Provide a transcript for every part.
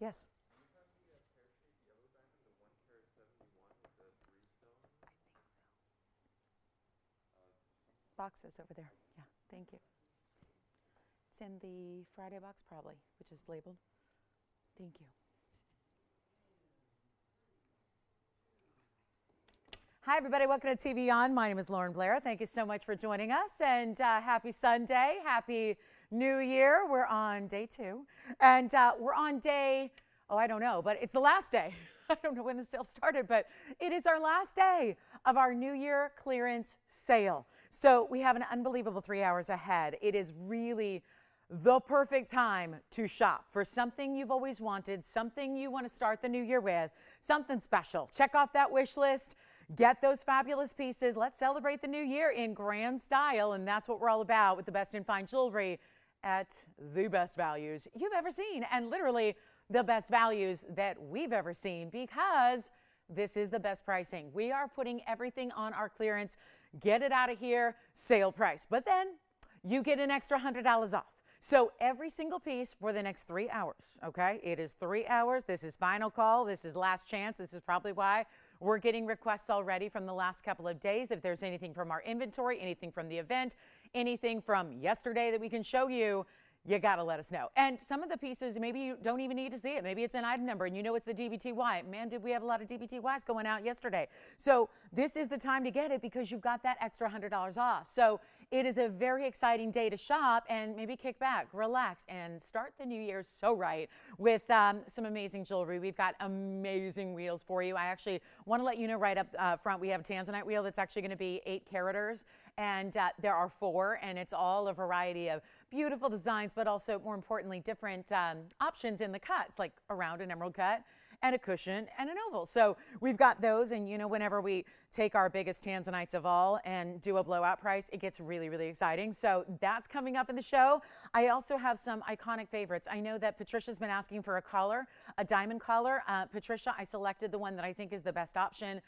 Yes. Boxes over there. Yeah, thank you. It's in the Friday box probably, which is labeled. Thank you. Hi, everybody. Welcome to TVON. My name is Lauren Blair. Thank you so much for joining us. And happy Sunday. Happy New Year. We're on day 2. And we're on day, I don't know, but it's the last day. I don't know when the sale started, but it is our last day of our New Year clearance sale. So we have an unbelievable 3 hours ahead. It is really the perfect time to shop for something you've always wanted, something you want to start the new year with, something special. Check off that wish list. Get those fabulous pieces. Let's celebrate the new year in grand style, and that's what we're all about with the best in fine jewelry at the best values you've ever seen, and literally the best values that we've ever seen, because this is the best pricing. We are putting everything on our clearance. Get it out of here, sale price. But then you get an extra $100 off. So every single piece for the next 3 hours, okay? It is 3 hours. This is final call. This is last chance. This is probably why we're getting requests already from the last couple of days. If there's anything from our inventory, anything from the event, anything from yesterday that we can show you, you got to let us know. And some of the pieces, maybe you don't even need to see it. Maybe it's an item number and you know it's the DBTY. Man, did we have a lot of DBTYs going out yesterday. So this is the time to get it because you've got that extra $100 off. So it is a very exciting day to shop and maybe kick back, relax, and start the new year so right with some amazing jewelry. We've got amazing wheels for you. I actually want to let you know right up front, we have a Tanzanite wheel that's actually going to be 8 caraters, and there are 4, and it's all a variety of beautiful designs, but also more importantly, different options in the cuts, like a round and emerald cut, and a cushion and an oval. So we've got those, and you know, whenever we take our biggest Tanzanites of all and do a blowout price, it gets really, really exciting. So that's coming up in the show. I also have some iconic favorites. I know that Patricia's been asking for a collar, a diamond collar. Patricia, I selected the one that I think is the best option.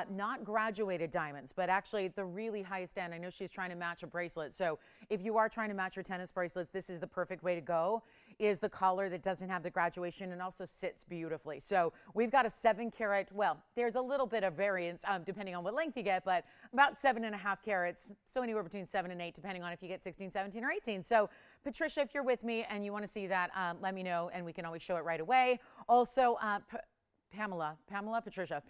Not graduated diamonds, but actually the really highest end. I know she's trying to match a bracelet. So if you are trying to match your tennis bracelets, this is the perfect way to go, is the collar that doesn't have the graduation and also sits beautifully. So we've got a 7-carat, well, there's a little bit of variance depending on what length you get, but about 7.5 carats. So anywhere between 7 and 8, depending on if you get 16, 17, or 18. So Patricia, if you're with me and you want to see that, let me know and we can always show it right away. Also, Pamela, Patricia.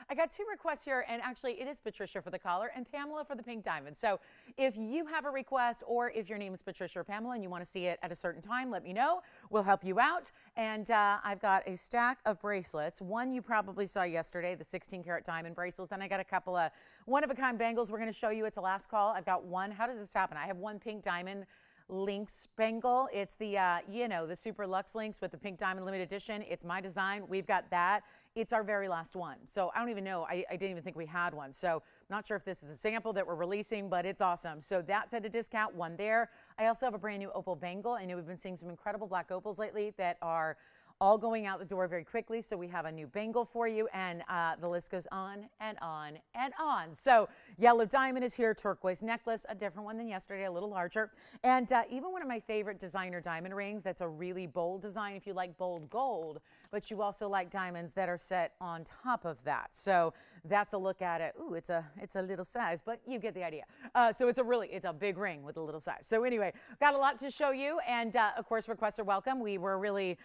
I got 2 requests here, and actually it is Patricia for the collar and Pamela for the pink diamond. So if you have a request or if your name is Patricia or Pamela and you want to see it at a certain time, let me know. We'll help you out. And I've got a stack of bracelets. One you probably saw yesterday, the 16-carat diamond bracelet. Then I got a couple of one-of-a-kind bangles we're going to show you. It's a last call. I've got one. How does this happen? I have one pink diamond Lynx bangle. It's the, the Super Luxe Lynx with the pink diamond limited edition. It's my design. We've got that. It's our very last one. So I don't even know. I didn't even think we had one. So I'm not sure if this is a sample that we're releasing, but it's awesome. So that's at a discount, one there. I also have a brand new opal bangle. I know we've been seeing some incredible black opals lately that are all going out the door very quickly. So we have a new bangle for you, and the list goes on and on and on. So yellow diamond is here, turquoise necklace, a different one than yesterday, a little larger. And even one of my favorite designer diamond rings that's a really bold design if you like bold gold, but you also like diamonds that are set on top of that. So that's a look at it. Ooh, it's a little size, but you get the idea. So it's a big ring with a little size. So anyway, got a lot to show you, and of course, requests are welcome. We were really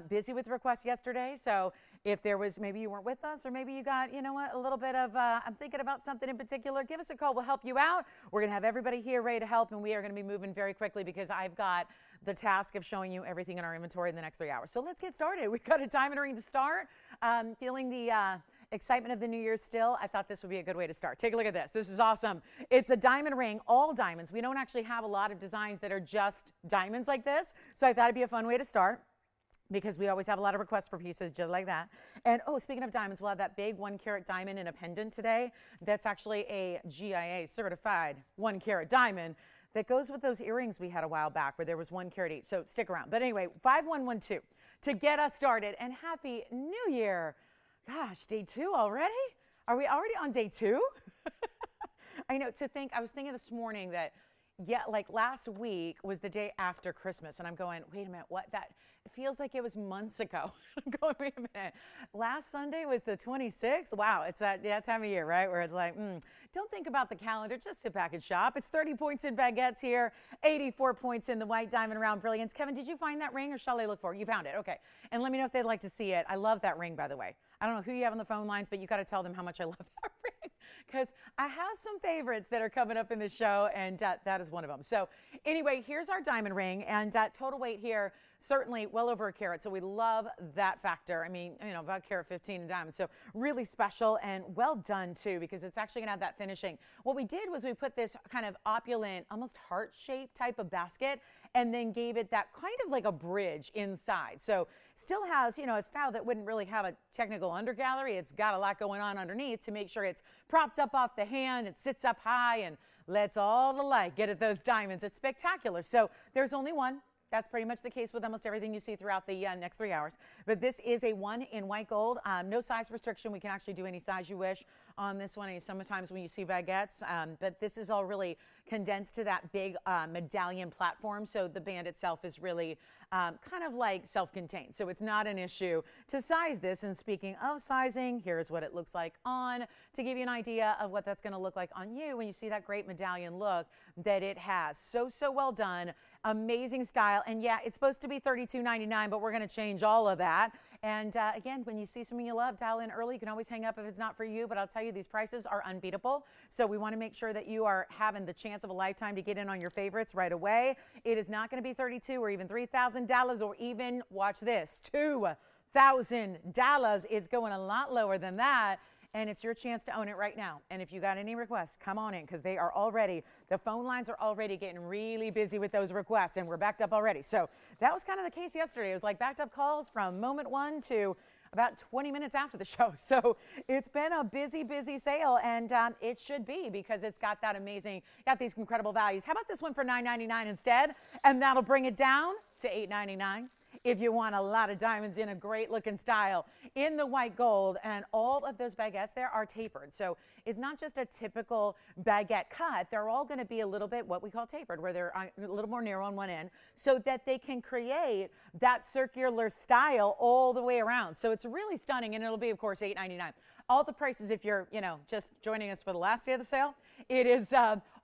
busy with requests yesterday, so if there was, maybe you weren't with us, or maybe you got, you know what, a little bit of, I'm thinking about something in particular, give us a call. We'll help you out. We're going to have everybody here ready to help, and we are going to be moving very quickly because I've got the task of showing you everything in our inventory in the next 3 hours. So let's get started. We've got a diamond ring to start. Feeling the excitement of the new year still, I thought this would be a good way to start. Take a look at this. This is awesome. It's a diamond ring, all diamonds. We don't actually have a lot of designs that are just diamonds like this, so I thought it'd be a fun way to start, because we always have a lot of requests for pieces just like that. And oh, speaking of diamonds, we'll have that big 1-carat diamond in a pendant today. That's actually a GIA certified 1-carat diamond that goes with those earrings we had a while back where there was 1 carat each. So stick around. But anyway, 5112 to get us started. And Happy New Year. Gosh, day 2 already? Are we already on day 2? I know, I was thinking this morning that yeah, like last week was the day after Christmas, and I'm going, wait a minute, what? That it feels like it was months ago. I'm going, wait a minute. Last Sunday was the 26th. Wow, it's that time of year, right? Where it's like, don't think about the calendar. Just sit back and shop. It's 30 points in baguettes here, 84 points in the white diamond round brilliance. Kevin, did you find that ring, or shall I look for it? You found it. Okay. And let me know if they'd like to see it. I love that ring, by the way. I don't know who you have on the phone lines, but you got to tell them how much I love that ring, because I have some favorites that are coming up in the show, and that is one of them. So anyway, here's our diamond ring, and total weight here, certainly well over a carat. So we love that factor. I mean, you know, about carat 15 in diamonds. So really special and well done too, because it's actually gonna have that finishing. What we did was we put this kind of opulent, almost heart-shaped type of basket, and then gave it that kind of like a bridge inside. So still has, you know, a style that wouldn't really have a technical undergallery. It's got a lot going on underneath to make sure it's propped up off the hand, it sits up high, and lets all the light get at those diamonds. It's spectacular. So there's only one. That's pretty much the case with almost everything you see throughout the next 3 hours. But this is a 1 in white gold. No size restriction. We can actually do any size you wish on this one. And sometimes when you see baguettes, but this is all really condensed to that big medallion platform. So the band itself is really kind of like self-contained. So it's not an issue to size this. And speaking of sizing, here's what it looks like on, to give you an idea of what that's going to look like on you when you see that great medallion look that it has. So well done. Amazing style. And yeah, it's supposed to be $32.99, but we're going to change all of that. And again, when you see something you love, dial in early. You can always hang up if it's not for you, but I'll tell you, these prices are unbeatable. So we want to make sure that you are having the chance of a lifetime to get in on your favorites right away. It is not going to be $32 or even $3,000 or even, watch this, $2,000. It's going a lot lower than that. And it's your chance to own it right now. And if you got any requests, come on in, because they are already, the phone lines are already getting really busy with those requests, and we're backed up already. So that was kind of the case yesterday. It was like backed up calls from moment one to about 20 minutes after the show. So it's been a busy sale, and it should be, because it's got that amazing, got these incredible values. How about this one for $9.99 instead? And that'll bring it down to $8.99. If you want a lot of diamonds in a great looking style in the white gold, and all of those baguettes there are tapered. So it's not just a typical baguette cut. They're all going to be a little bit what we call tapered, where they're a little more narrow on one end, so that they can create that circular style all the way around. So it's really stunning, and it'll be, of course, $8.99. All the prices, if you're, you know, just joining us for the last day of the sale, it is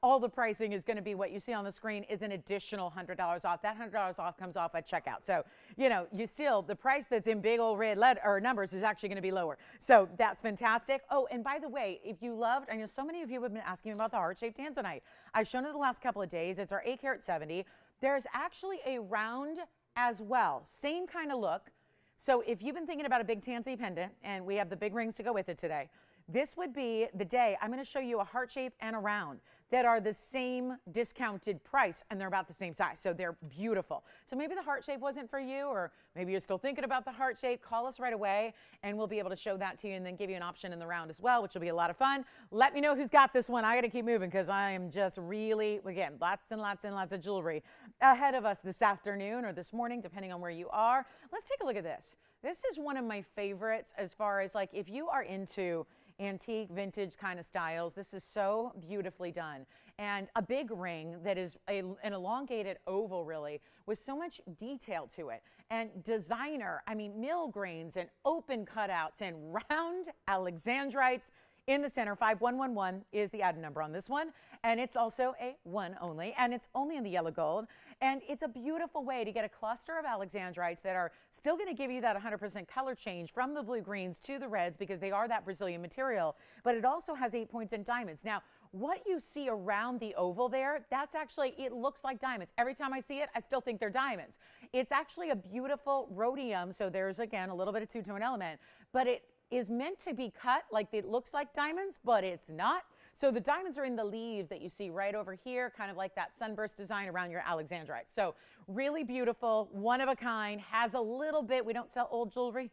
all the pricing is going to be what you see on the screen is an additional $100 off. That $100 off comes off at checkout. So, you know, you still, the price that's in big old red numbers is actually going to be lower. So that's fantastic. Oh, and by the way, if you loved, I know so many of you have been asking about the heart-shaped Tanzanite. I've shown it the last couple of days. It's our 8 carat 70. There's actually a round as well. Same kind of look. So if you've been thinking about a big Tanzanite pendant, and we have the big rings to go with it today, this would be the day. I'm going to show you a heart shape and a round that are the same discounted price, and they're about the same size. So they're beautiful. So maybe the heart shape wasn't for you, or maybe you're still thinking about the heart shape. Call us right away, and we'll be able to show that to you, and then give you an option in the round as well, which will be a lot of fun. Let me know who's got this one. I got to keep moving, because I am just really, again, lots and lots of jewelry ahead of us this afternoon or this morning, depending on where you are. Let's take a look at this. This is one of my favorites, as far as like if you are into antique, vintage kind of styles. This is so beautifully done. And a big ring that is an elongated oval, really, with so much detail to it. And designer, I mean, mill grains and open cutouts and round Alexandrites in the center. 5111 is the item number on this one. And it's also a 1 only, and it's only in the yellow gold. And it's a beautiful way to get a cluster of Alexandrites that are still going to give you that 100% color change from the blue greens to the reds, because they are that Brazilian material. But it also has 8 points in diamonds. Now, what you see around the oval there, that's actually, it looks like diamonds. Every time I see it, I still think they're diamonds. It's actually a beautiful rhodium. So there's, again, a little bit of two-tone element, but it is meant to be cut like it looks like diamonds, but it's not. So the diamonds are in the leaves that you see right over here, kind of like that sunburst design around your Alexandrite. So really beautiful, one of a kind, has a little bit, we don't sell old jewelry.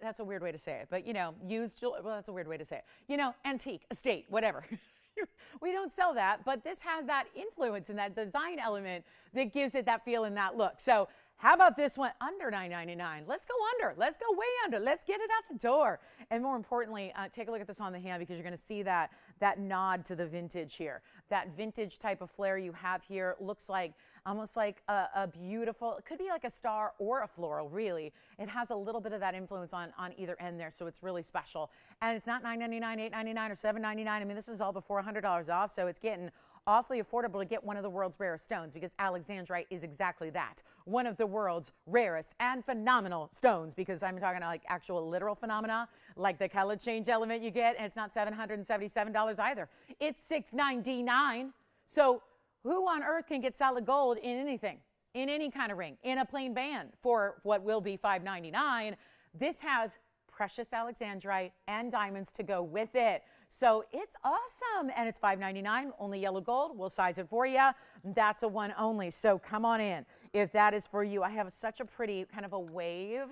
That's a weird way to say it, but you know, used jewelry, well, that's a weird way to say it. You know, antique, estate, whatever. We don't sell that, but this has that influence and that design element that gives it that feel and that look. So How about this one under $9.99? Let's go under. Let's go way under. Let's get it out the door. And more importantly, take a look at this on the hand because you're going to see that nod to the vintage here. That vintage type of flare you have here looks like almost like a beautiful, it could be like a star or a floral, really. It has a little bit of that influence on either end there, so it's really special. And it's not $9.99, $8.99, or $7.99. I mean, this is all before $100 off, so it's getting awfully affordable to get one of the world's rarest stones because Alexandrite is exactly that. One of the world's rarest and phenomenal stones, because I'm talking like actual literal phenomena, like the color change element you get, and it's not $777 either. It's $699. So who on earth can get solid gold in anything, in any kind of ring, in a plain band for what will be $599? This has precious Alexandrite and diamonds to go with it. So it's awesome, and it's $599, only yellow gold. We'll size it for you. That's a one only, so come on in if that is for you. I have such a pretty kind of a wave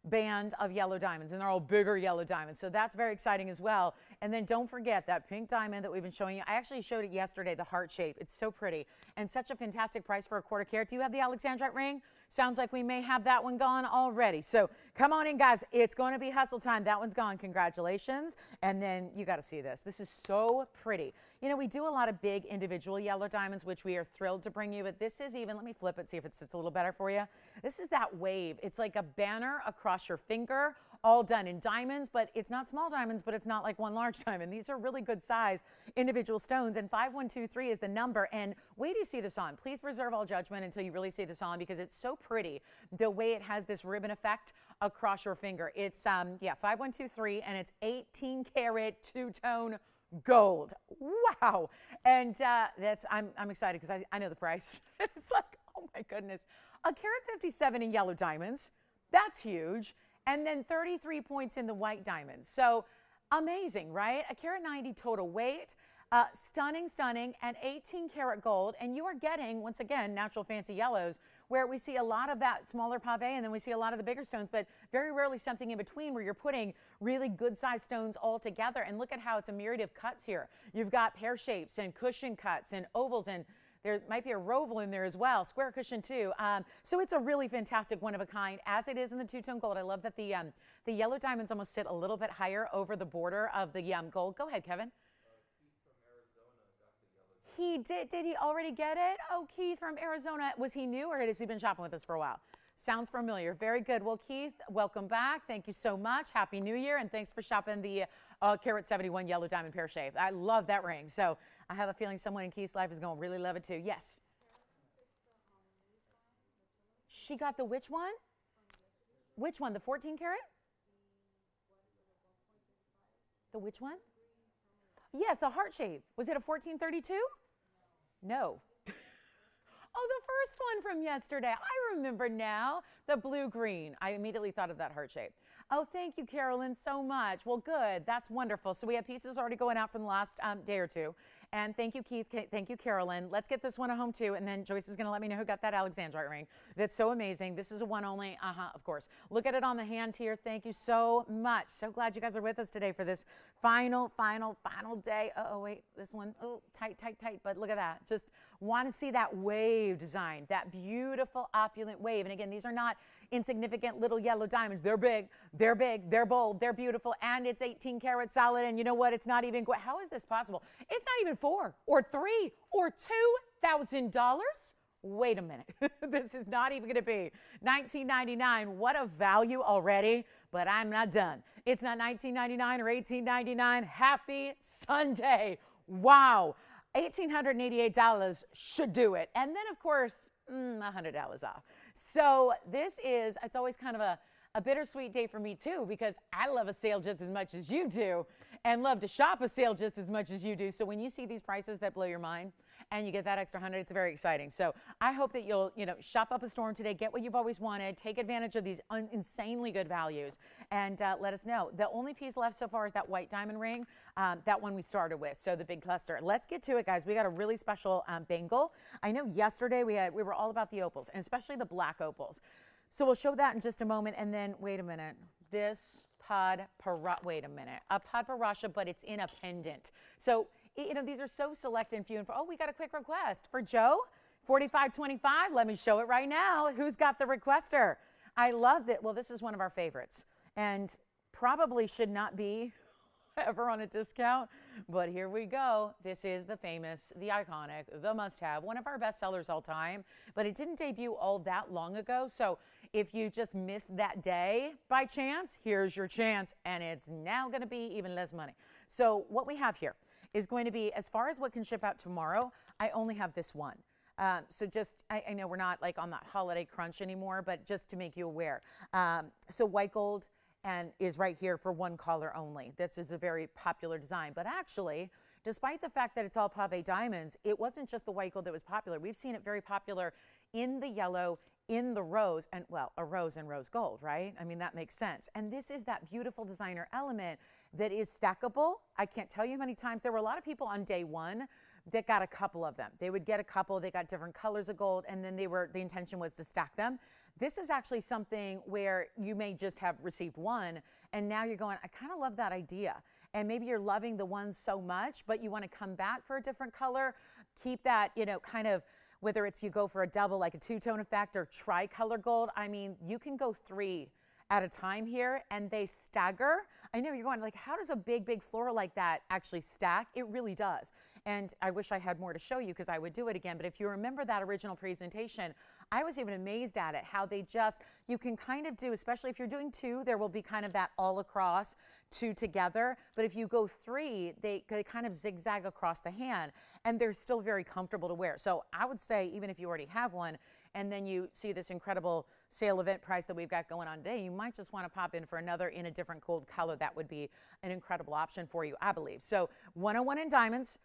band of yellow diamonds, and they're all bigger yellow diamonds, so that's very exciting as well. And then don't forget that pink diamond that we've been showing you. I actually showed it yesterday, the heart shape. It's so pretty and such a fantastic price for a quarter carat. Do you have the Alexandrite ring? Sounds like we may have that one gone already. So come on in, guys. It's going to be hustle time. That one's gone. Congratulations. And then you got to see this. This is so pretty. You know, we do a lot of big individual yellow diamonds, which we are thrilled to bring you, but this is even, let me flip it, see if it sits a little better for you. This is that wave. It's like a banner across your finger, all done in diamonds, but it's not small diamonds, but it's not like one large diamond. These are really good size individual stones, and 5123 is the number. And wait till you see this on. Please reserve all judgment until you really see this on, because it's so pretty the way it has this ribbon effect across your finger. It's 5123, and it's 18 karat two-tone gold. Wow. And I'm excited because I know the price. It's like, oh my goodness, a carat 57 in yellow diamonds. That's huge. And then 33 points in the white diamonds. So amazing, right? A carat 90 total weight. Stunning, stunning, and 18 karat gold. And you are getting, once again, natural fancy yellows, where we see a lot of that smaller pave, and then we see a lot of the bigger stones, but very rarely something in between where you're putting really good sized stones all together. And look at how it's a myriad of cuts here. You've got pear shapes and cushion cuts and ovals, and there might be a roval in there as well, square cushion too. So it's a really fantastic one of a kind, as it is in the two-tone gold. I love that the yellow diamonds almost sit a little bit higher over the border of the gold. Go ahead, Kevin. He did. Did he already get it? Oh, Keith from Arizona. Was he new, or has he been shopping with us for a while? Sounds familiar. Very good. Well, Keith, welcome back. Thank you so much. Happy New Year, and thanks for shopping the carat 71 yellow diamond pear shape. I love that ring. So I have a feeling someone in Keith's life is going to really love it too. Yes. She got the which one? Which one? The 14 karat? The which one? Yes, the heart shape. Was it a 1432? No. Oh, the first one from yesterday. I remember now. The blue-green. I immediately thought of that heart shape. Oh, thank you, Carolyn, so much. Well, good. That's wonderful. So we have pieces already going out from the last day or two. And thank you, Keith. Thank you, Carolyn. Let's get this one at home, too. And then Joyce is going to let me know who got that Alexandrite ring. That's so amazing. This is a one only. Of course. Look at it on the hand here. Thank you so much. So glad you guys are with us today for this final day. Oh, wait. This one. Oh, tight. But look at that. Just want to see that wave design, that beautiful opulent wave. And again, these are not insignificant little yellow diamonds. They're big, they're bold, they're beautiful, and it's 18 karat solid. And you know what? It's not even, how is this possible? It's not even $4 or $3 or $2,000. Wait a minute. This is not even going to be $19.99. What a value already, but I'm not done. It's not $19.99 or $18.99. Happy Sunday. Wow. $1,888 should do it. And then, of course, $100 off. So this is, it's always kind of a bittersweet day for me too, because I love a sale just as much as you do and love to shop a sale just as much as you do. So when you see these prices that blow your mind and you get that extra 100, it's very exciting. So I hope that you'll, shop up a storm today, get what you've always wanted, take advantage of these insanely good values, and let us know. The only piece left so far is that white diamond ring, that one we started with, so the big cluster. Let's get to it, guys. We got a really special bangle. I know yesterday we were all about the opals, and especially the black opals. So we'll show that in just a moment, and then, wait a minute, this Padparacha, wait a minute, a Padparacha, but it's in a pendant. So, these are so select and few and far. Oh, we got a quick request for Joe. 4525, let me show it right now. Who's got the requester? I love that. Well, this is one of our favorites and probably should not be ever on a discount, but here we go. This is the famous, the iconic, the must-have, one of our best sellers all time, but it didn't debut all that long ago. So if you just missed that day by chance, here's your chance, and it's now going to be even less money. So what we have here is going to be, as far as what can ship out tomorrow, I only have this one. So just, I know we're not like on that holiday crunch anymore, but just to make you aware. So white gold and is right here for one color only. This is a very popular design, but actually, despite the fact that it's all pave diamonds, it wasn't just the white gold that was popular. We've seen it very popular in the yellow, in the rose, and well, a rose and rose gold, right? I mean, that makes sense. And this is that beautiful designer element that is stackable. I can't tell you how many times there were a lot of people on day one that got a couple of them. They would get a couple, they got different colors of gold, and then the intention was to stack them. This is actually something where you may just have received one, and now you're going, I kind of love that idea. And maybe you're loving the one so much, but you want to come back for a different color. Keep that, you know, kind of, whether it's you go for a double, like a two-tone effect, or tricolor gold. I mean, you can go 3 at a time here, and they stagger. I know you're going, like, how does a big, big floral like that actually stack? It really does. And I wish I had more to show you because I would do it again. But if you remember that original presentation, I was even amazed at it, how they just, you can kind of do, especially if you're doing 2, there will be kind of that all across 2 together. But if you go 3, they kind of zigzag across the hand, and they're still very comfortable to wear. So I would say, even if you already have one, and then you see this incredible sale event price that we've got going on today, you might just want to pop in for another in a different gold color. That would be an incredible option for you, I believe. So 101 in diamonds,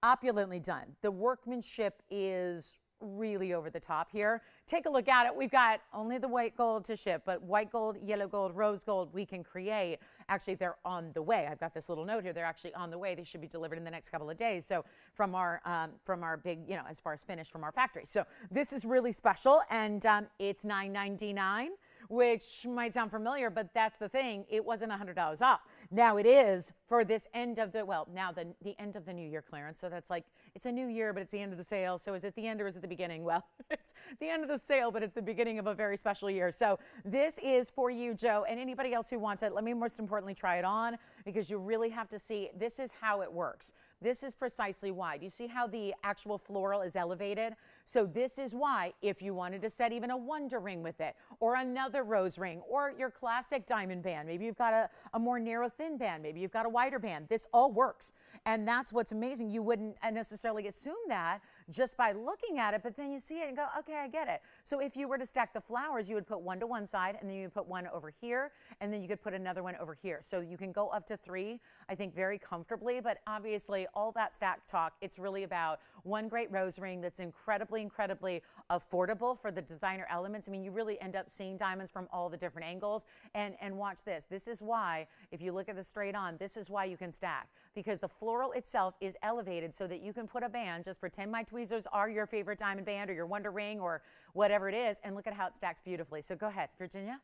opulently done. The workmanship is really over the top here. Take a look at it. We've got only the white gold to ship, but white gold, yellow gold, rose gold, we can create. Actually, they're on the way. I've got this little note here. They're actually on the way. They should be delivered in the next couple of days. So from our big, you know, as far as finished from our factory. So this is really special, and it's $9.99, which might sound familiar, but that's the thing. It wasn't $100 off. Now it is for this end of the, well, now the end of the new year clearance. So that's like, it's a new year, but it's the end of the sale. So is it the end or is it the beginning? Well, it's the end of the sale, but it's the beginning of a very special year. So this is for you, Joe, and anybody else who wants it. Let me most importantly try it on, because you really have to see, this is how it works. This is precisely why. Do you see how the actual floral is elevated? So this is why, if you wanted to set even a wonder ring with it, or another rose ring, or your classic diamond band, maybe you've got a more narrow thin band, maybe you've got a wider band, this all works. And that's what's amazing. You wouldn't necessarily assume that just by looking at it, but then you see it and go, okay, I get it. So if you were to stack the flowers, you would put one to one side, and then you would put one over here, and then you could put another one over here. So you can go up to 3, I think, very comfortably, but obviously all that stack talk, it's really about one great rose ring that's incredibly, incredibly affordable for the designer elements. I mean, you really end up seeing diamonds from all the different angles. And watch this. This is why, if you look at the straight on, this is why you can stack, because the floral itself is elevated so that you can put a band, just pretend my tweezers are your favorite diamond band or your wonder ring or whatever it is, and look at how it stacks beautifully. So go ahead, Virginia.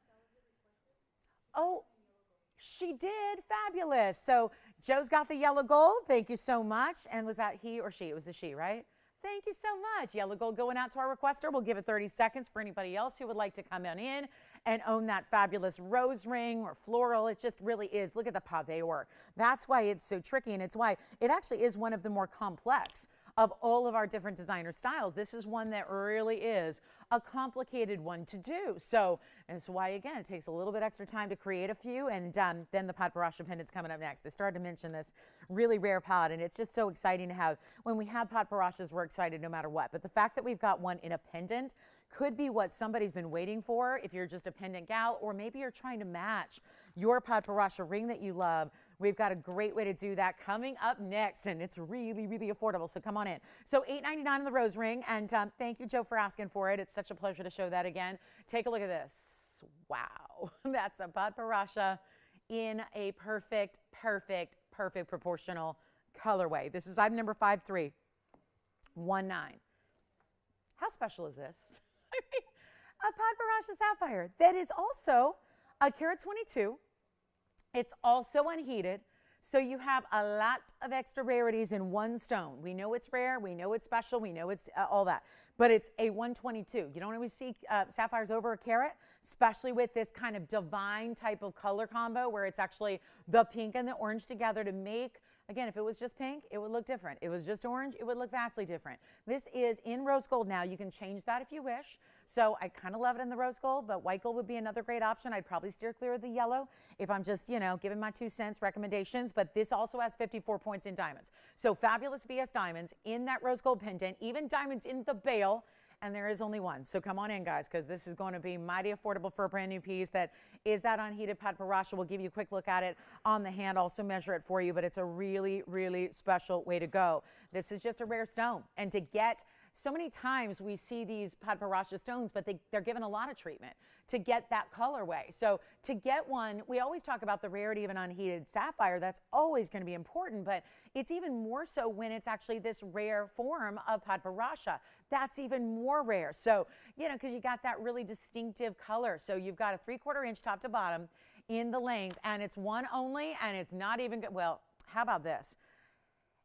Oh, she did. Fabulous. So Joe's got the yellow gold. Thank you so much. And was that he or she? It was a she, right? Thank you so much. Yellow gold going out to our requester. We'll give it 30 seconds for anybody else who would like to come on in and own that fabulous rose ring or floral. It just really is. Look at the pave work. That's why it's so tricky, and it's why it actually is one of the more complex of all of our different designer styles. This is one that really is a complicated one to do. So that's why, again, it takes a little bit extra time to create a few, and then the Padparacha pendant's coming up next. I started to mention this really rare pod, and it's just so exciting to have. When we have Padparachas, we're excited no matter what. But the fact that we've got one in a pendant could be what somebody's been waiting for if you're just a pendant gal, or maybe you're trying to match your Padparacha ring that you love. We've got a great way to do that coming up next, and it's really, really affordable, so come on in. So $8.99 on the rose ring, and thank you, Joe, for asking for it. It's such a pleasure to show that again. Take a look at this. Wow, that's a Padparacha in a perfect, perfect, perfect proportional colorway. This is item number 5319. How special is this? I mean, a Padparacha sapphire that is also a carat 22. It's also unheated. So you have a lot of extra rarities in one stone. We know it's rare, we know it's special, we know it's all that, but it's a 122. You don't always see sapphires over a carat, especially with this kind of divine type of color combo where it's actually the pink and the orange together to make. Again, if it was just pink, it would look different. It was just orange, it would look vastly different. This is in rose gold now. You can change that if you wish. So I kind of love it in the rose gold, but white gold would be another great option. I'd probably steer clear of the yellow if I'm just, you know, giving my 2 cents recommendations. But this also has 54 points in diamonds. So fabulous VS diamonds in that rose gold pendant, even diamonds in the bail. And there is only one. So come on in, guys, because this is going to be mighty affordable for a brand new piece that is that unheated Padparacha. We'll give you a quick look at it on the hand, also measure it for you, but it's a really, really special way to go. This is just a rare stone. And to get, so many times we see these Padparacha stones, but they're given a lot of treatment to get that colorway. So to get one, we always talk about the rarity of an unheated sapphire. That's always going to be important, but it's even more so when it's actually this rare form of Padparacha. That's even more rare. So, you know, because you got that really distinctive color. So you've got a 3/4 inch top to bottom in the length, and it's one only, and it's not even good. Well, how about this?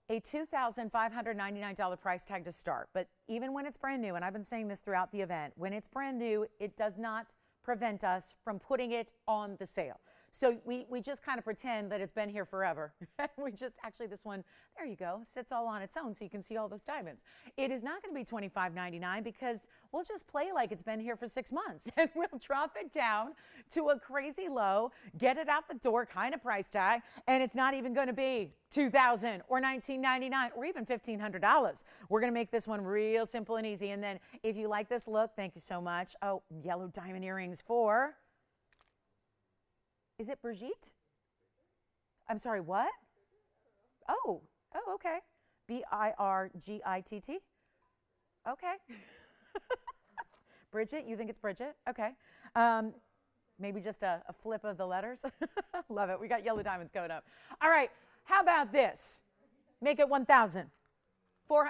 A $2,599 price tag to start. But even when it's brand new, and I've been saying this throughout the event, when it's brand new, it does not prevent us from putting it on the sale. So we just kind of pretend that it's been here forever. We just, actually this one, there you go, sits all on its own so you can see all those diamonds. It is not going to be $25.99 because we'll just play like it's been here for 6 months and we'll drop it down to a crazy low, get it out the door kind of price tag, and it's not even going to be $2,000 or $19.99 or even $1,500. We're going to make this one real simple and easy. And then if you like this look, thank you so much. Oh, yellow diamond earrings for... Is it Brigitte? I'm sorry, what? Oh, okay. B-I-R-G-I-T-T? Okay. Bridget, you think it's Bridget? Okay. Maybe just a flip of the letters. Love it. We got yellow diamonds going up. All right. How about this? Make it $1,000.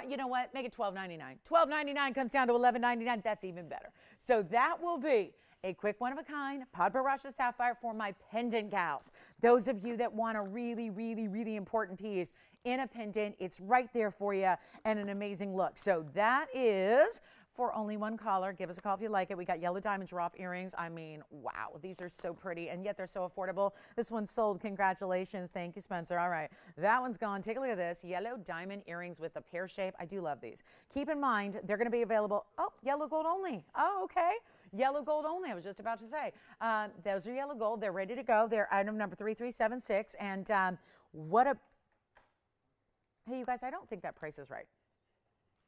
You know what? Make it $12.99. $12.99 comes down to $11.99. That's even better. So that will be a quick one of a kind Padparacha sapphire for my pendant gals. Those of you that want a really, really, really important piece in a pendant, it's right there for you and an amazing look. So that is for only one caller. Give us a call if you like it. We got yellow diamond drop earrings. I mean, wow, these are so pretty, and yet they're so affordable. This one's sold. Congratulations. Thank you, Spencer. All right, that one's gone. Take a look at this. Yellow diamond earrings with a pear shape. I do love these. Keep in mind, they're going to be available. Oh, yellow gold only. Oh, okay. Yellow gold only, I was just about to say. Those are yellow gold. They're ready to go. They're item number 3376. And what a... Hey, you guys, I don't think that price is right.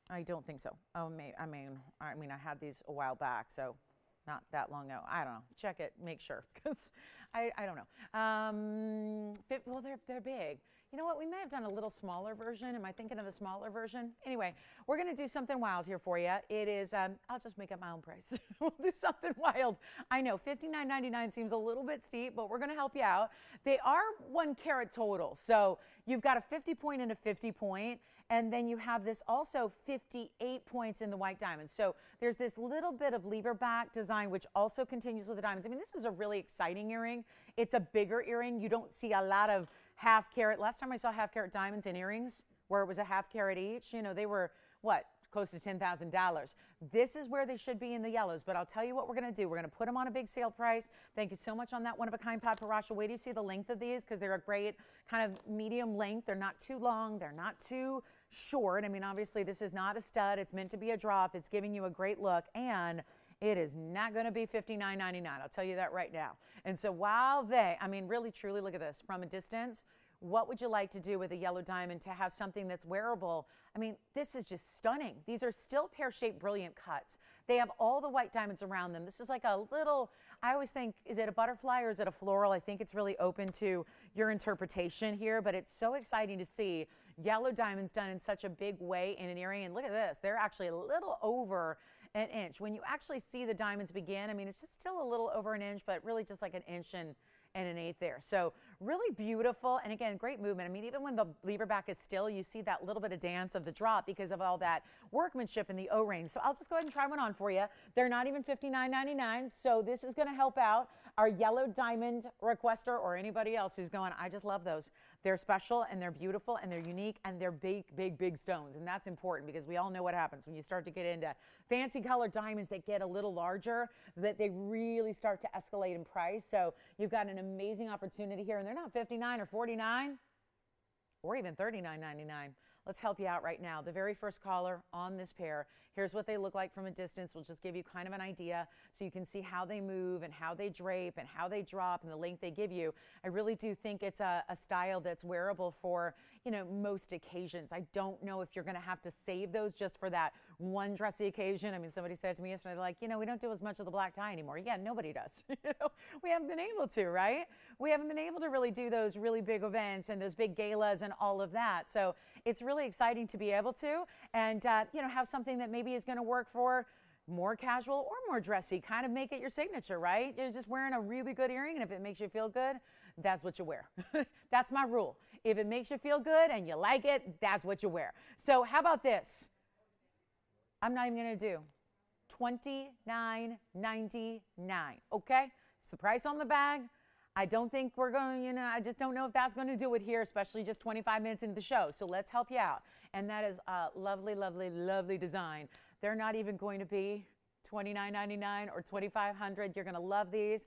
I don't think so. Oh, I mean, I had these a while back, so not that long ago. I don't know. Check it. Make sure, because I don't know. Well, they're big. You know what? We may have done a little smaller version. Am I thinking of the smaller version? Anyway, we're going to do something wild here for you. It is, I'll just make up my own price. We'll do something wild. I know, $59.99 seems a little bit steep, but we're going to help you out. They are 1 carat total. So you've got a 50 point and a 50 point. And then you have this also 58 points in the white diamonds. So there's this little bit of lever back design, which also continues with the diamonds. I mean, this is a really exciting earring. It's a bigger earring. You don't see a lot of half carat. Last time I saw half carat diamonds in earrings where it was a half carat each, you know, they were what? Close to $10,000. This is where they should be in the yellows, but I'll tell you what we're going to do. We're going to put them on a big sale price. Thank you so much on that one-of-a-kind Padparacha. Wait till you see the length of these because they're a great kind of medium length. They're not too long. They're not too short. I mean, obviously, this is not a stud. It's meant to be a drop. It's giving you a great look, and it is not going to be $59.99. I'll tell you that right now. And so while they, I mean, really, truly, look at this. From a distance, what would you like to do with a yellow diamond to have something that's wearable? I mean, this is just stunning. These are still pear-shaped, brilliant cuts. They have all the white diamonds around them. This is like a little, I always think, is it a butterfly or is it a floral? I think it's really open to your interpretation here, but it's so exciting to see yellow diamonds done in such a big way in an earring. And look at this. They're actually a little over an inch. When you actually see the diamonds begin, I mean, it's just still a little over an inch, but really just like an inch and an 8 there. So really beautiful. And again, great movement. I mean, even when the lever back is still, you see that little bit of dance of the drop because of all that workmanship in the O-ring. So I'll just go ahead and try one on for you. They're not even $59.99. So this is going to help out our yellow diamond requester or anybody else who's going, I just love those. They're special and they're beautiful and they're unique and they're big, big, big stones. And that's important because we all know what happens when you start to get into fancy colored diamonds that get a little larger, that they really start to escalate in price. So you've got an amazing opportunity here. And they're not $59 or $49 or even $39.99. Let's help you out right now. The very first caller on this pair, here's what they look like from a distance. We'll just give you kind of an idea so you can see how they move and how they drape and how they drop and the length they give you. I really do think it's a style that's wearable for, you know, most occasions. I don't know if you're going to have to save those just for that one dressy occasion. I mean, somebody said to me yesterday, like, you know, we don't do as much of the black tie anymore. Yeah, nobody does. You know, we haven't been able to, right? We haven't been able to really do those really big events and those big galas and all of that. So it's really exciting to be able to and, you know, have something that maybe is going to work for more casual or more dressy, kind of make it your signature, right? You're just wearing a really good earring, and if it makes you feel good, that's what you wear. That's my rule. If it makes you feel good and you like it, that's what you wear. So how about this? I'm not even going to do $29.99, okay? It's the price on the bag. I don't think we're going, you know, I just don't know if that's going to do it here, especially just 25 minutes into the show. So let's help you out. And that is a lovely, lovely, lovely design. They're not even going to be $29.99 or $2,500. You're going to love these.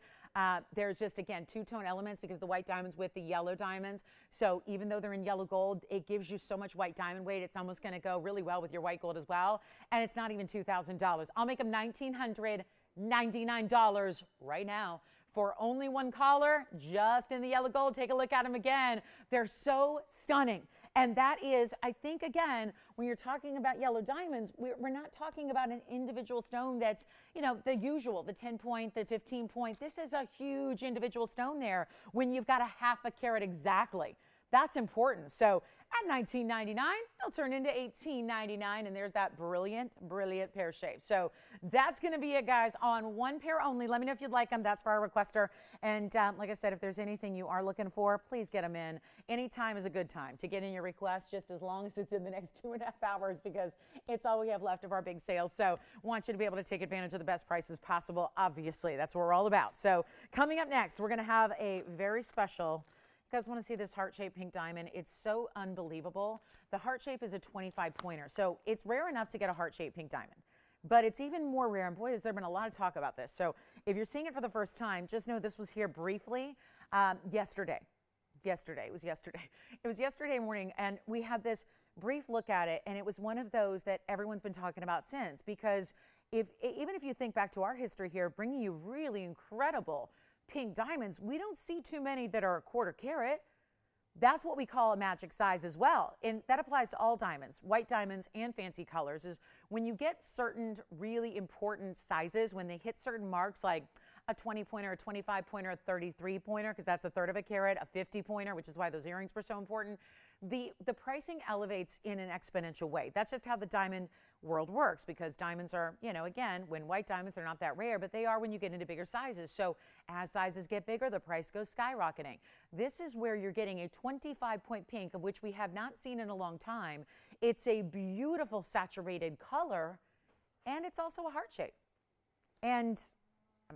There's just, again, two-tone elements because the white diamonds with the yellow diamonds. So even though they're in yellow gold, it gives you so much white diamond weight. It's almost going to go really well with your white gold as well. And it's not even $2,000. I'll make them $1,999 right now. For only one caller, just in the yellow gold. Take a look at them again. They're so stunning. And that is, I think, again, when you're talking about yellow diamonds, we're not talking about an individual stone that's, you know, the usual, the 10 point, the 15 point. This is a huge individual stone there when you've got a half a carat exactly. That's important. So at $19.99, they'll turn into $18.99, and there's that brilliant, brilliant pear shape. So that's going to be it, guys, on one pair only. Let me know if you'd like them. That's for our requester. And like I said, if there's anything you are looking for, please get them in. Any time is a good time to get in your request, just as long as it's in the next 2.5 hours, because it's all we have left of our big sales. So want you to be able to take advantage of the best prices possible. Obviously, that's what we're all about. So coming up next, we're going to have a very special. You guys want to see this heart-shaped pink diamond? It's so unbelievable. The heart shape is a 25 pointer. So it's rare enough to get a heart-shaped pink diamond, but it's even more rare. And boy, has there been a lot of talk about this. So if you're seeing it for the first time, just know this was here briefly yesterday. It was yesterday morning, and we had this brief look at it, and it was one of those that everyone's been talking about since, because even if you think back to our history here, bringing you really incredible pink diamonds, we don't see too many that are a 1/4 carat. That's what we call a magic size as well. And that applies to all diamonds, white diamonds and fancy colors, is when you get certain really important sizes, when they hit certain marks like a 20 pointer, a 25 pointer, a 33 pointer, because that's a 1/3 of a carat, a 50 pointer, which is why those earrings were so important. The pricing elevates in an exponential way. That's just how the diamond world works, because diamonds are, you know, again, when white diamonds, they're not that rare, but they are when you get into bigger sizes. So as sizes get bigger, the price goes skyrocketing. This is where you're getting a 25-point pink, of which we have not seen in a long time. It's a beautiful saturated color, and it's also a heart shape. And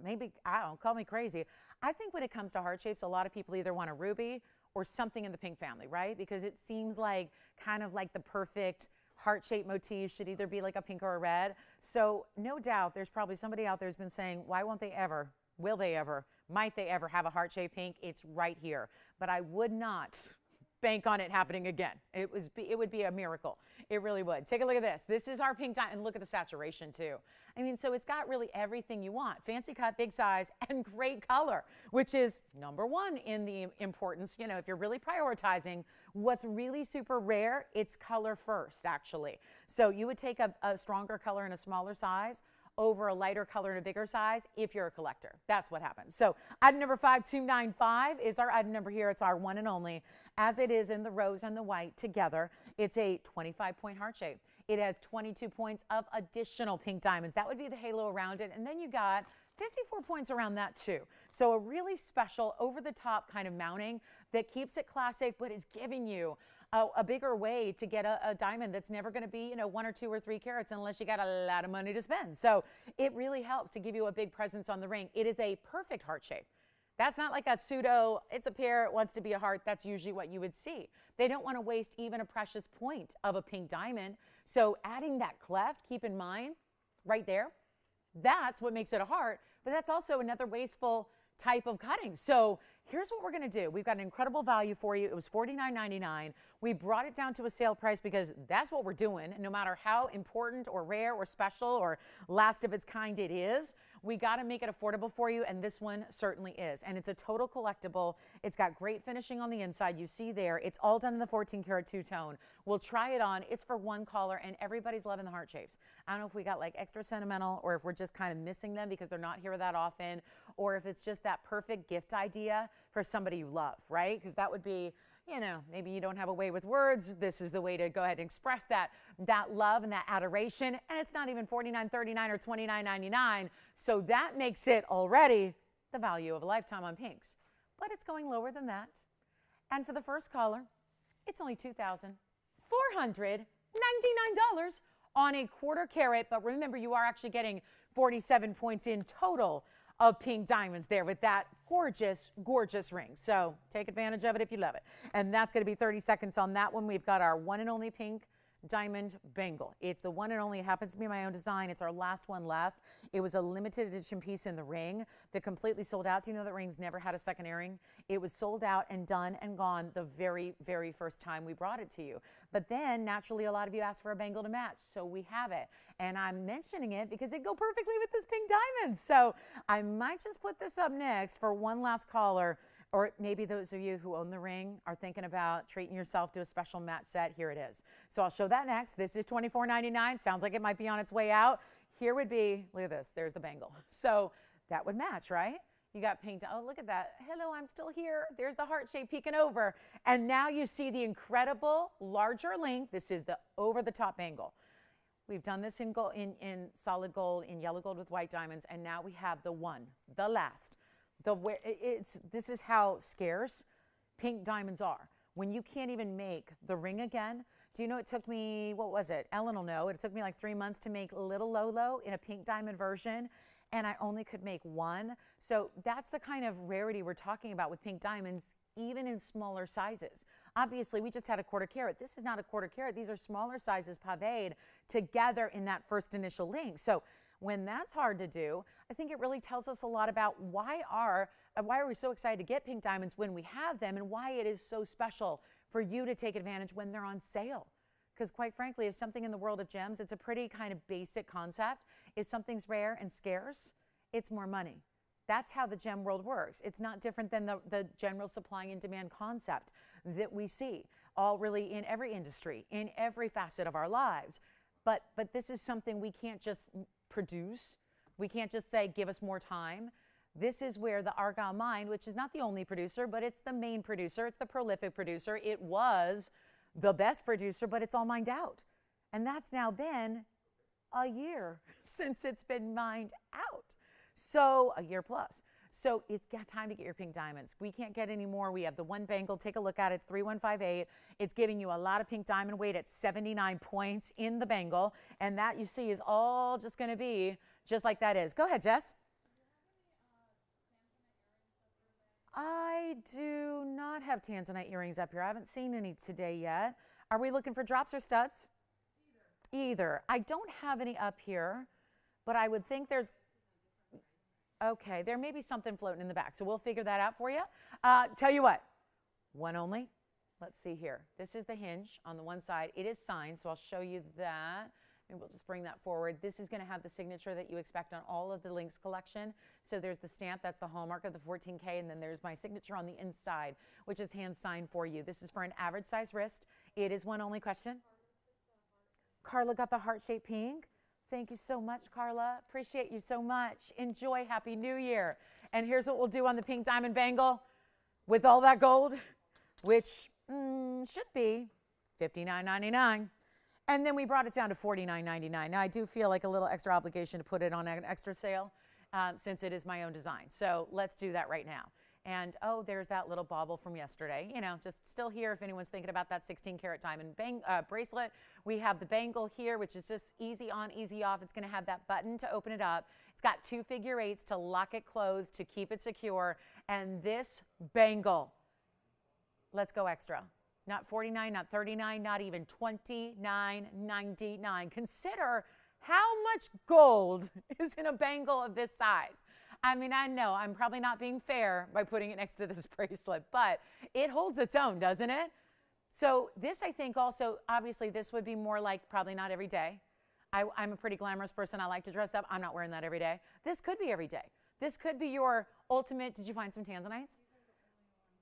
maybe, I don't, call me crazy, I think when it comes to heart shapes, a lot of people either want a ruby or something in the pink family, right? Because it seems like kind of like the perfect heart-shaped motif should either be like a pink or a red. So no doubt there's probably somebody out there who's been saying, why won't they ever, will they ever, might they ever have a heart-shaped pink? It's right here. But I would not bank on it happening again. It would be a miracle. It really would. Take a look at this. This is our pink diamond, and look at the saturation too. I mean, so it's got really everything you want. Fancy cut, big size, and great color, which is #1 in the importance. You know, if you're really prioritizing what's really super rare, it's color first, actually. So you would take a stronger color in a smaller size over a lighter color in a bigger size if you're a collector. That's what happens. So item number 5295 is our item number here. It's our one and only, as it is in the rose and the white together. It's a 25-point heart shape. It has 22 points of additional pink diamonds. That would be the halo around it. And then you got 54 points around that too. So a really special over-the-top kind of mounting that keeps it classic, but is giving you a bigger way to get a diamond that's never going to be, 1 or 2 or 3 carats unless you got a lot of money to spend. So it really helps to give you a big presence on the ring. It is a perfect heart shape. That's not like a pseudo, it's a pear, it wants to be a heart. That's usually what you would see. They don't want to waste even a precious point of a pink diamond. So adding that cleft, keep in mind, right there, that's what makes it a heart. But that's also another wasteful type of cutting. So here's what we're going to do. We've got an incredible value for you. It was $49.99. We brought it down to a sale price because that's what we're doing. No matter how important or rare or special or last of its kind it is, we got to make it affordable for you, and this one certainly is. And it's a total collectible. It's got great finishing on the inside. You see there, it's all done in the 14-karat two-tone. We'll try it on. It's for one caller, and everybody's loving the heart shapes. I don't know if we got like extra sentimental or if we're just kind of missing them because they're not here that often, or if it's just that perfect gift idea for somebody you love, right? Because that would be, maybe you don't have a way with words. This is the way to go ahead and express that love and that adoration. And it's not even $49.39 or $29.99. So that makes it already the value of a lifetime on pinks. But it's going lower than that. And for the first caller, it's only $2,499 on a 1/4 carat. But remember, you are actually getting 47 points in total of pink diamonds there with that gorgeous, gorgeous ring. So take advantage of it if you love it. And that's going to be 30 seconds on that one. We've got our one and only pink diamond bangle. It's the one and only. It happens to be my own design. It's our last one left. It was a limited edition piece in the ring that completely sold out. Do you know that ring's never had a second airing? It was sold out and done and gone the very, very first time we brought it to you. But then naturally a lot of you asked for a bangle to match, so we have it. And I'm mentioning it because it'd go perfectly with this pink diamond. So I might just put this up next for one last caller. Or maybe those of you who own the ring are thinking about treating yourself to a special match set. Here it is. So I'll show that next. This is $24.99. Sounds like it might be on its way out. Here would be, look at this, there's the bangle. So that would match, right? You got pink, oh, look at that. Hello, I'm still here. There's the heart shape peeking over. And now you see the incredible larger length. This is the over-the-top bangle. We've done this in gold, in solid gold, in yellow gold with white diamonds, and now we have the one, the last. This is how scarce pink diamonds are. When you can't even make the ring again. Do you know it took me, what was it? Ellen will know. It took me like 3 months to make Little Lolo in a pink diamond version, and I only could make one. So that's the kind of rarity we're talking about with pink diamonds, even in smaller sizes. Obviously, we just had a 1/4 carat. This is not a 1/4 carat. These are smaller sizes paved together in that first initial link. So when that's hard to do, I think it really tells us a lot about why are we so excited to get pink diamonds when we have them, and why it is so special for you to take advantage when they're on sale. Because quite frankly, if something in the world of gems, it's a pretty kind of basic concept. If something's rare and scarce, it's more money. That's how the gem world works. It's not different than the general supply and demand concept that we see all really in every industry, in every facet of our lives. But this is something we can't just produce. We can't just say, give us more time. This is where the Argyle mine, which is not the only producer, but it's the main producer, it's the prolific producer. It was the best producer, but it's all mined out. And that's now been a year since it's been mined out. So a year plus. So it's got time to get your pink diamonds. We can't get any more. We have the one bangle. Take a look at it, 3158. It's giving you a lot of pink diamond weight at 79 points in the bangle. And that you see is all just going to be just like that is. Go ahead, Jess. I do not have Tanzanite earrings up here. I haven't seen any today yet. Are we looking for drops or studs? Either. I don't have any up here, but I would think there's... Okay, there may be something floating in the back, so we'll figure that out for you. Tell you what, one only. Let's see here. This is the hinge on the one side. It is signed, so I'll show you that. And we'll just bring that forward. This is going to have the signature that you expect on all of the Lynx collection. So there's the stamp, that's the hallmark of the 14K, and then there's my signature on the inside, which is hand signed for you. This is for an average size wrist. It is one only question. Carla got the heart-shaped pink. Thank you so much, Carla. Appreciate you so much. Enjoy. Happy New Year. And here's what we'll do on the pink diamond bangle with all that gold, which should be $59.99. And then we brought it down to $49.99. Now, I do feel like a little extra obligation to put it on an extra sale. since it is my own design. So let's do that right now. And oh, there's that little bauble from yesterday. You know, just still here if anyone's thinking about that 16-carat diamond bracelet. We have the bangle here, which is just easy on, easy off. It's going to have that button to open it up. It's got 2 figure 8s to lock it closed, to keep it secure. And this bangle, let's go extra. Not $49, not $39, not even $29.99. Consider how much gold is in a bangle of this size. I mean, I know I'm probably not being fair by putting it next to this bracelet, but it holds its own, doesn't it? So this, I think also, obviously this would be more like probably not every day. I'm a pretty glamorous person. I like to dress up. I'm not wearing that every day. This could be every day. This could be your ultimate. Did you find some Tanzanites?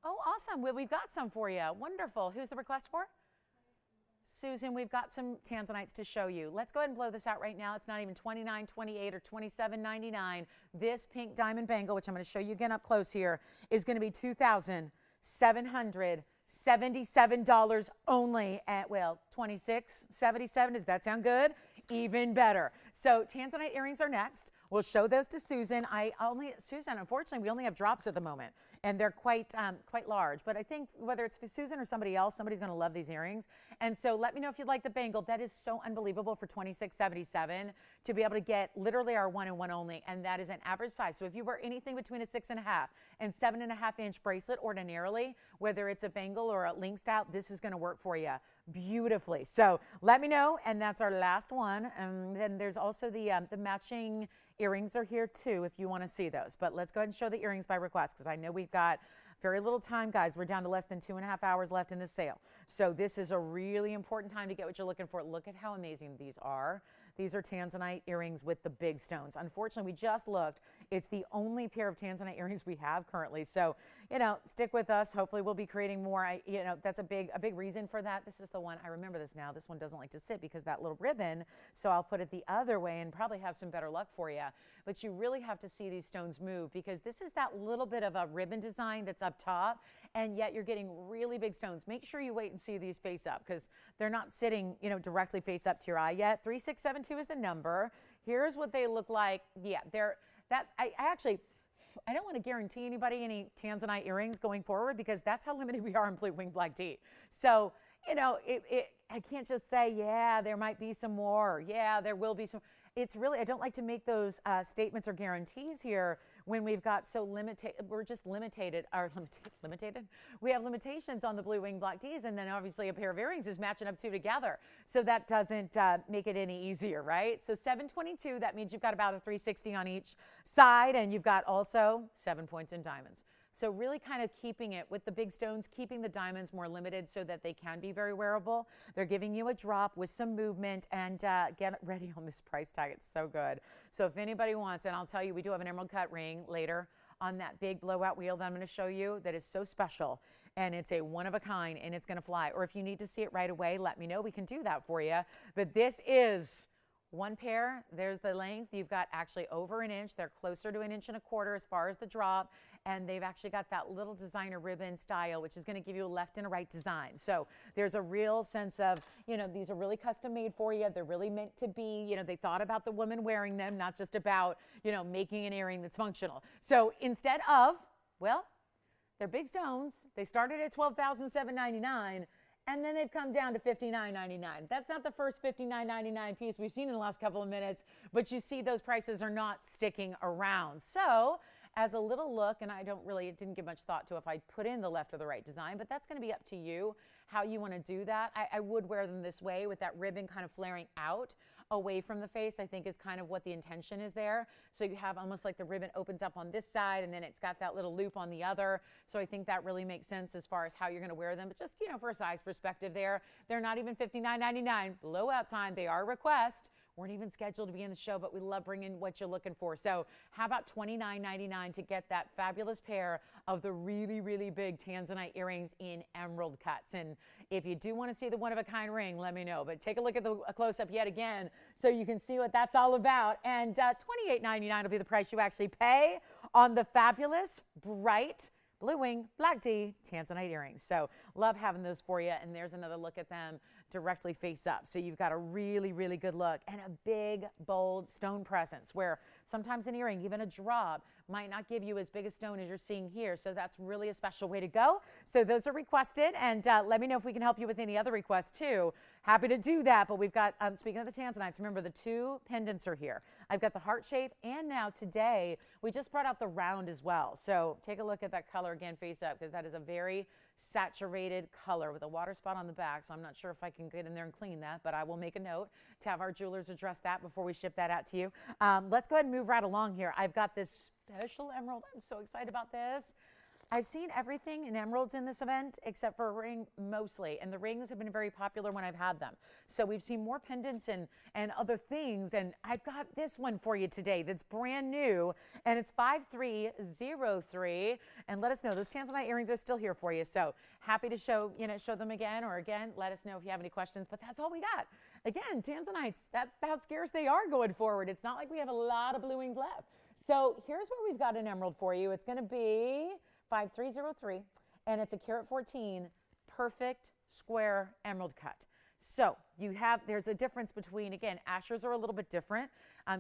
Oh, awesome. Well, we've got some for you. Wonderful. Who's the request for? Susan, we've got some Tanzanites to show you. Let's go ahead and blow this out right now. It's not even $29, $28, or $27.99. This pink diamond bangle, which I'm going to show you again up close here, is going to be $2,777 only at, well, $26.77. Does that sound good? Even better. So Tanzanite earrings are next. We'll show those to Susan. Susan, unfortunately, we only have drops at the moment, and they're quite large. But I think whether it's for Susan or somebody else, somebody's going to love these earrings. And so let me know if you'd like the bangle. That is so unbelievable for $26.77 to be able to get literally our 1 and 1 only, and that is an average size. So if you wear anything between a 6.5 and 7.5 inch bracelet ordinarily, whether it's a bangle or a link style, this is going to work for you beautifully. So let me know, and that's our last one. And then there's also the matching earrings are here too if you want to see those. But let's go ahead and show the earrings by request, because I know we've got very little time, guys. We're down to less than 2.5 hours left in the sale. So this is a really important time to get what you're looking for. Look at how amazing these are. These are Tanzanite earrings with the big stones. Unfortunately, we just looked. It's the only pair of Tanzanite earrings we have currently. So, you know, stick with us. Hopefully we'll be creating more. That's a big reason for that. This is the one, I remember this now. This one doesn't like to sit because that little ribbon. So I'll put it the other way and probably have some better luck for you. But you really have to see these stones move, because this is that little bit of a ribbon design that's up top, and yet you're getting really big stones. Make sure you wait and see these face up, because they're not sitting, you know, directly face up to your eye yet. 3672 is the number. Here's what they look like. Yeah, I don't want to guarantee anybody any Tanzanite earrings going forward, because that's how limited we are in Blue Wing Black Tea. So, you know, I can't just say, yeah, there might be some more. Yeah, there will be some. It's really, I don't like to make those statements or guarantees here when we've got so limited, we're just limited. We have limitations on the Blue Wing Black Teas, and then obviously a pair of earrings is matching up two together. So that doesn't make it any easier, right? So 722, that means you've got about a 360 on each side, and you've got also 7 points in diamonds. So really kind of keeping it with the big stones, keeping the diamonds more limited so that they can be very wearable. They're giving you a drop with some movement, and get ready on this price tag. It's so good. So if anybody wants, and I'll tell you, we do have an emerald cut ring later on that big blowout wheel that I'm going to show you that is so special, and it's a one of a kind, and it's going to fly. Or if you need to see it right away, let me know. We can do that for you. But this is one pair. There's the length. You've got actually over an inch. They're closer to 1.25 inches as far as the drop. And they've actually got that little designer ribbon style, which is going to give you a left and a right design. So there's a real sense of, you know, these are really custom made for you. They're really meant to be, you know, they thought about the woman wearing them, not just about, you know, making an earring that's functional. So instead of, well, they're big stones. They started at $12,799. And then they've come down to $59.99. That's not the first $59.99 piece we've seen in the last couple of minutes, but you see those prices are not sticking around. So as a little look, and didn't give much thought to if I put in the left or the right design, but that's going to be up to you how you want to do that. I would wear them this way with that ribbon kind of flaring out away from the face, I think is kind of what the intention is there. So you have almost like the ribbon opens up on this side, and then it's got that little loop on the other. So I think that really makes sense as far as how you're going to wear them. But just, you know, for a size perspective there, they're not even $59.99. Blowout time, they are a request. Weren't even scheduled to be in the show, but we love bringing what you're looking for. So how about $29.99 to get that fabulous pair of the really, really big Tanzanite earrings in emerald cuts? And if you do want to see the one-of-a-kind ring, let me know. But take a look at a close-up yet again so you can see what that's all about. And $28.99 will be the price you actually pay on the fabulous, bright, Blue Wing Black Tea Tanzanite earrings. So love having those for you. And there's another look at them. directly face up. So you've got a really, really good look and a big, bold stone presence where sometimes an earring, even a drop, might not give you as big a stone as you're seeing here. So that's really a special way to go. So those are requested, and let me know if we can help you with any other requests too. Happy to do that. But we've got, speaking of the Tanzanites, remember the two pendants are here. I've got the heart shape, and now today we just brought out the round as well. So take a look at that color again, face up, because that is a very saturated color with a water spot on the back. So I'm not sure if I can get in there and clean that, but I will make a note to have our jewelers address that before we ship that out to you. Let's go ahead and move right along here. I've got this special emerald. I'm so excited about this. I've seen everything in emeralds in this event except for a ring mostly, and the rings have been very popular when I've had them. So we've seen more pendants and other things, and I've got this one for you today that's brand new, and it's 5303. And let us know, those Tanzanite earrings are still here for you. So happy to show them again, or again, let us know if you have any questions, but that's all we got. Again, Tanzanites, that's how scarce they are going forward. It's not like we have a lot of blue wings left. So here's where we've got an emerald for you. It's going to be 5303, and it's a carat 14 perfect square emerald cut. So there's a difference between, again, ashers are a little bit different.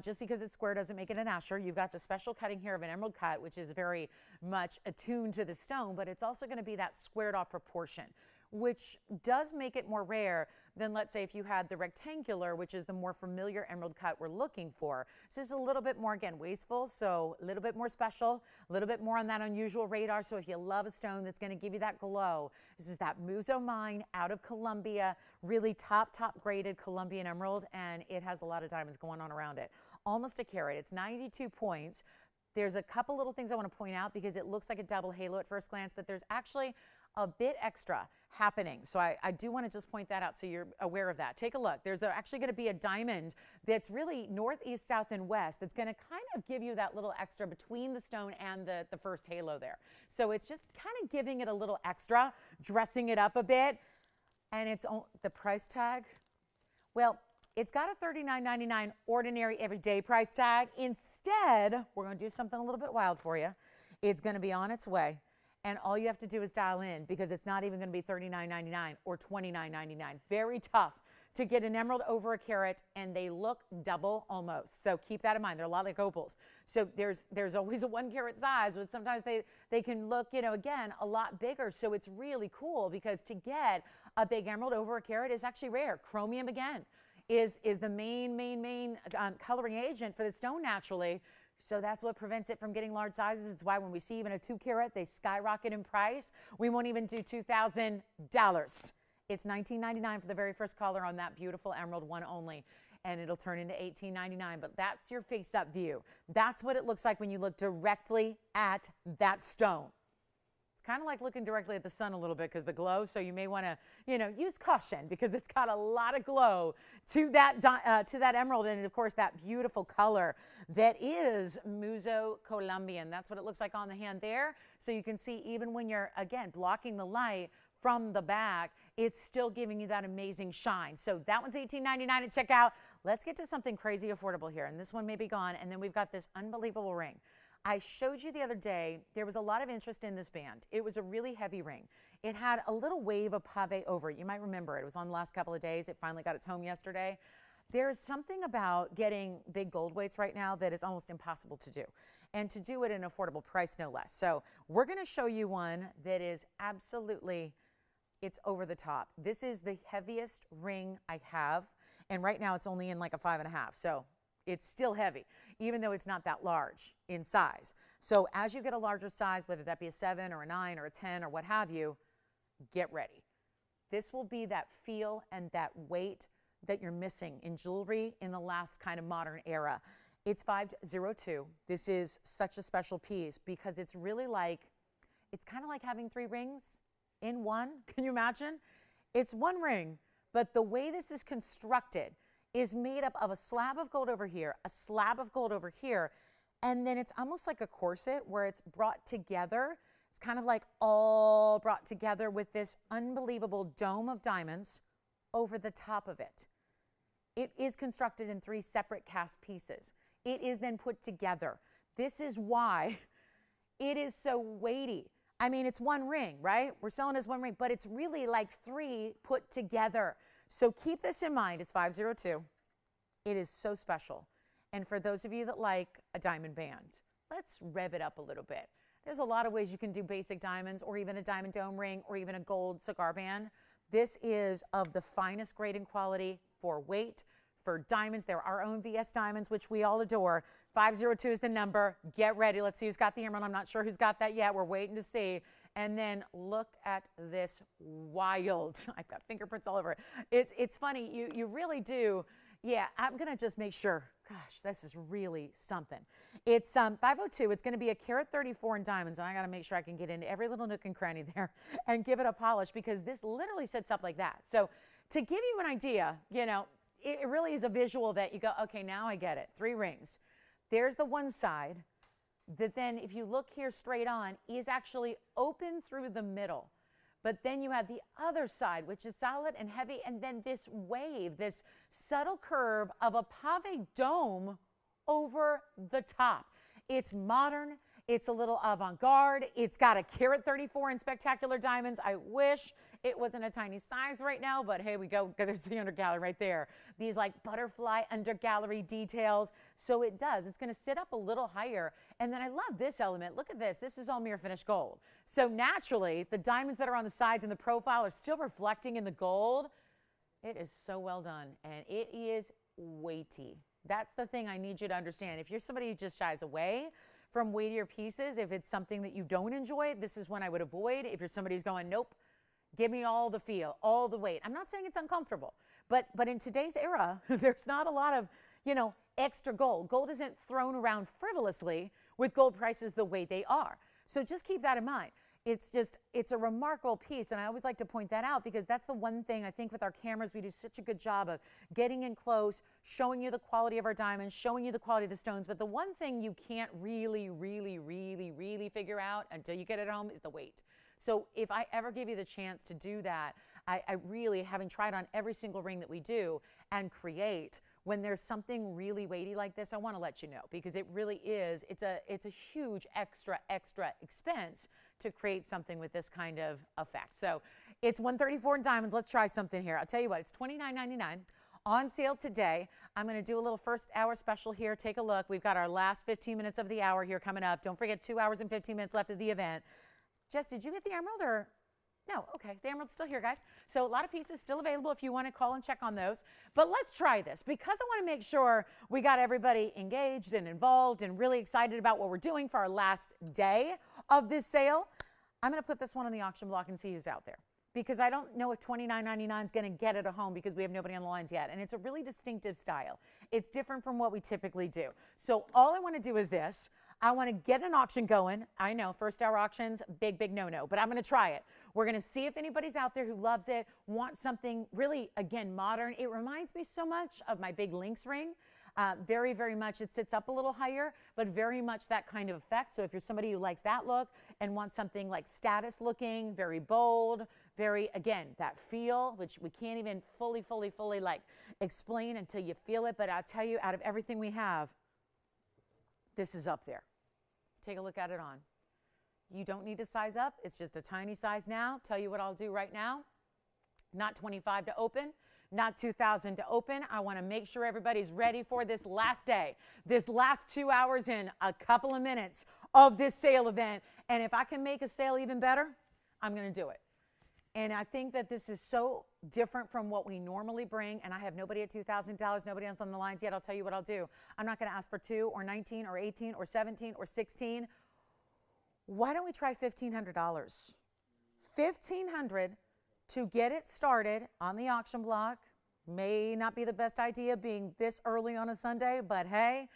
Just because it's square doesn't make it an asher. You've got the special cutting here of an emerald cut, which is very much attuned to the stone, but it's also going to be that squared off proportion, which does make it more rare than, let's say, if you had the rectangular, which is the more familiar emerald cut we're looking for. So it's a little bit more, again, wasteful, so a little bit more special, a little bit more on that unusual radar. So if you love a stone that's going to give you that glow, this is that Muso Mine out of Colombia, really top graded Colombian emerald, and it has a lot of diamonds going on around it. Almost a carat. It's 92 points. There's a couple little things I want to point out because it looks like a double halo at first glance, but there's actually a bit extra happening. So I do want to just point that out so you're aware of that. Take a look. There's actually going to be a diamond that's really north, east, south, and west that's going to kind of give you that little extra between the stone and the first halo there. So it's just kind of giving it a little extra, dressing it up a bit. And it's the price tag, well, it's got a $39.99 ordinary everyday price tag. Instead, we're going to do something a little bit wild for you. It's going to be on its way. And all you have to do is dial in because it's not even going to be $39.99 or $29.99. Very tough to get an emerald over a carat, and they look double almost. So keep that in mind. They're a lot like opals. So there's always a 1 carat size, but sometimes they can look, again, a lot bigger. So it's really cool because to get a big emerald over a carat is actually rare. Chromium, again, is the main coloring agent for the stone naturally. So that's what prevents it from getting large sizes. It's why when we see even a 2 carat, they skyrocket in price. We won't even do $2,000. It's $19.99 for the very first caller on that beautiful emerald, one only, and it'll turn into $18.99. But that's your face-up view. That's what it looks like when you look directly at that stone. It's kind of like looking directly at the sun a little bit because the glow, so you may want to, use caution because it's got a lot of glow to that emerald, and of course that beautiful color that is Muso Colombian. That's what it looks like on the hand there. So you can see even when you're, again, blocking the light from the back, it's still giving you that amazing shine. So that one's $18.99 at checkout. Let's get to something crazy affordable here, and this one may be gone, and then we've got this unbelievable ring. I showed you the other day, there was a lot of interest in this band. It was a really heavy ring. It had a little wave of pave over it. You might remember it. It was on the last couple of days. It finally got its home yesterday. There's something about getting big gold weights right now that is almost impossible to do, and to do it at an affordable price, no less. So we're going to show you one that is absolutely, it's over the top. This is the heaviest ring I have, and right now it's only in like a 5.5. So it's still heavy, even though it's not that large in size. So as you get a larger size, whether that be a 7 or a 9 or a 10 or what have you, get ready. This will be that feel and that weight that you're missing in jewelry in the last kind of modern era. It's 502. This is such a special piece because it's really like, it's kind of like having 3 rings in one. Can you imagine? It's one ring, but the way this is constructed is made up of a slab of gold over here, a slab of gold over here, and then it's almost like a corset where it's brought together. It's kind of like all brought together with this unbelievable dome of diamonds over the top of it. It is constructed in 3 separate cast pieces. It is then put together. This is why it is so weighty. I mean, it's one ring, right? We're selling as one ring, but it's really like 3 put together. So keep this in mind. It's 502. It is so special. And for those of you that like a diamond band, let's rev it up a little bit. There's a lot of ways you can do basic diamonds or even a diamond dome ring or even a gold cigar band. This is of the finest grade and quality for weight, for diamonds. They're our own VS diamonds, which we all adore. 502 is the number. Get ready. Let's see who's got the emerald. I'm not sure who's got that yet. We're waiting to see. And then look at this wild. I've got fingerprints all over it. It's funny. You really do. Yeah, I'm going to just make sure. Gosh, this is really something. It's 502. It's going to be a carat 34 in diamonds, and I got to make sure I can get into every little nook and cranny there and give it a polish because this literally sits up like that. So to give you an idea, you know, it really is a visual that you go, okay, now I get it. 3 rings. There's the one side that then, if you look here straight on, is actually open through the middle. But then you have the other side, which is solid and heavy, and then this wave, this subtle curve of a pave dome over the top. It's modern. It's a little avant-garde. It's got a carat 34 in spectacular diamonds. I wish it wasn't a tiny size right now, but hey, we go. There's the undergallery right there. These like butterfly undergallery details. So it does. It's going to sit up a little higher. And then I love this element. Look at this. This is all mirror finished gold. So naturally, the diamonds that are on the sides and the profile are still reflecting in the gold. It is so well done, and it is weighty. That's the thing I need you to understand. If you're somebody who just shies away from weightier pieces, if it's something that you don't enjoy, this is one I would avoid. If you're somebody who's going, nope, give me all the feel, all the weight. I'm not saying it's uncomfortable, but in today's era, there's not a lot of, you know, extra gold. Gold isn't thrown around frivolously with gold prices the way they are. So just keep that in mind. It's a remarkable piece, and I always like to point that out because that's the one thing I think with our cameras we do such a good job of getting in close, showing you the quality of our diamonds, showing you the quality of the stones, but the one thing you can't really figure out until you get it home is the weight. So if I ever give you the chance to do that, I really, having tried on every single ring that we do and create, when there's something really weighty like this, I want to let you know because it really is, it's a huge extra expense to create something with this kind of effect. So it's $134 in diamonds. Let's try something here. I'll tell you what, it's $29.99 on sale today. I'm going to do a little first hour special here. Take a look. We've got our last 15 minutes of the hour here coming up. Don't forget 2 hours and 15 minutes left of the event. Jess, did you get the emerald or? No, okay, the emerald's still here, guys. So a lot of pieces still available if you want to call and check on those. But let's try this because I want to make sure we got everybody engaged and involved and really excited about what we're doing for our last day of this sale. I'm going to put this one on the auction block and see who's out there because I don't know if $29.99 is going to get it at home because we have nobody on the lines yet. And it's a really distinctive style. It's different from what we typically do. So all I want to do is this. I want to get an auction going. I know first hour auctions, big no-no, but I'm going to try it. We're going to see if anybody's out there who loves it, wants something really, again, modern. It reminds me so much of my big Lynx ring. Very much, it sits up a little higher, but very much that kind of effect. So if you're somebody who likes that look and wants something like status looking, very bold, very, again, that feel, which we can't even fully like explain until you feel it. But I'll tell you, out of everything we have, this is up there. Take a look at it on. You don't need to size up. It's just a tiny size now. Tell you what I'll do right now. Not 25 to open, not 2,000 to open. I want to make sure everybody's ready for this last day, this last 2 hours in a couple of minutes of this sale event. And if I can make a sale even better, I'm going to do it. And I think that this is so different from what we normally bring. And I have nobody at $2,000, nobody else on the lines yet. I'll tell you what I'll do. I'm not going to ask for 2 or 19 or 18 or 17 or 16. Why don't we try $1,500? $1,500 to get it started on the auction block. May not be the best idea being this early on a Sunday, but hey,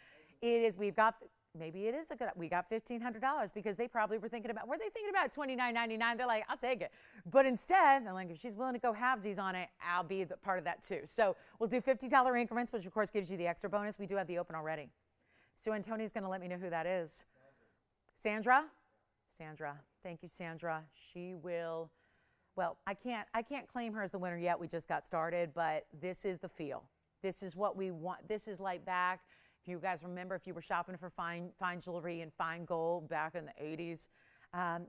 it is. We've got. Maybe it is a good, we got $1,500 because they probably were thinking about $29.99? They're like, I'll take it. But instead, they're like, if she's willing to go halvesies on it, I'll be the part of that too. So we'll do $50 increments, which of course gives you the extra bonus. We do have the open already. So Antonia's going to let me know who that is. Sandra? Sandra. Thank you, Sandra. She will, well, I can't claim her as the winner yet. We just got started, but this is the feel. This is what we want. This is light back. If you guys remember, if you were shopping for fine jewelry and fine gold back in the 80s,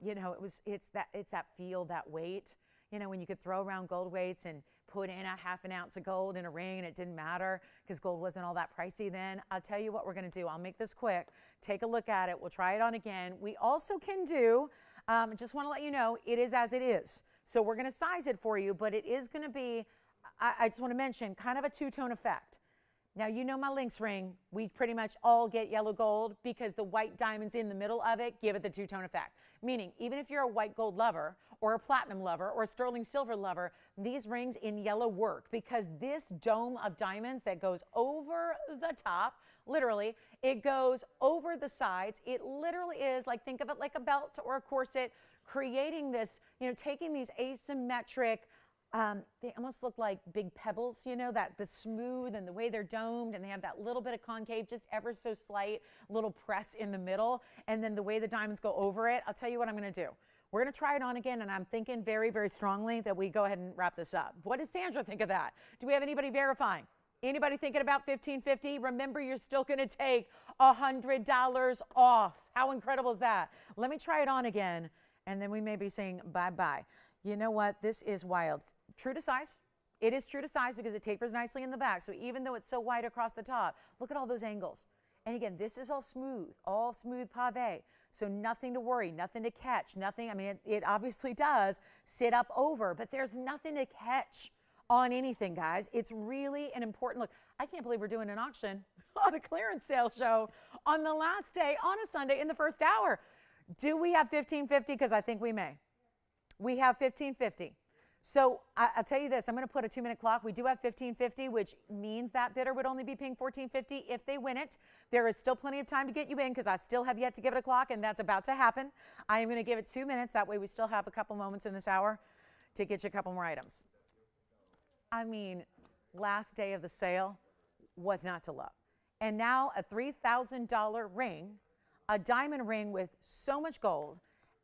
you know, it's that feel, that weight. You know, when you could throw around gold weights and put in a ½ ounce of gold in a ring and it didn't matter because gold wasn't all that pricey then. I'll tell you what we're going to do. I'll make this quick. Take a look at it. We'll try it on again. We also can do, just want to let you know, it is as it is. So we're going to size it for you, but it is going to be, I just want to mention, kind of a two-tone effect. Now, you know my Lynx ring, we pretty much all get yellow gold because the white diamonds in the middle of it give it the two-tone effect. Meaning, even if you're a white gold lover or a platinum lover or a sterling silver lover, these rings in yellow work because this dome of diamonds that goes over the top, literally, it goes over the sides. It literally is like, think of it like a belt or a corset, creating this, you know, taking these asymmetric, they almost look like big pebbles, you know, that the smooth and the way they're domed, and they have that little bit of concave, just ever so slight little press in the middle, and then the way the diamonds go over it. I'll tell you what I'm going to do. We're going to try it on again, and I'm thinking very, very strongly that we go ahead and wrap this up. What does Sandra think of that? Do we have anybody verifying? Anybody thinking about $1,550? Remember, you're still going to take $100 off. How incredible is that? Let me try it on again, and then we may be saying bye-bye. You know what? This is wild. True to size. It is true to size because it tapers nicely in the back. So even though it's so wide across the top, look at all those angles. And again, this is all smooth pave. So nothing to worry, nothing to catch, nothing. I mean, it obviously does sit up over, but there's nothing to catch on anything, guys. It's really an important look. I can't believe we're doing an auction on a clearance sale show on the last day on a Sunday in the first hour. Do we have $1,550? Because I think we may. We have $1,550. So I'll tell you this, I'm going to put a 2-minute clock. We do have $1,550, which means that bidder would only be paying $1,450 if they win it. There is still plenty of time to get you in because I still have yet to give it a clock, and that's about to happen. I am going to give it 2 minutes. That way we still have a couple moments in this hour to get you a couple more items. I mean, last day of the sale, what's not to love? And now a $3,000 ring, a diamond ring with so much gold,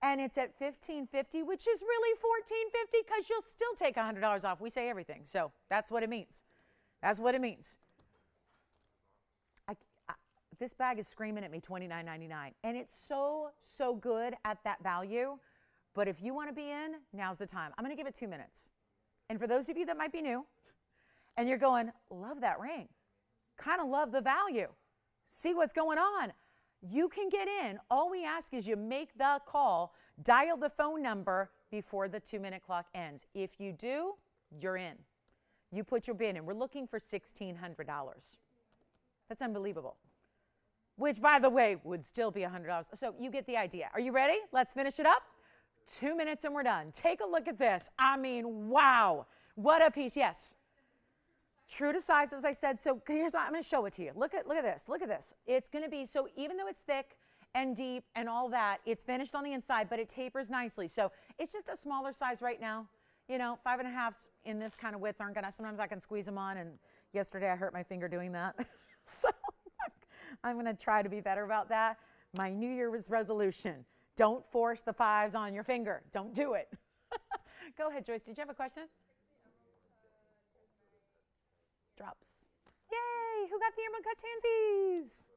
and it's at $1,550, which is really $1,450 because you'll still take $100 off. We say everything, so that's what it means. That's what it means. This bag is screaming at me $29.99, and it's so good at that value. But if you want to be in, now's the time. I'm going to give it 2 minutes. And for those of you that might be new, and you're going, love that ring, kind of love the value, see what's going on, you can get in. All we ask is you make the call, dial the phone number before the 2-minute clock ends. If you do, you're in. You put your bid in. We're looking for $1,600. That's unbelievable. Which, by the way, would still be $100. So you get the idea. Are you ready? Let's finish it up. 2 minutes and we're done. Take a look at this. I mean, wow. What a piece. Yes. True to size, as I said. So here's, I'm going to show it to you. Look at this. Look at this. It's going to be, so even though it's thick and deep and all that, it's finished on the inside, but it tapers nicely. So it's just a smaller size right now. You know, 5.5s in this kind of width aren't going to, sometimes I can squeeze them on, and yesterday I hurt my finger doing that. So I'm going to try to be better about that. My New Year's resolution, don't force the 5s on your finger. Don't do it. Go ahead, Joyce. Did you have a question? Drops. Yay! Who got the emerald cut tansies?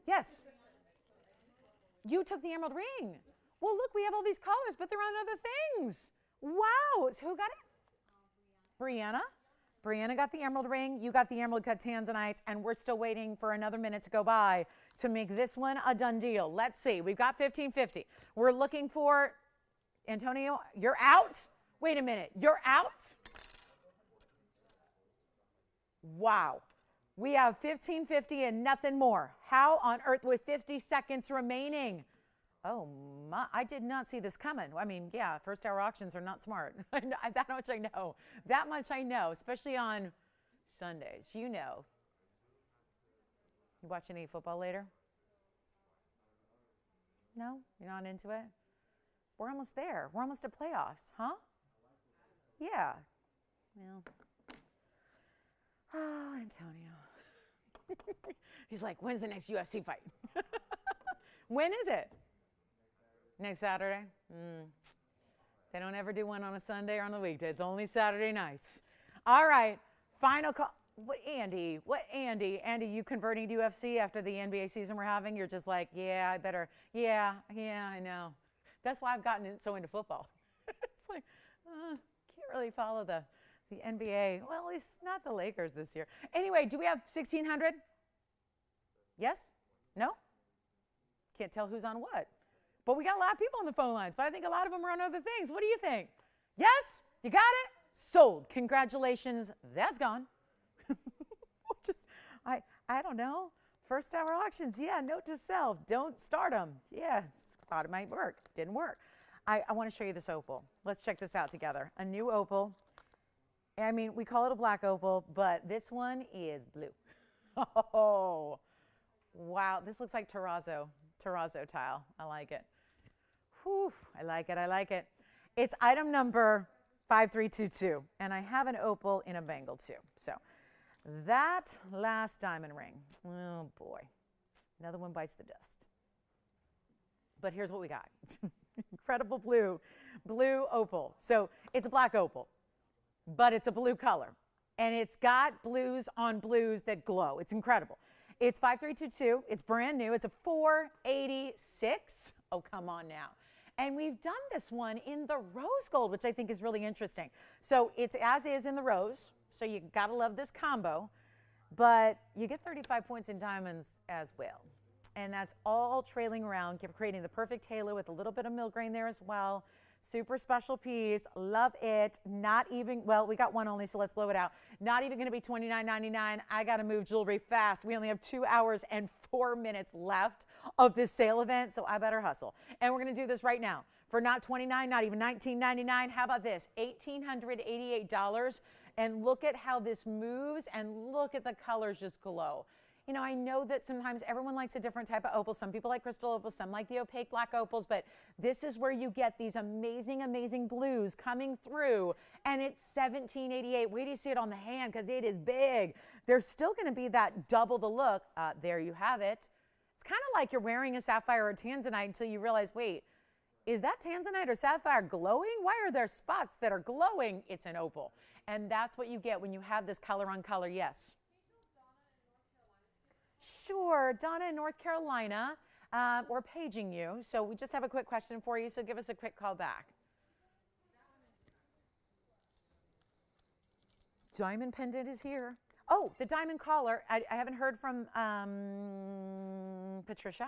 Yes. You took the emerald ring. Well, look, we have all these colors, but they're on other things. Wow. So who got it? Brianna. Brianna got the emerald ring. You got the emerald cut tanzanites, and we're still waiting for another minute to go by to make this one a done deal. Let's see. We've got $1,550. We're looking for, Antonio, you're out? Wait a minute. You're out? Wow. We have $1,550 and nothing more. How on earth with 50 seconds remaining? Oh, my, I did not see this coming. I mean, yeah, first hour auctions are not smart. That much I know. That much I know, especially on Sundays. You know. You watch any football later? No? You're not into it? We're almost there. We're almost at playoffs, huh? Yeah. Well. Oh, Antonio. He's like, when's the next UFC fight? When is it? Next Saturday? They don't ever do one on a Sunday or on the weekday. It's only Saturday nights. All right, final call. What, Andy? Andy, you converting to UFC after the NBA season we're having? You're just like, yeah, I better. Yeah, I know. That's why I've gotten so into football. It's like, Can't really follow the NBA. Well, at least not the Lakers this year. Anyway, do we have 1,600? Yes? No? Can't tell who's on what. But we got a lot of people on the phone lines, but I think a lot of them are on other things. What do you think? Yes? You got it? Sold. Congratulations. That's gone. I don't know. First hour auctions. Yeah, note to self. Don't start them. Yeah, thought it might work. Didn't work. I want to show you this opal. Let's check this out together. A new opal. I mean, we call it a black opal, but this one is blue. Oh, wow. This looks like terrazzo tile. I like it. Whew, I like it. I like it. It's item number 5322, and I have an opal in a bangle too. So that last diamond ring, oh boy, another one bites the dust. But here's what we got. Incredible blue opal. So it's a black opal, but it's a blue color. And it's got blues on blues that glow. It's incredible. It's 5322. It's brand new. It's a 486. Oh, come on now. And we've done this one in the rose gold, which I think is really interesting. So it's as is in the rose. So you got to love this combo. But you get 35 points in diamonds as well. And that's all trailing around, creating the perfect halo with a little bit of milgrain there as well. Super special piece. Love it. Not even, well, we got one only, so let's blow it out. Not even going to be $29.99. I got to move jewelry fast. We only have 2 hours and 4 minutes left of this sale event, so I better hustle. And we're going to do this right now. For not $29, not even $19.99. How about this? $1,888. And look at how this moves, and look at the colors just glow. You know, I know that sometimes everyone likes a different type of opal. Some people like crystal opals, some like the opaque black opals, but this is where you get these amazing, amazing blues coming through, and it's $17.88. Wait till you see it on the hand, because it is big. There's still going to be that double the look. There you have it. It's kind of like you're wearing a sapphire or tanzanite until you realize, wait, is that tanzanite or sapphire glowing? Why are there spots that are glowing? It's an opal. And that's what you get when you have this color on color. Yes. Sure, Donna in North Carolina, we're paging you, so we just have a quick question for you, so give us a quick call back. Diamond pendant is here. Oh, the diamond collar, I haven't heard from Patricia.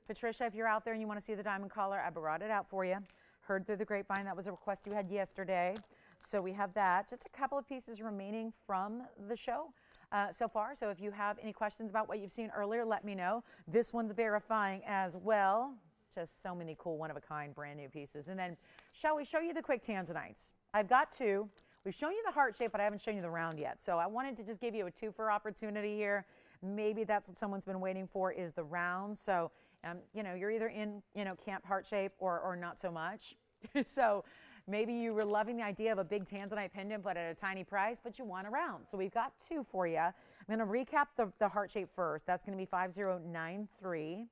Patricia, if you're out there and you want to see the diamond collar, I brought it out for you. Heard through the grapevine, that was a request you had yesterday. So we have that. Just a couple of pieces remaining from the show. So far. So if you have any questions about what you've seen earlier, let me know. This one's verifying as well. Just so many cool one-of-a-kind brand new pieces. And then shall we show you the quick tanzanites? I've got two. We've shown you the heart shape, but I haven't shown you the round yet. So I wanted to just give you a two-for opportunity here. Maybe that's what someone's been waiting for, is the round. So, you know, you're either in, camp heart shape or not so much. So maybe you were loving the idea of a big tanzanite pendant, but at a tiny price, but you want a round. So we've got two for you. I'm going to recap the heart shape first. That's going to be 5093.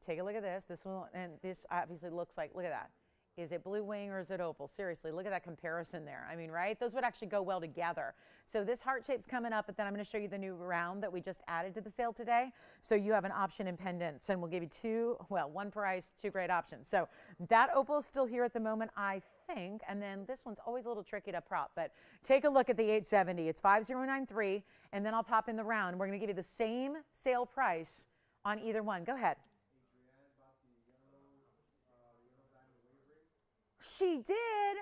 Take a look at this. This one, and this obviously looks like, look at that. Is it blue wing or is it opal? Seriously, look at that comparison there. I mean, right? Those would actually go well together. So this heart shape's coming up, but then I'm going to show you the new round that we just added to the sale today. So you have an option in pendants, and we'll give you one price, two great options. So that opal is still here at the moment, I think. And then this one's always a little tricky to prop, but take a look at the 870. It's 5093, and then I'll pop in the round. We're going to give you the same sale price on either one. Go ahead. She did.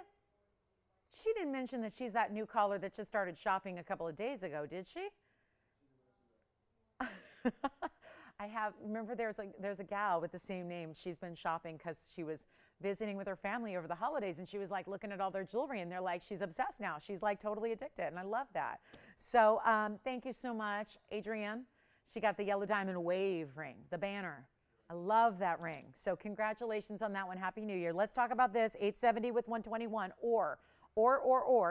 She didn't mention that she's that new caller that just started shopping a couple of days ago, did she? Remember there's a gal with the same name. She's been shopping because she was visiting with her family over the holidays, and she was like looking at all their jewelry, and they're like, she's obsessed now. She's like totally addicted, and I love that. So thank you so much, Adrienne. She got the yellow diamond wave ring, the banner. I love that ring. So congratulations on that one. Happy New Year. Let's talk about this. 870 with 121, or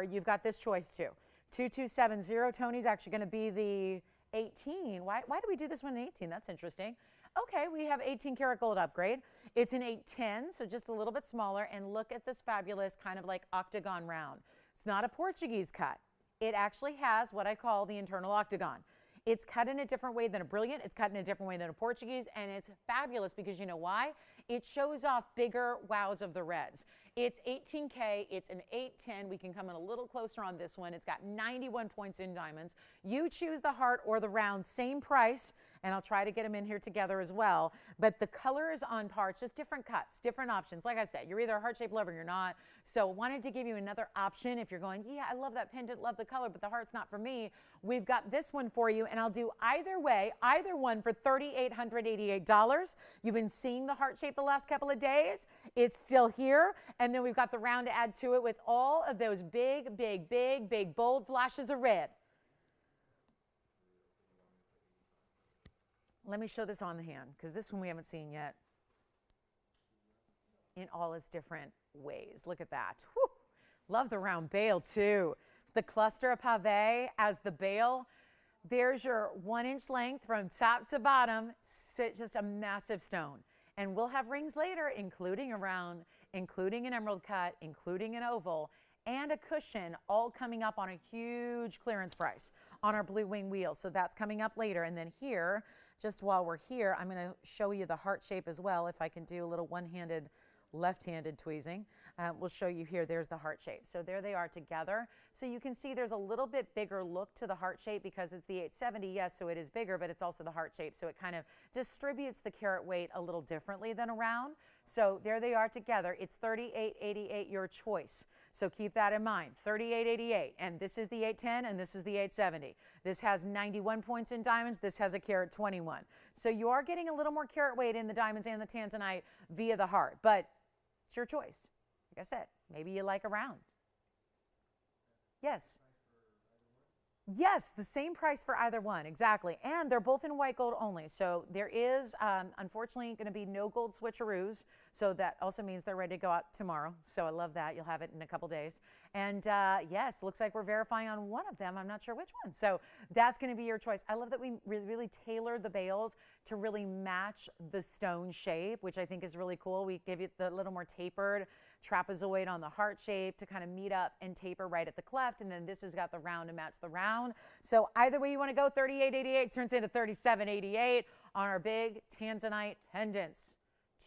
you've got this choice too. 2270. Tony's actually going to be the 18. Why do we do this one in 18? That's interesting. Okay, we have 18 karat gold upgrade. It's an 810, so just a little bit smaller. And look at this fabulous kind of like octagon round. It's not a Portuguese cut. It actually has what I call the internal octagon. It's cut in a different way than a brilliant. It's cut in a different way than a Portuguese, and it's fabulous because you know why? It shows off bigger wows of the reds. It's 18K. It's an 810. We can come in a little closer on this one. It's got 91 points in diamonds. You choose the heart or the round, same price, and I'll try to get them in here together as well. But the color is on par. It's just different cuts, different options. Like I said, you're either a heart-shaped lover or you're not. So wanted to give you another option if you're going, yeah, I love that pendant, love the color, but the heart's not for me. We've got this one for you, and I'll do either way, either one for $3,888. You've been seeing the heart shape the last couple of days. It's still here. And then we've got the round to add to it with all of those big, big, big, big, bold flashes of red. Let me show this on the hand, because this one we haven't seen yet in all its different ways. Look at that. Whew. Love the round bail too. The cluster of pave as the bail. There's your 1-inch length from top to bottom. Just a massive stone. And we'll have rings later, including a round, including an emerald cut, including an oval, and a cushion, all coming up on a huge clearance price on our blue wing wheel. So that's coming up later. And then here, just while we're here, I'm going to show you the heart shape as well. If I can do a little one-handed, left-handed tweezing, we'll show you here. There's the heart shape. So there they are together. So you can see there's a little bit bigger look to the heart shape because it's the 870. Yes, so it is bigger, but it's also the heart shape. So it kind of distributes the carat weight a little differently than a round. So there they are together. It's $3,888, your choice. So keep that in mind, $3,888. And this is the 810 and this is the 870. This has 91 points in diamonds. This has a carat 21. So you are getting a little more carat weight in the diamonds and the Tanzanite via the heart, but it's your choice. Like I said, maybe you like a round. Yes. Yes, the same price for either one, exactly. And they're both in white gold only. So there is, unfortunately, going to be no gold switcheroos. So that also means they're ready to go out tomorrow. So I love that. You'll have it in a couple days. And yes, looks like we're verifying on one of them. I'm not sure which one. So that's going to be your choice. I love that we really tailored the bails to really match the stone shape, which I think is really cool. We give you the little more tapered trapezoid on the heart shape to kind of meet up and taper right at the cleft. And then this has got the round to match the round. So either way you want to go, $3,888 turns into $3,788 on our big Tanzanite pendants.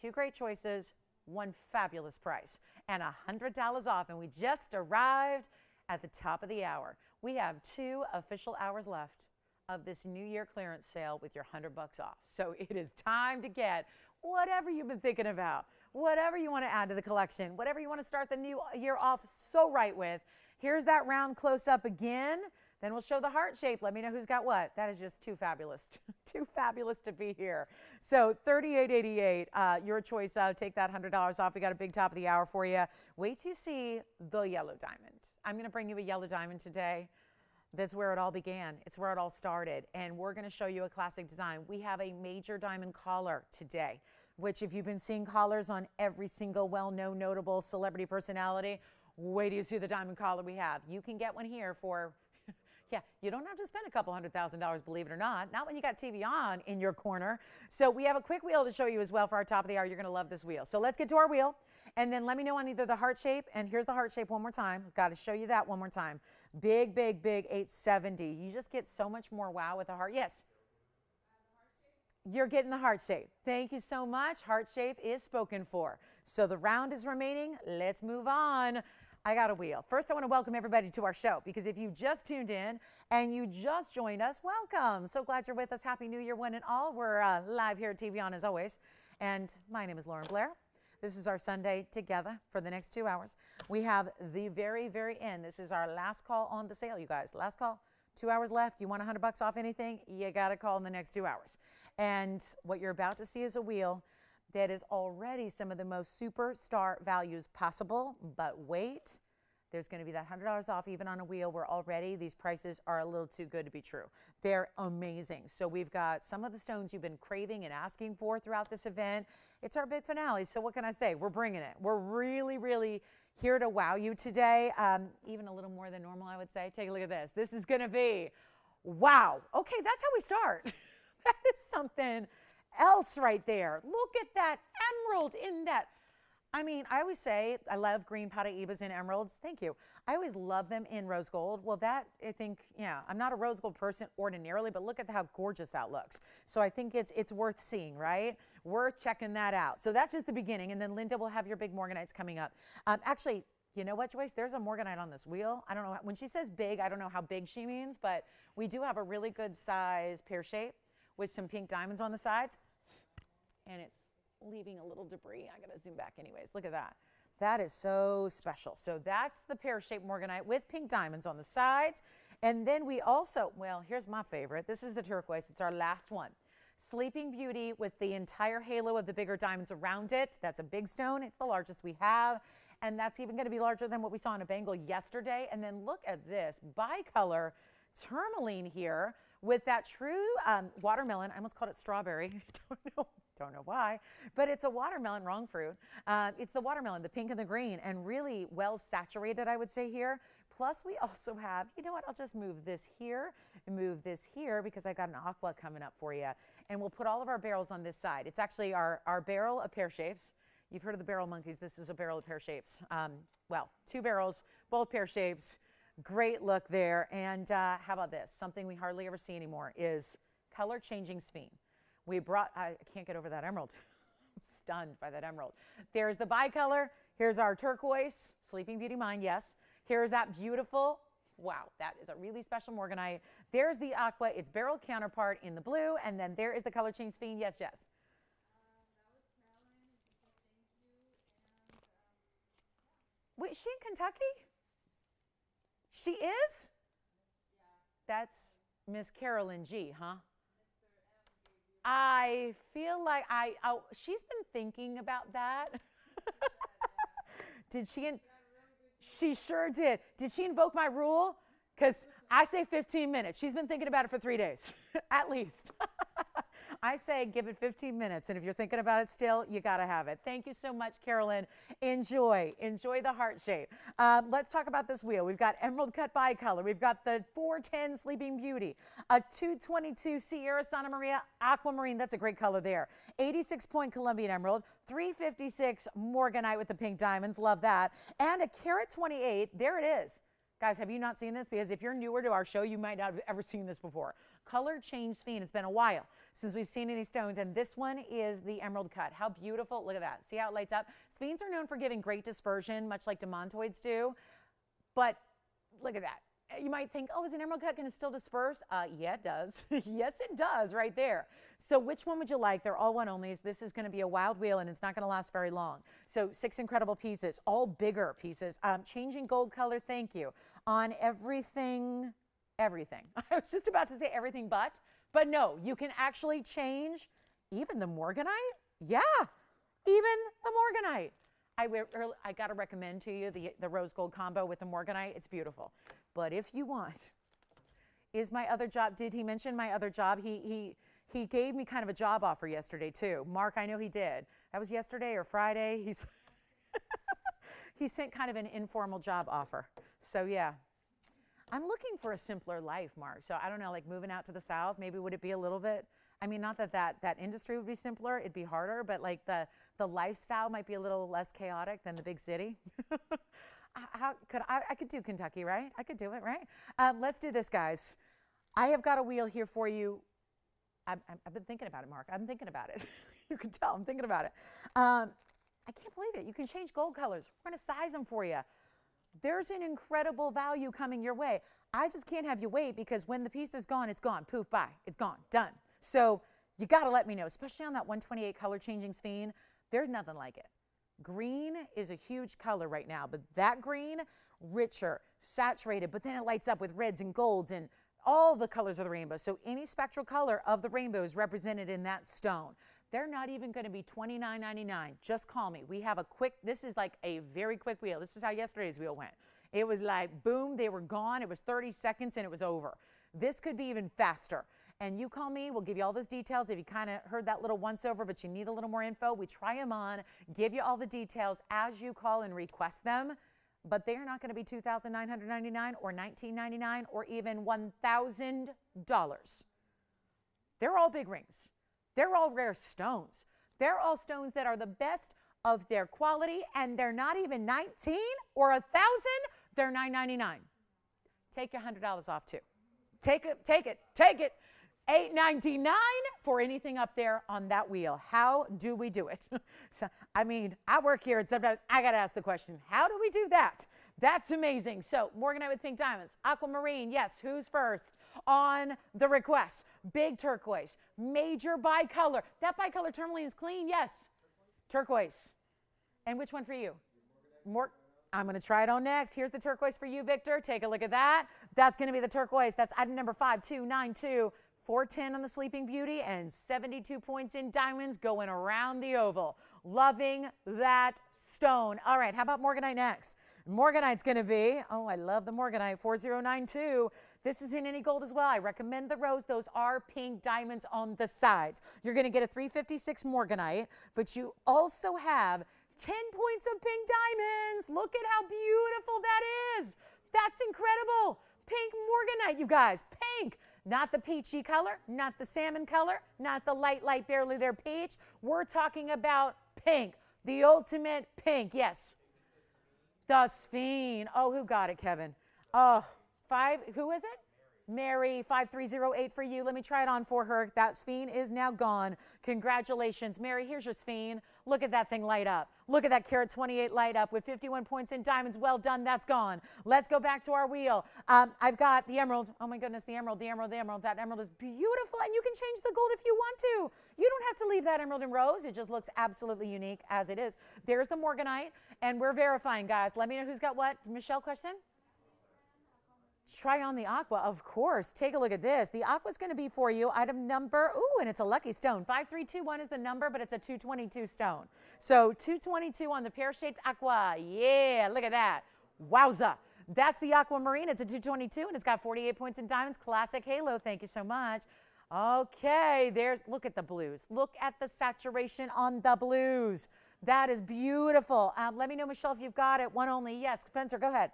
Two great choices, one fabulous price, and $100 off. And we just arrived at the top of the hour. We have 2 official hours left of this New Year clearance sale with your $100 off. So it is time to get whatever you've been thinking about, whatever you want to add to the collection, whatever you want to start the new year off so right with. Here's that round close up again. Then we'll show the heart shape. Let me know who's got what. That is just too fabulous. Too fabulous to be here. So $3,888, your choice. Take that $100 off. We got a big top of the hour for you. Wait till you see the yellow diamond. I'm going to bring you a yellow diamond today. That's where it all began. It's where it all started. And we're going to show you a classic design. We have a major diamond collar today, which if you've been seeing collars on every single well-known, notable celebrity personality, wait till you see the diamond collar we have. You can get one here for, yeah, you don't have to spend a couple $100,000, believe it or not when you got TVON in your corner. So we have a quick wheel to show you as well for our top of the hour. You're going to love this wheel. So let's get to our wheel. And then let me know on either the heart shape, and here's the heart shape one more time. Got to show you that one more time. Big, big, big 870. You just get so much more wow with the heart. Yes? You're getting the heart shape. Thank you so much. Heart shape is spoken for. So the round is remaining. Let's move on. I got a wheel. First, I want to welcome everybody to our show, because if you just tuned in and you just joined us, welcome. So glad you're with us. Happy New Year, one and all. We're live here at TVON as always. And my name is Lauren Blair. This is our Sunday together for the next 2 hours. We have the very, very end. This is our last call on the sale, you guys. Last call. 2 hours left. You want $100 off anything? You got to call in the next 2 hours. And what you're about to see is a wheel that is already some of the most superstar values possible. But wait, there's going to be that $100 off even on a wheel where already these prices are a little too good to be true. They're amazing. So we've got some of the stones you've been craving and asking for throughout this event. It's our big finale. So what can I say? We're bringing it. We're really, really here to wow you today. Even a little more than normal, I would say. Take a look at this. This is going to be wow. Okay, that's how we start. That is something else right there. Look at that emerald in that. I mean, I always say I love green Paraibas and emeralds. Thank you. I always love them in rose gold. Well, that, I think, yeah, I'm not a rose gold person ordinarily, but look at how gorgeous that looks. So I think it's worth seeing, right? Worth checking that out. So that's just the beginning. And then Linda will have your big Morganites coming up. Actually, you know what, Joyce? There's a Morganite on this wheel. I don't know. When she says big, I don't know how big she means, but we do have a really good size pear shape with some pink diamonds on the sides. And it's leaving a little debris. I gotta zoom back anyways. Look at that. That is so special. So that's the pear-shaped Morganite with pink diamonds on the sides. And then we also, well, here's my favorite. This is the turquoise. It's our last one. Sleeping Beauty with the entire halo of the bigger diamonds around it. That's a big stone. It's the largest we have. And that's even going to be larger than what we saw in a bangle yesterday. And then look at this bicolor tourmaline here with that true watermelon. I almost called it strawberry. Don't know why, but it's a watermelon, wrong fruit. It's the watermelon, the pink and the green, and really well saturated, I would say here. Plus we also have, you know what, I'll just move this here and move this here because I got an aqua coming up for you. And we'll put all of our barrels on this side. It's actually our barrel of pear shapes. You've heard of the barrel monkeys. This is a barrel of pear shapes. Well, 2 barrels, both pear shapes. Great look there. And how about this? Something we hardly ever see anymore is color changing sphene. We brought, I can't get over that emerald. I'm stunned by that emerald. There's the bicolor. Here's our turquoise, Sleeping Beauty Mine, yes. Here's that beautiful, wow, that is a really special Morganite. There's the aqua, its barrel counterpart in the blue, and then there is the color change sphene. Yes, Jess. Wait, is she in Kentucky? She is? Yeah. That's Miss Carolyn G, huh? I feel like she's been thinking about that. Did she? She sure did. Did she invoke my rule? Because I say 15 minutes. She's been thinking about it for 3 days, at least. I say give it 15 minutes, and if you're thinking about it still, you got to have it. Thank you so much, Carolyn. Enjoy the heart shape. Let's talk about this wheel. We've got emerald cut bicolor. We've got the 410 Sleeping Beauty, a 222 Sierra Santa Maria Aquamarine. That's a great color there. 86-point Colombian emerald, 356 Morganite with the pink diamonds. Love that. And a carat 28. There it is. Guys, have you not seen this? Because if you're newer to our show, you might not have ever seen this before. Color change sphene. It's been a while since we've seen any stones, and this one is the emerald cut. How beautiful. Look at that. See how it lights up? Sphenes are known for giving great dispersion, much like demontoids do. But look at that. You might think, oh, is an emerald cut going to still disperse? Yeah, it does. Yes, it does right there. So which one would you like? They're all one onlys. This is going to be a wild wheel, and it's not going to last very long. So 6 incredible pieces, all bigger pieces. Changing gold color, thank you, on everything. I was just about to say everything but no, you can actually change even the Morganite. Yeah, even the Morganite. I got to recommend to you the rose gold combo with the Morganite. It's beautiful. But if you want, is my other job, did he mention my other job? He gave me kind of a job offer yesterday too. Mark, I know he did. That was yesterday or Friday. He sent kind of an informal job offer. So yeah, I'm looking for a simpler life, Mark. So I don't know, like moving out to the South, maybe would it be a little bit, I mean, not that industry would be simpler, it'd be harder, but like the lifestyle might be a little less chaotic than the big city. I could do Kentucky, right? I could do it, right? Let's do this, guys. I have got a wheel here for you. I've been thinking about it, Mark. I'm thinking about it. You can tell I'm thinking about it. I can't believe it. You can change gold colors. We're going to size them for you. There's an incredible value coming your way. I just can't have you wait because when the piece is gone, it's gone. Poof, bye. It's gone. Done. So you got to let me know, especially on that 128 color changing sphene. There's nothing like it. Green is a huge color right now, but that green, richer, saturated, but then it lights up with reds and golds and all the colors of the rainbow. So any spectral color of the rainbow is represented in that stone. They're not even going to be $29.99. Just call me. We have a quick, this is like a very quick wheel. This is how yesterday's wheel went. It was like, boom, they were gone. It was 30 seconds and it was over. This could be even faster. And you call me, we'll give you all those details. If you kind of heard that little once over, but you need a little more info, we try them on, give you all the details as you call and request them. But they're not going to be $2,999 or $1,999 or even $1,000. They're all big rings. They're all rare stones. They're all stones that are the best of their quality, and they're not even 19 or 1,000, they're $9.99. Take your $100 off too. Take it, take it, take it. $8.99 for anything up there on that wheel. How do we do it? So, I mean, I work here, and sometimes I got to ask the question, how do we do that? That's amazing. So, Morganite with pink diamonds, aquamarine, yes, who's first on the request? Big turquoise, major bicolor. That bicolor tourmaline is clean, yes. Turquoise. And which one for you? I'm going to try it on next. Here's the turquoise for you, Victor. Take a look at that. That's going to be the turquoise. That's item number 5292. 410 on the Sleeping Beauty and 72 points in diamonds going around the oval. Loving that stone. All right, how about Morganite next? Morganite's going to be, oh, I love the Morganite, 4092. This is in any gold as well. I recommend the rose. Those are pink diamonds on the sides. You're going to get a 356 Morganite, but you also have 10 points of pink diamonds. Look at how beautiful that is. That's incredible. Pink Morganite, you guys, pink. Not the peachy color, not the salmon color, not the light, barely there peach. We're talking about pink, the ultimate pink. Yes. The Sphene. Oh, who got it, Kevin? Oh, who is it? Mary, 5308 for you. Let me try it on for her. That Sphene is now gone. Congratulations. Mary, here's your Sphene. Look at that thing light up. Look at that carat 28 light up with 51 points in diamonds. Well done. That's gone. Let's go back to our wheel. I've got the emerald. Oh my goodness, the emerald. That emerald is beautiful, and you can change the gold if you want to. You don't have to leave that emerald in rose. It just looks absolutely unique as it is. There's the Morganite, and we're verifying, guys. Let me know who's got what. Michelle, question? Try on the aqua, of course. Take a look at this. The aqua is going to be for you item number, ooh, and it's a lucky stone. 5321 is the number, but it's a 222 stone. So 222 on the pear-shaped aqua. Yeah, look at that. Wowza. That's the aquamarine. It's a 222, and it's got 48 points in diamonds. Classic halo. Thank you so much. Okay, look at the blues. Look at the saturation on the blues. That is beautiful. Let me know, Michelle, if you've got it. One only. Yes, Spencer, go ahead.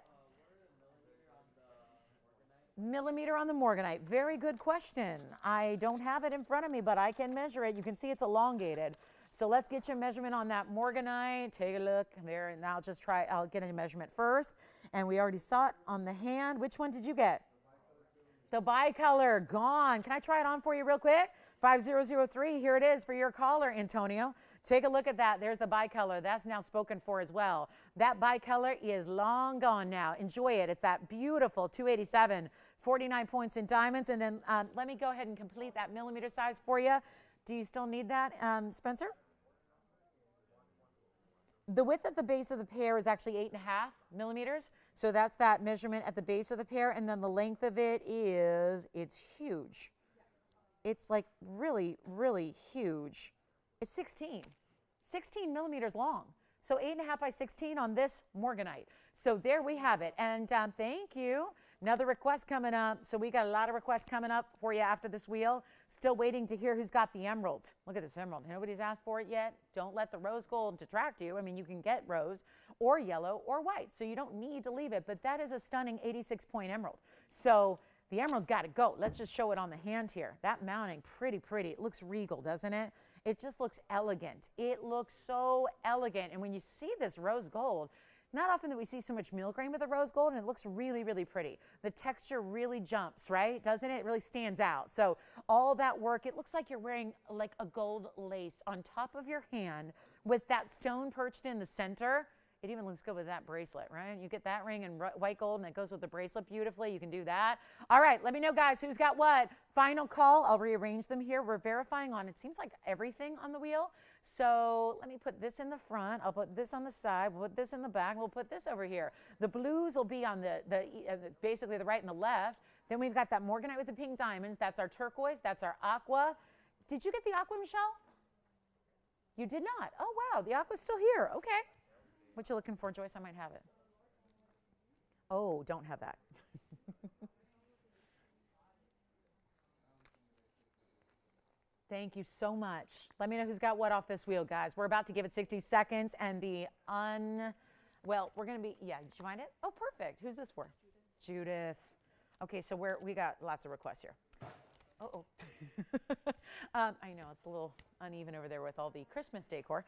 Millimeter on the Morganite. Very good question. I don't have it in front of me, but I can measure it. You can see it's elongated. So let's get you a measurement on that Morganite. Take a look there, and I'll get a measurement first. And we already saw it on the hand. Which one did you get? The bicolor, gone. Can I try it on for you real quick? 5003, here it is for your caller, Antonio. Take a look at that. There's the bicolor. That's now spoken for as well. That bicolor is long gone now. Enjoy it. It's that beautiful 287, 49 points in diamonds. And then let me go ahead and complete that millimeter size for you. Do you still need that, Spencer? The width at the base of the pear is actually 8.5 millimeters. So that's that measurement at the base of the pear. And then the length of it it's huge. It's like really, really huge. It's 16 millimeters long. So 8.5 by 16 on this Morganite. So there we have it. And thank you. Another request coming up. So we got a lot of requests coming up for you after this wheel. Still waiting to hear who's got the emerald. Look at this emerald. Nobody's asked for it yet. Don't let the rose gold detract you. I mean, you can get rose or yellow or white. So you don't need to leave it. But that is a stunning 86-point emerald. So the emerald's got to go. Let's just show it on the hand here. That mounting, pretty. It looks regal, doesn't it? It just looks elegant. It looks so elegant. And when you see this rose gold, not often that we see so much meal grain with a rose gold, and it looks really, really pretty. The texture really jumps, right? Doesn't it? It really stands out. So all that work, it looks like you're wearing like a gold lace on top of your hand with that stone perched in the center. It even looks good with that bracelet, right? You get that ring in white gold and it goes with the bracelet beautifully. You can do that. All right, let me know, guys, who's got what. Final call. I'll rearrange them here. We're verifying on, it seems like everything on the wheel. So let me put this in the front. I'll put this on the side. We'll put this in the back. We'll put this over here. The blues will be on basically the right and the left. Then we've got that Morganite with the pink diamonds. That's our turquoise. That's our aqua. Did you get the aqua, Michelle? You did not. Oh, wow. The aqua's still here. Okay. What you looking for, Joyce? I might have it. Oh, don't have that. Thank you so much. Let me know who's got what off this wheel, guys. We're about to give it 60 seconds and be well, we're going to be, yeah, did you find it? Oh, perfect. Who's this for? Judith. Okay, so we got lots of requests here. Uh-oh. I know, it's a little uneven over there with all the Christmas decor.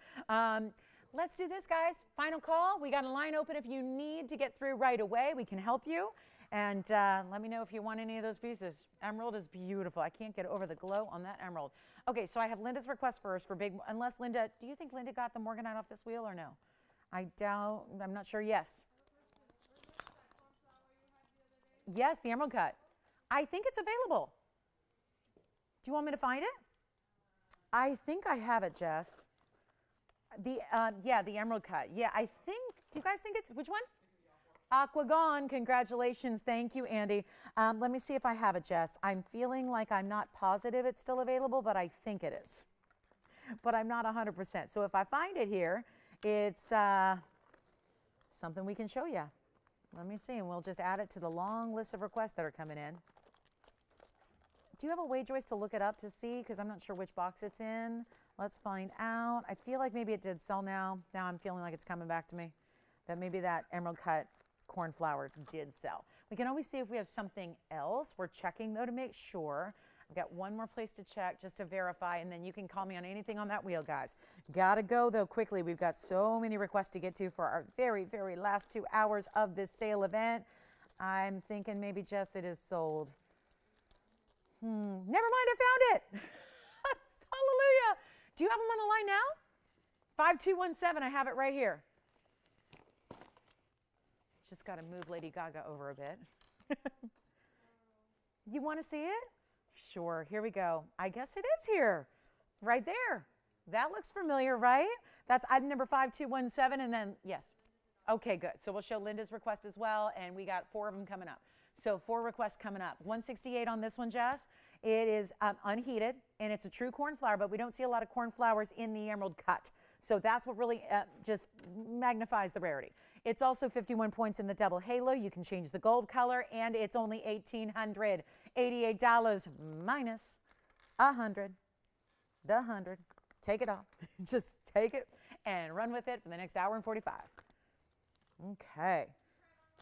let's do this, guys. Final call. We got a line open if you need to get through right away. We can help you. And let me know if you want any of those pieces. Emerald is beautiful. I can't get over the glow on that emerald. Okay, so I have Linda's request first for big, unless Linda, do you think Linda got the Morganite off this wheel or no? I doubt, I'm not sure, yes. Yes, the emerald cut. I think it's available. Do you want me to find it? I think I have it, Jess. Yeah, the emerald cut. Yeah, I think, do you guys think it's, which one? Aquamarine, congratulations. Thank you, Andy. Let me see if I have it, Jess. I'm feeling like I'm not positive it's still available, but I think it is. But I'm not 100%. So if I find it here, it's something we can show you. Let me see, and we'll just add it to the long list of requests that are coming in. Do you have a way, Joyce, to look it up to see? Because I'm not sure which box it's in. Let's find out. I feel like maybe it did sell now. Now I'm feeling like it's coming back to me. That maybe that emerald cut cornflower did sell. We can always see if we have something else. We're checking, though, to make sure. I've got one more place to check just to verify, and then you can call me on anything on that wheel, guys. Gotta go, though, quickly. We've got so many requests to get to for our very, very last 2 hours of this sale event. I'm thinking maybe, Jess, it is sold. Never mind, I found it. Hallelujah. Do you have them on the line now? 5217, I have it right here. Just got to move Lady Gaga over a bit. You want to see it? Sure, here we go. I guess it is here, right there. That looks familiar, right? That's item number 5217, and then, yes. Okay, good. So we'll show Linda's request as well, and we got 4 of them coming up. So 4 requests coming up. 168 on this one, Jess. It is unheated, and it's a true cornflower, but we don't see a lot of cornflowers in the emerald cut. So that's what really just magnifies the rarity. It's also 51 points in the double halo. You can change the gold color, and it's only $1,888 minus 100. The 100. Take it off. Just take it and run with it for the next hour and 45. Okay.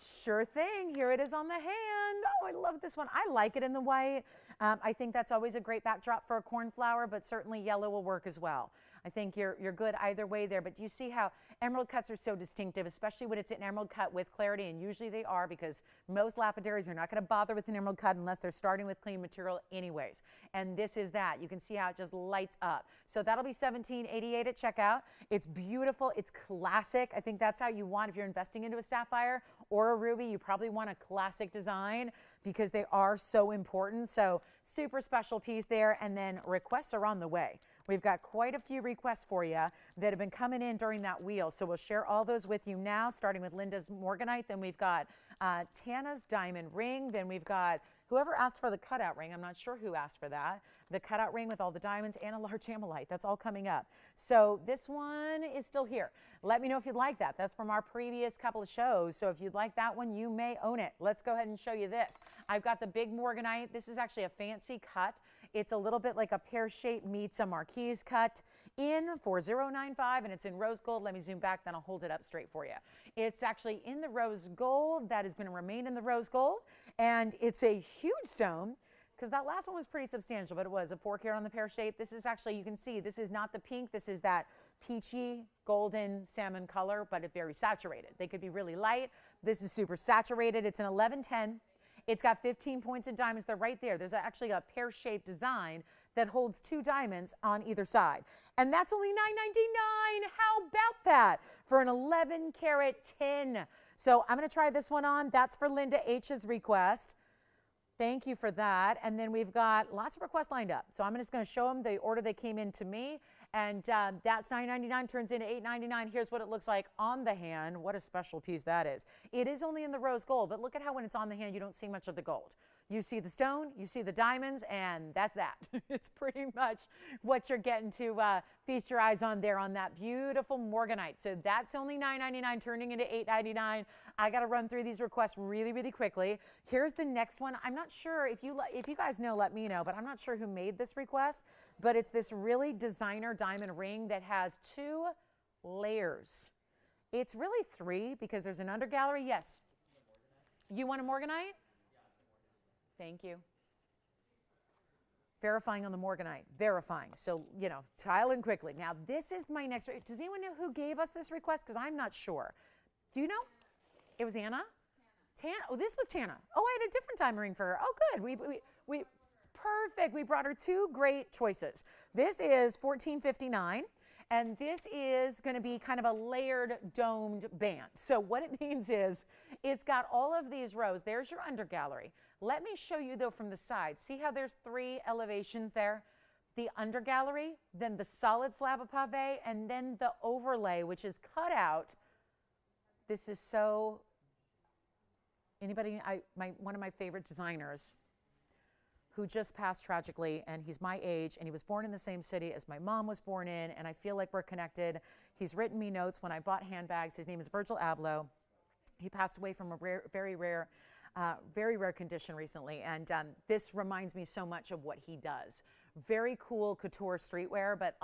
Sure thing. Here it is on the hand. Oh, I love this one. I like it in the white. I think that's always a great backdrop for a cornflower, but certainly yellow will work as well. I think you're good either way there. But do you see how emerald cuts are so distinctive, especially when it's an emerald cut with clarity? And usually they are, because most lapidaries are not going to bother with an emerald cut unless they're starting with clean material anyways. And this is that. You can see how it just lights up. So that'll be $1,788 at checkout. It's beautiful. It's classic. I think that's how you want, if you're investing into a sapphire or a ruby, you probably want a classic design because they are so important. So super special piece there. And then requests are on the way. We've got quite a few requests for you that have been coming in during that wheel. So we'll share all those with you now, starting with Linda's Morganite. Then we've got Tana's diamond ring. Then we've got whoever asked for the cutout ring. I'm not sure who asked for that. The cutout ring with all the diamonds and a large amethyst. That's all coming up. So this one is still here. Let me know if you'd like that. That's from our previous couple of shows. So if you'd like that one, you may own it. Let's go ahead and show you this. I've got the big Morganite. This is actually a fancy cut. It's a little bit like a pear shape meets a marquise cut in 4095, and it's in rose gold. Let me zoom back, then I'll hold it up straight for you. It's actually in the rose gold. That is going to remain in the rose gold, and it's a huge stone, because that last one was pretty substantial, but it was a 4-carat on the pear shape. This is actually, you can see, this is not the pink. This is that peachy, golden, salmon color, but it's very saturated. They could be really light. This is super saturated. It's an 1110. It's got 15 points in diamonds. They're right there. There's actually a pear-shaped design that holds 2 diamonds on either side. And that's only $9.99. How about that for an 11-carat 10? So I'm going to try this one on. That's for Linda H's request. Thank you for that. And then we've got lots of requests lined up. So I'm just going to show them the order they came in to me. And that's $9.99 turns into $8.99. Here's what it looks like on the hand. What a special piece that is. It is only in the rose gold, but look at how when it's on the hand, you don't see much of the gold. You see the stone, you see the diamonds, and that's that. It's pretty much what you're getting to feast your eyes on there on that beautiful Morganite. So that's only $9.99 turning into $8.99. I got to run through these requests really, really quickly. Here's the next one. I'm not sure if you guys know, let me know, but I'm not sure who made this request, but it's this really designer diamond ring that has 2 layers. It's really 3 because there's an under gallery. Yes. You want a Morganite? Thank you. Verifying on the Morganite, verifying. So, you know, tile in quickly. Now, this is my next, does anyone know who gave us this request? Because I'm not sure. Do you know? It was Anna? Tana. Oh, this was Tana. Oh, I had a different diamond ring for her. Oh, good. We perfect. We brought her two great choices. This is $14.59. And this is going to be kind of a layered domed band. So what it means is it's got all of these rows. There's your under gallery. Let me show you though from the side. See how there's three elevations there? The under gallery, then the solid slab of pave, and then the overlay, which is cut out. This is so, one of my favorite designers who just passed tragically, and he's my age, and he was born in the same city as my mom was born in, and I feel like we're connected. He's written me notes when I bought handbags. His name is Virgil Abloh. He passed away from a very rare condition recently, and this reminds me so much of what he does. Very cool couture streetwear, but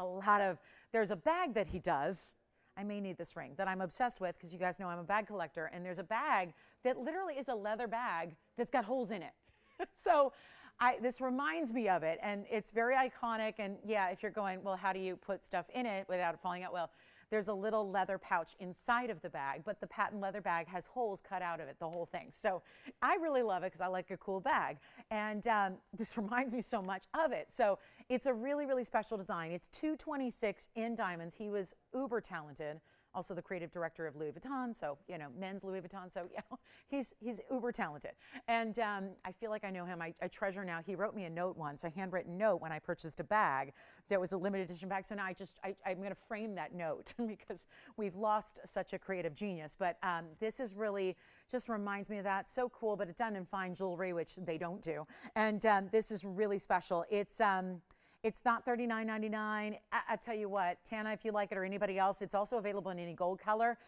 there's a bag that he does. I may need this ring that I'm obsessed with because you guys know I'm a bag collector, and there's a bag that literally is a leather bag that's got holes in it. So this reminds me of it, and it's very iconic. And yeah, if you're going, well, how do you put stuff in it without it falling out? Well, there's a little leather pouch inside of the bag, but the patent leather bag has holes cut out of it, the whole thing. So I really love it because I like a cool bag. And this reminds me so much of it. So it's a really, really special design. It's 226 in diamonds. He was uber talented. Also the creative director of Louis Vuitton, so, you know, men's Louis Vuitton, so, yeah, he's uber talented. And I feel like I know him. I treasure now. He wrote me a note once, a handwritten note when I purchased a bag that was a limited edition bag. So now I'm going to frame that note because we've lost such a creative genius. But this is really, just reminds me of that. So cool, but it's done in fine jewelry, which they don't do. And this is really special. It's not $39.99. I tell you what, Tana, if you like it, or anybody else, it's also available in any gold color.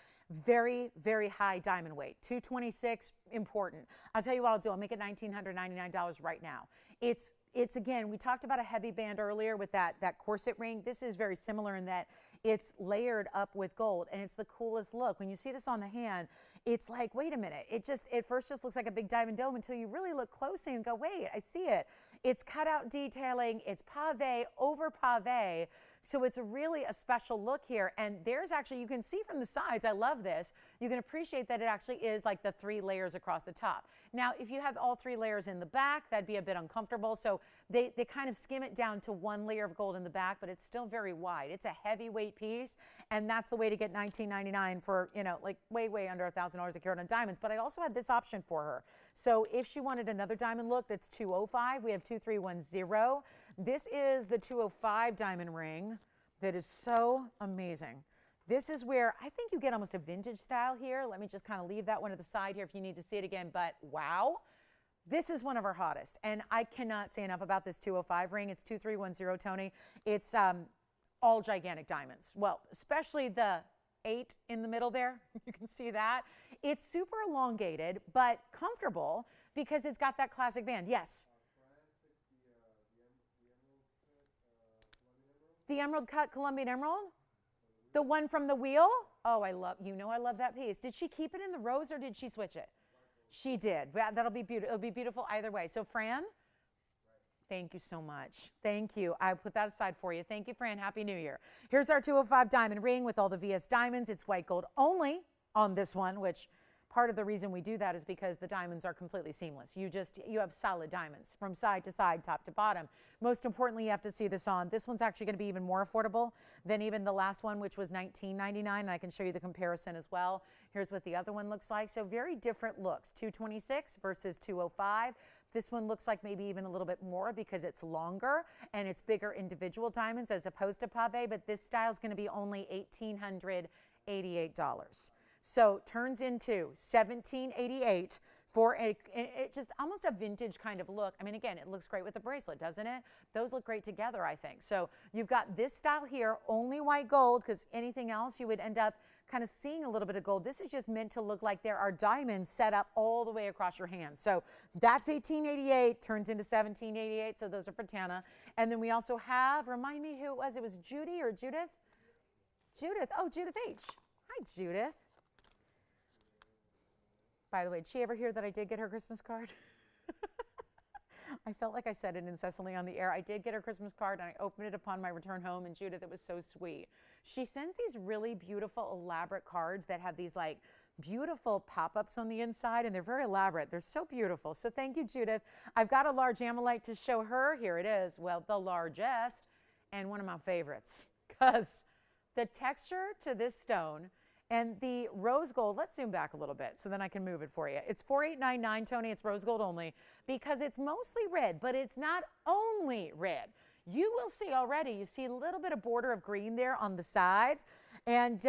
Very, very high diamond weight. 226, important. I'll tell you what I'll do. I'll make it $1,999 right now. It's again, we talked about a heavy band earlier with that corset ring. This is very similar in that it's layered up with gold, and it's the coolest look. When you see this on the hand, it's like, wait a minute. It at first just looks like a big diamond dome until you really look closely and go, wait, I see it. It's cutout detailing, it's pave over pave. So it's really a special look here. And there's actually, you can see from the sides, I love this. You can appreciate that it actually is like the 3 layers across the top. Now, if you have all 3 layers in the back, that'd be a bit uncomfortable. So they kind of skim it down to 1 layer of gold in the back, but it's still very wide. It's a heavyweight piece. And that's the way to get $19.99 for, you know, like way under $1,000 a carat on diamonds. But I also had this option for her. So if she wanted another diamond look, that's $205. We have 2310. This is the 205 diamond ring that is so amazing. This is where I think you get almost a vintage style here. Let me just kind of leave that one to the side here if you need to see it again. But wow, this is one of our hottest. And I cannot say enough about this 205 ring. It's 2310, Tony. It's all gigantic diamonds. Well, especially the 8 in the middle there. You can see that. It's super elongated, but comfortable because it's got that classic band. Yes? The emerald cut Colombian emerald? The one from the wheel? Oh, I love that piece. Did she keep it in the rose or did she switch it? She did. That'll be beautiful. It'll be beautiful either way. So Fran, thank you so much. Thank you. I put that aside for you. Thank you, Fran. Happy New Year. Here's our 205 diamond ring with all the VS diamonds. It's white gold only on this one, which part of the reason we do that is because the diamonds are completely seamless. You have solid diamonds from side to side, top to bottom. Most importantly, you have to see this on. This one's actually going to be even more affordable than even the last one, which was $19.99. And I can show you the comparison as well. Here's what the other one looks like. So very different looks, 226 versus 205. This one looks like maybe even a little bit more because it's longer and it's bigger individual diamonds as opposed to pave, but this style is going to be only $1,888. So turns into $1,788 for it just almost a vintage kind of look. I mean, again, it looks great with the bracelet, doesn't it? Those look great together, I think. So you've got this style here, only white gold, because anything else you would end up kind of seeing a little bit of gold. This is just meant to look like there are diamonds set up all the way across your hands. So that's $1,888, turns into $1,788. So those are for Tana. And then we also have, remind me who it was. It was Judy or Judith? Judith. Oh, Judith H. Hi, Judith. By the way, did she ever hear that I did get her Christmas card? I felt like I said it incessantly on the air. I did get her Christmas card, and I opened it upon my return home, and Judith, it was so sweet. She sends these really beautiful, elaborate cards that have these like beautiful pop-ups on the inside, and they're very elaborate. They're so beautiful. So thank you, Judith. I've got a large amylite to show her. Here it is. Well, the largest, and one of my favorites, because the texture to this stone and the rose gold, let's zoom back a little bit so then I can move it for you. It's 4899, Tony. It's rose gold only because it's mostly red, but it's not only red. You will see already, you see a little bit of border of green there on the sides, and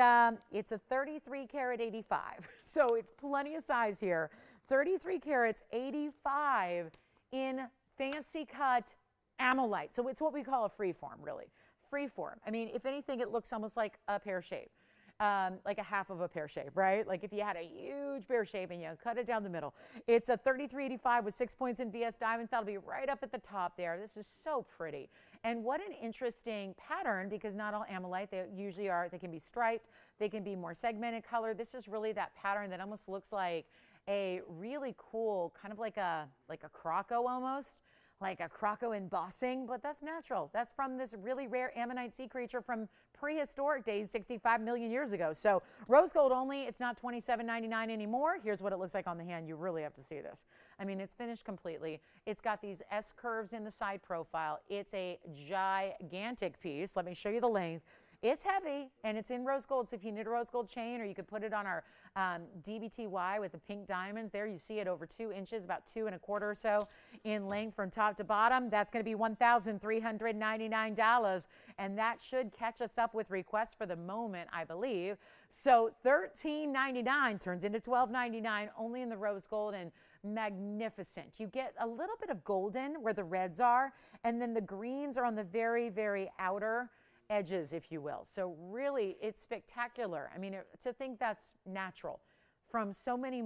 it's a 33 karat 85. So it's plenty of size here. 33 carats 85 in fancy cut amylite. So it's what we call a free form, really. Free form. I mean, if anything, it looks almost like a pear shape. Like a half of a pear shape, right? Like if you had a huge pear shape and you cut it down the middle. It's a 3385 with 6 points in VS diamonds. That'll be right up at the top there. This is so pretty. And what an interesting pattern, because not all amylite, they usually are, they can be striped, they can be more segmented color. This is really that pattern that almost looks like a really cool, kind of like a croco almost. Like a croco embossing, but that's natural. That's from this really rare ammonite sea creature from prehistoric days, 65 million years ago. So rose gold only, it's not $27.99 anymore. Here's what it looks like on the hand. You really have to see this. I mean, it's finished completely. It's got these S curves in the side profile. It's a gigantic piece. Let me show you the length. It's heavy, and it's in rose gold, so if you need a rose gold chain, or you could put it on our DBTY with the pink diamonds, there you see it over 2 inches, about 2 1/4 or so in length from top to bottom. That's going to be $1,399, and that should catch us up with requests for the moment, I believe. So $13.99 turns into $12.99 only in the rose gold, and magnificent. You get a little bit of golden where the reds are, and then the greens are on the very, very outer edges, if you will. So really, it's spectacular. I mean, to think that's natural from so many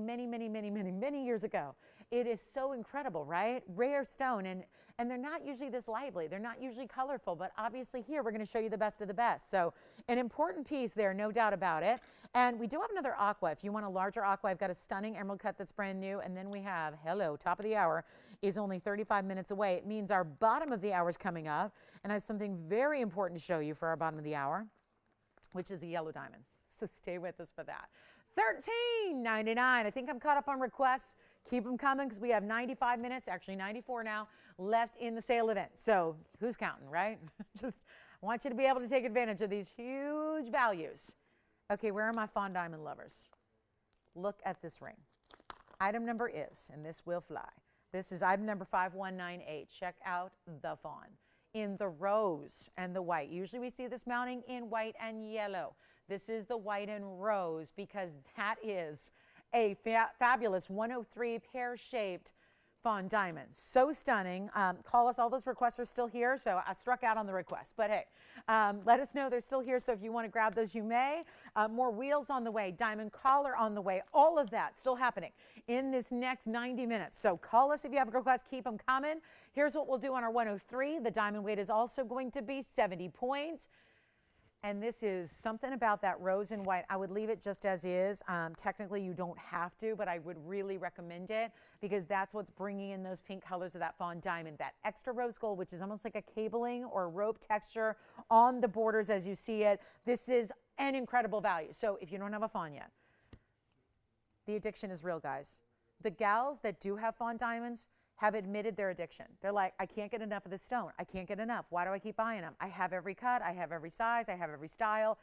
years ago. It is so incredible, right? Rare stone, and they're not usually this lively. They're not usually colorful, but obviously here we're going to show you the best of the best. So an important piece there, no doubt about it. And we do have another aqua. If you want a larger aqua, I've got a stunning emerald cut that's brand new. And then we have, hello, top of the hour is only 35 minutes away. It means our bottom of the hour is coming up, and I have something very important to show you for our bottom of the hour, which is a yellow diamond. So stay with us for that. $13.99. I think I'm caught up on requests. Keep them coming because we have 95 minutes, actually 94 now, left in the sale event. So who's counting, right? Just want you to be able to take advantage of these huge values. Okay, where are my fawn diamond lovers? Look at this ring. Item number is, and this will fly, this is item number 5198. Check out the fawn in the rose and the white. Usually we see this mounting in white and yellow. This is the white and rose because that is a fabulous 103 pear-shaped fawn diamond. So stunning. Call us. All those requests are still here, so I struck out on the request. But hey, let us know they're still here, so if you want to grab those, you may. More wheels on the way, diamond collar on the way, all of that still happening in this next 90 minutes. So call us if you have a request. Keep them coming. Here's what we'll do on our 103. The diamond weight is also going to be 70 points. And this is something about that rose and white. I would leave it just as is. Technically, you don't have to, but I would really recommend it because that's what's bringing in those pink colors of that fawn diamond. That extra rose gold, which is almost like a cabling or rope texture on the borders as you see it. This is an incredible value. So if you don't have a fawn yet, the addiction is real, guys. The gals that do have fawn diamonds have admitted their addiction. They're like, I can't get enough of this stone. I can't get enough. Why do I keep buying them? I have every cut. I have every size. I have every style.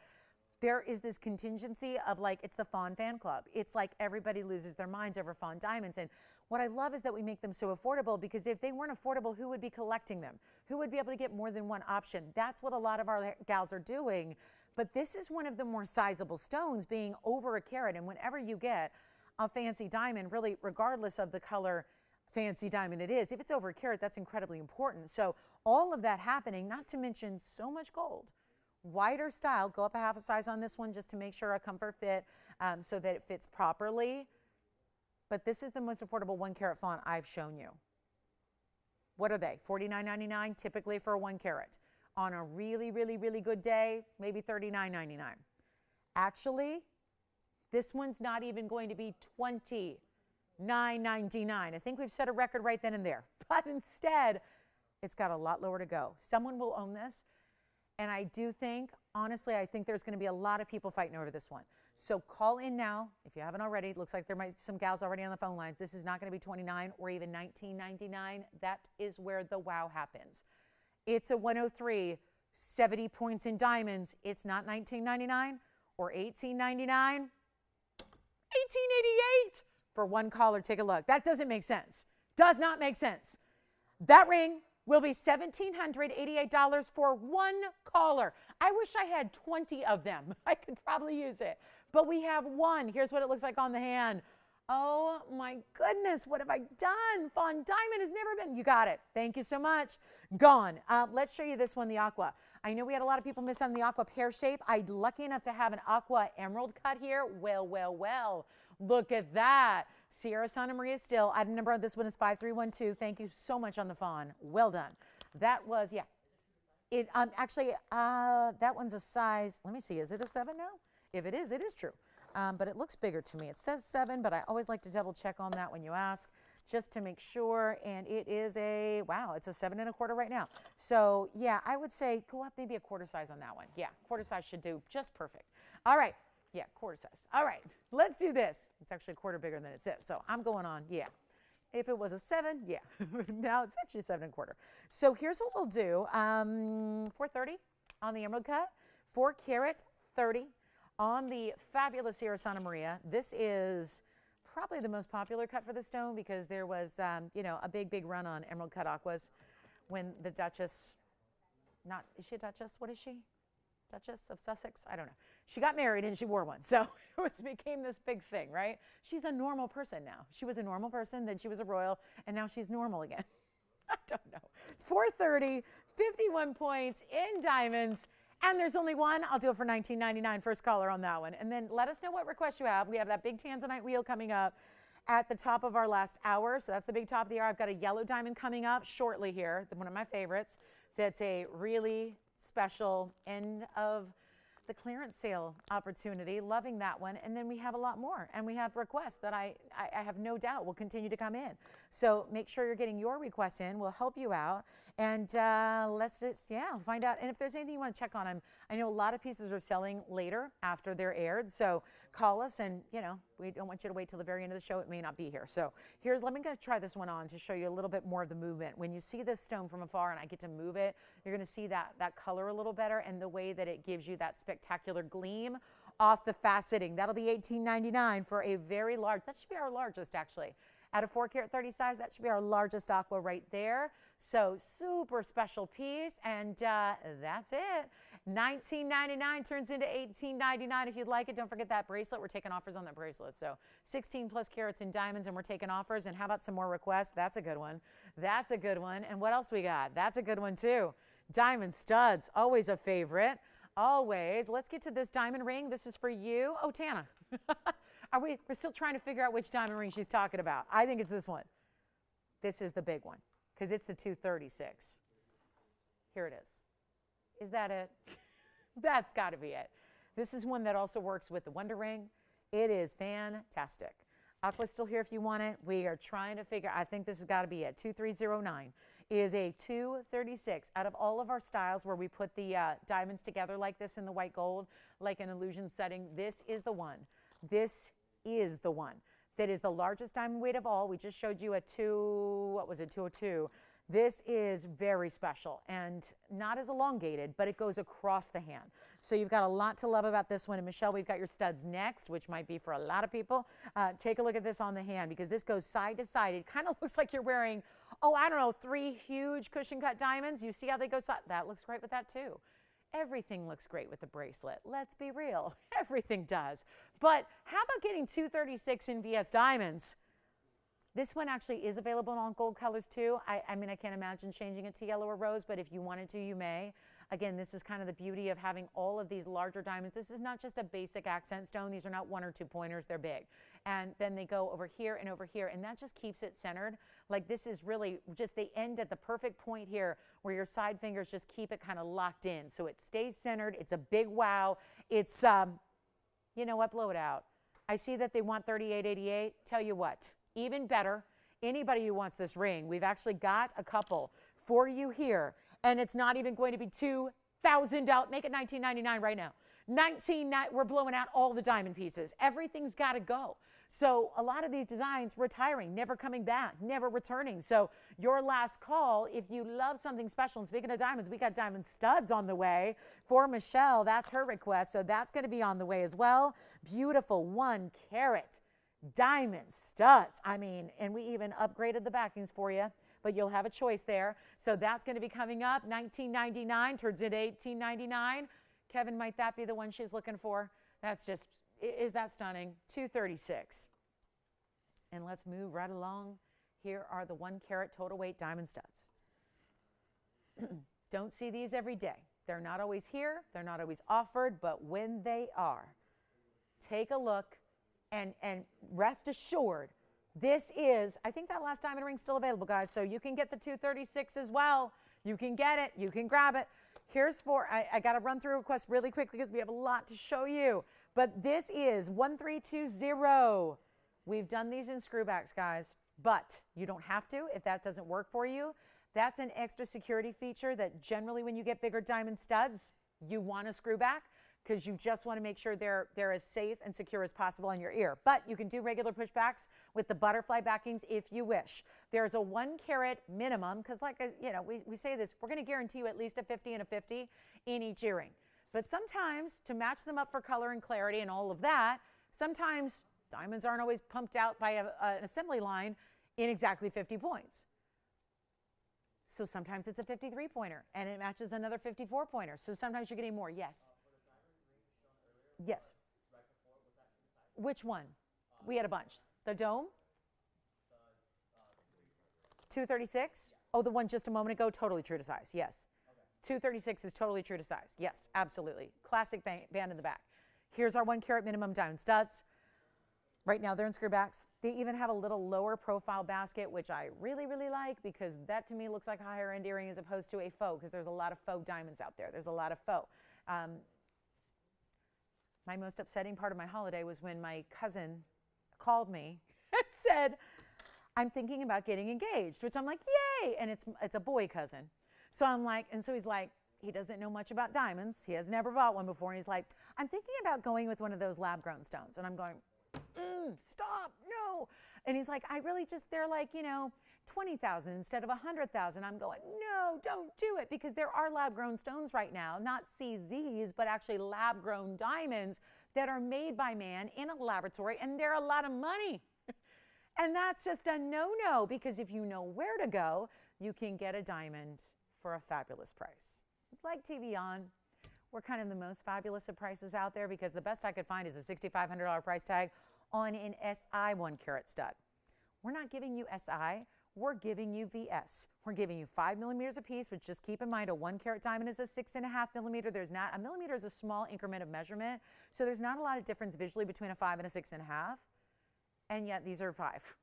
There is this contingency of like, it's the fawn fan club. It's like everybody loses their minds over fawn diamonds. And what I love is that we make them so affordable because if they weren't affordable, who would be collecting them? Who would be able to get more than one option? That's what a lot of our gals are doing. But this is one of the more sizable stones being over a carat. And whenever you get a fancy diamond, really regardless of the color, fancy diamond it is. If it's over a carat, that's incredibly important. So all of that happening, not to mention so much gold. Wider style, go up a half a size on this one just to make sure a comfort fit so that it fits properly. But this is the most affordable 1 carat fawn I've shown you. What are they? $49.99 typically for a 1 carat. On a really, really, really good day, maybe $39.99. Actually, this one's not even going to be $20 $9.99. I think we've set a record right then and there. But instead, it's got a lot lower to go. Someone will own this. And I do think, honestly, I think there's going to be a lot of people fighting over this one. So call in now if you haven't already. It looks like there might be some gals already on the phone lines. This is not going to be $29 or even $19.99. That is where the wow happens. It's a 103, 70 points in diamonds. It's not $19.99 or $18.99. $18.88 for one caller. Take a look. That doesn't make sense. Does not make sense. That ring will be $1,788 for one caller. I wish I had 20 of them. I could probably use it. But we have one. Here's what it looks like on the hand. Oh my goodness, what have I done? Fawn Diamond has never been. You got it. Thank you so much. Gone. Let's show you this one, the aqua. I know we had a lot of people miss on the aqua pear shape. I'm lucky enough to have an aqua emerald cut here. Well, well, well. Look at that. Sierra Santa Maria still. Item number on this one is 5312. Thank you so much on the fawn. Well done. That was, yeah. It actually, that one's a size, let me see, is it a 7 now? If it is true. But it looks bigger to me. It says 7, but I always like to double check on that when you ask, just to make sure. And it is a, wow, it's a 7 1/4 right now. So yeah, I would say go up maybe a quarter size on that one. Yeah, quarter size should do just perfect. All right. Yeah, quarter size. All right, let's do this. It's actually a quarter bigger than it says. So I'm going on, yeah. If it was a 7, yeah. Now it's actually 7 1/4. So here's what we'll do. 430 on the emerald cut, 4-carat 30 on the fabulous Sierra Santa Maria. This is probably the most popular cut for the stone because there was, you know, a big run on emerald cut aquas when the Duchess, is she a Duchess? What is she? Duchess of Sussex? I don't know. She got married and she wore one. So it became this big thing, right? She's a normal person now. She was a normal person, then she was a royal, and now she's normal again. I don't know. 430, 51 points in diamonds, and there's only one. I'll do it for $19.99. First caller on that one. And then let us know what request you have. We have that big Tanzanite wheel coming up at the top of our last hour. So that's the big top of the hour. I've got a yellow diamond coming up shortly here, one of my favorites. That's a really special end of the clearance sale opportunity. Loving that one. And then we have a lot more, and we have requests that I have no doubt will continue to come in. So make sure you're getting your requests in. We'll help you out. And let's just, yeah, find out. And if there's anything you want to check on, I know a lot of pieces are selling later after they're aired. So call us, and, you know, we don't want you to wait till the very end of the show. It may not be here. So let me go try this one on to show you a little bit more of the movement. When you see this stone from afar and I get to move it, you're going to see that color a little better, and the way that it gives you that spectacular gleam off the faceting. That'll be $18.99 for a very large, that should be our largest actually. At a 4-carat 30 size, that should be our largest aqua right there. So super special piece, and that's it. $19.99 turns into $18.99 if you'd like it. Don't forget that bracelet. We're taking offers on that bracelet. So 16 plus carats in diamonds, and we're taking offers. And how about some more requests? That's a good one. That's a good one. And what else we got? That's a good one too. Diamond studs, always a favorite. Always. Let's get to this diamond ring. This is for you. Oh, Tana. We're still trying to figure out which diamond ring she's talking about. I think it's this one. This is the big one because it's the 236. Here it is. Is that it? That's got to be it. This is one that also works with the Wonder Ring. It is fantastic. Aqua's still here if you want it. We are trying to figure, I think this has got to be it. 2309 is a 236. Out of all of our styles where we put the diamonds together like this in the white gold, like an illusion setting, this is the one. This is the one that is the largest diamond weight of all. We just showed you a 202. This is very special and not as elongated, but it goes across the hand. So you've got a lot to love about this one. And Michelle, we've got your studs next, which might be for a lot of people. Take a look at this on the hand because this goes side to side. It kind of looks like you're wearing, oh, I don't know, 3 huge cushion cut diamonds. You see how they go side? That looks great with that too. Everything looks great with the bracelet. Let's be real. Everything does. But how about getting 236 in VS diamonds? This one actually is available on gold colors too. I mean, I can't imagine changing it to yellow or rose, but if you wanted to, you may. Again, this is kind of the beauty of having all of these larger diamonds. This is not just a basic accent stone. These are not 1 or 2 pointers. They're big. And then they go over here, and that just keeps it centered. Like this is really just, they end at the perfect point here where your side fingers just keep it kind of locked in. So it stays centered. It's a big wow. It's, you know what, blow it out. I see that they want $38.88. Tell you what. Even better, anybody who wants this ring, we've actually got a couple for you here, and it's not even going to be $2,000. Make it $19.99 right now. We're blowing out all the diamond pieces. Everything's got to go. So a lot of these designs retiring, never coming back, never returning. So your last call, if you love something special, and speaking of diamonds, we got diamond studs on the way for Michelle. That's her request. So that's going to be on the way as well. Beautiful 1 carat diamond studs. I mean, and we even upgraded the backings for you, but you'll have a choice there. So that's going to be coming up. $19.99 turns into $18.99. Kevin, might that be the one she's looking for? That's just, is that stunning? $236. And let's move right along. Here are the 1 carat total weight diamond studs. Don't see these every day. They're not always here. They're not always offered, but when they are, take a look and rest assured, this is, I think that last diamond ring's still available, guys, so you can get the 236 as well. You can get it. You can grab it. Here's for, I got to run through requests really quickly because we have a lot to show you. But this is 1320. We've done these in screwbacks, guys, but you don't have to if that doesn't work for you. That's an extra security feature that generally when you get bigger diamond studs, you want to screw back because you just want to make sure they're as safe and secure as possible on your ear. But you can do regular pushbacks with the butterfly backings if you wish. There's a 1 carat minimum because like, you know, we say this, we're going to guarantee you at least a 50 and a 50 in each earring. But sometimes to match them up for color and clarity and all of that, sometimes diamonds aren't always pumped out by an assembly line in exactly 50 points. So sometimes it's a 53 pointer and it matches another 54 pointer. So sometimes you're getting more. Yes. Yes. Which one? We had a bunch. The dome? 236? Oh, the one just a moment ago, totally true to size. Yes. 236 is totally true to size. Yes, absolutely. Classic band in the back. Here's our 1 carat minimum diamond studs. Right now they're in screwbacks. They even have a little lower profile basket, which I really, really like because that to me looks like a higher end earring as opposed to a faux because there's a lot of faux diamonds out there. There's a lot of faux. My most upsetting part of my holiday was when my cousin called me and said, I'm thinking about getting engaged, which I'm like, yay. And it's a boy cousin. So I'm like, and so he's like, he doesn't know much about diamonds. He has never bought one before. And he's like, I'm thinking about going with one of those lab grown stones. And I'm going, stop, no. And he's like, I really just, they're like, you know, 20,000 instead of 100,000. I'm going, no, don't do it because there are lab grown stones right now, not CZs, but actually lab grown diamonds that are made by man in a laboratory and they're a lot of money. And that's just a no-no because if you know where to go, you can get a diamond for a fabulous price. Like TVON, we're kind of the most fabulous of prices out there because the best I could find is a $6,500 price tag on an SI 1 carat stud. We're not giving you SI, we're giving you VS. We're giving you 5 millimeters a piece, which just keep in mind a 1 carat diamond is a 6.5 millimeter. There's not, a millimeter is a small increment of measurement. So there's not a lot of difference visually between a 5 and a 6.5. And yet these are 5.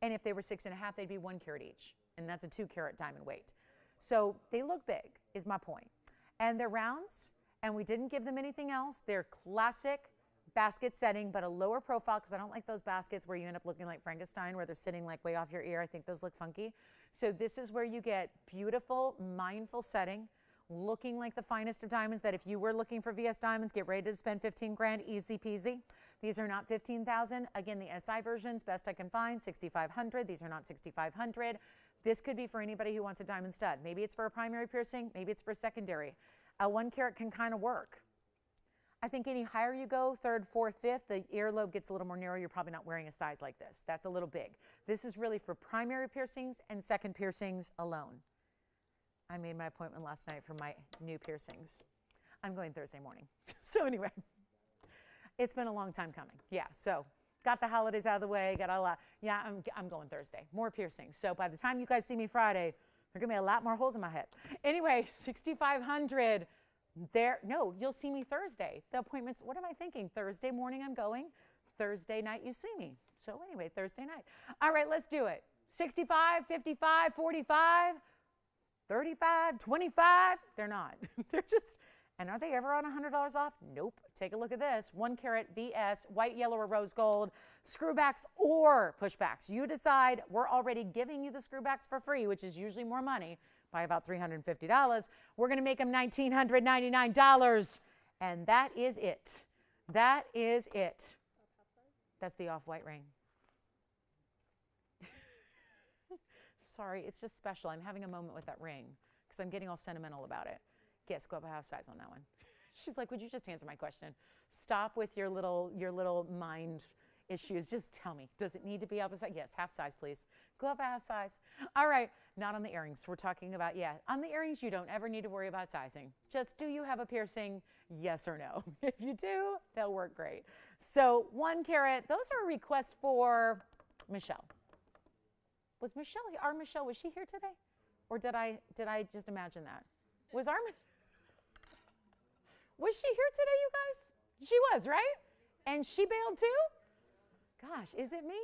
And if they were 6.5, they'd be 1 carat each. And that's a 2 carat diamond weight. So they look big, is my point. And they're rounds, and we didn't give them anything else. They're classic basket setting, but a lower profile, because I don't like those baskets where you end up looking like Frankenstein, where they're sitting like way off your ear. I think those look funky. So this is where you get beautiful, mindful setting, looking like the finest of diamonds, that if you were looking for VS diamonds, get ready to spend 15 grand, easy peasy. These are not 15,000. Again, the SI versions, best I can find, 6,500. These are not 6,500. This could be for anybody who wants a diamond stud. Maybe it's for a primary piercing, maybe it's for secondary. A 1 carat can kind of work. I think any higher you go, 3rd, 4th, 5th, the earlobe gets a little more narrow. You're probably not wearing a size like this. That's a little big. This is really for primary piercings and second piercings alone. I made my appointment last night for my new piercings. I'm going Thursday morning. So anyway, it's been a long time coming. Yeah, so got the holidays out of the way, got a lot. Yeah, I'm going Thursday. More piercings. So by the time you guys see me Friday, there are going to be a lot more holes in my head. Anyway, 6,500. There, no, you'll see me Thursday. The appointments, what am I thinking? Thursday morning I'm going. Thursday night you see me. So anyway, Thursday night. All right, let's do it. 65, 55, 45, 35, 25. They're not. They're just, And are they ever on $100 off? Nope. Take a look at this. 1 carat VS, white, yellow, or rose gold, screwbacks or pushbacks. You decide. We're already giving you the screwbacks for free, which is usually more money, by about $350. We're going to make them $1,999. And that is it. That is it. That's the off-white ring. Sorry, it's just special. I'm having a moment with that ring because I'm getting all sentimental about it. Yes, go up a half size on that one. She's like, would you just answer my question? Stop with your little mind issues. Just tell me, does it need to be up a size? Yes, half size, please. Go up a half size. All right, not on the earrings. We're talking about, on the earrings, you don't ever need to worry about sizing. Just, do you have a piercing? Yes or no. If you do, they'll work great. So 1 carat, those are requests for Michelle. Was Michelle, our Michelle, was she here today? Or did I just imagine that? Was she here today, you guys? She was, right? And she bailed too? Gosh, is it me?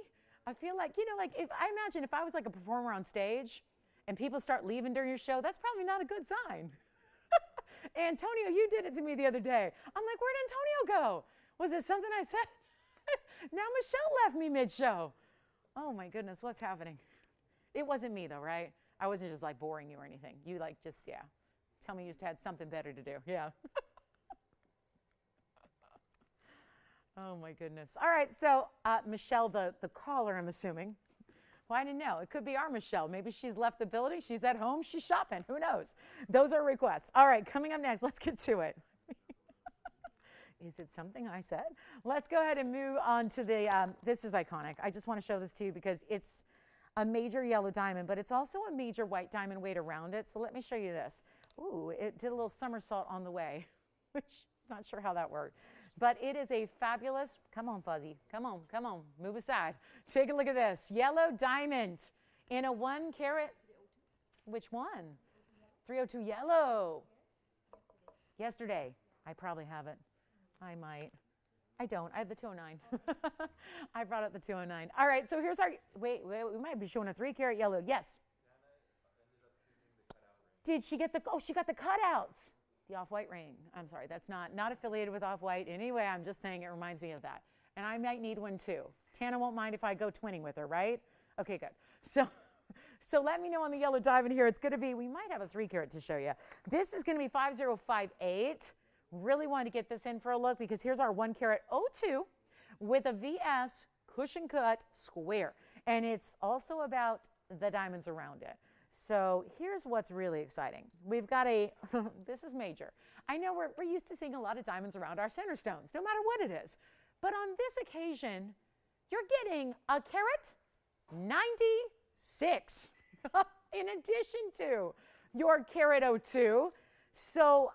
I feel like, like if I was like a performer on stage and people start leaving during your show, that's probably not a good sign. Antonio, you did it to me the other day. I'm like, where'd Antonio go? Was it something I said? Now Michelle left me mid-show. Oh my goodness, what's happening? It wasn't me though, right? I wasn't just like boring you or anything. You like just, tell me you just had something better to do. Yeah. Oh my goodness. All right, so Michelle, the caller, I'm assuming. Well, I didn't know. It could be our Michelle. Maybe she's left the building. She's at home. She's shopping. Who knows? Those are requests. All right, coming up next, let's get to it. Is it something I said? Let's go ahead and move on to the, this is iconic. I just want to show this to you because it's a major yellow diamond, but it's also a major white diamond weight around it. So let me show you this. Ooh, it did a little somersault on the way, which I'm not sure how that worked. But it is a fabulous, come on, Fuzzy, come on, move aside. Take a look at this. Yellow diamond in a 1 carat. Which one? 302 yellow. Yesterday. I probably have it. I might. I don't. I have the 209. I brought up the 209. All right, so here's our, wait, we might be showing a 3 carat yellow. Yes. Did she get the, she got the cutouts. The off-white ring. I'm sorry, that's not affiliated with off-white. Anyway, I'm just saying it reminds me of that. And I might need one too. Tana won't mind if I go twinning with her, right? Okay, good. So let me know on the yellow diamond here. It's going to be, we might have a 3 carat to show you. This is going to be 5058. Really wanted to get this in for a look because here's our 1 carat 02 with a VS cushion cut square. And it's also about the diamonds around it. So here's what's really exciting. We've got a, this is major. I know we're used to seeing a lot of diamonds around our center stones, no matter what it is. But on this occasion, you're getting a carat 96 in addition to your carat 02. So,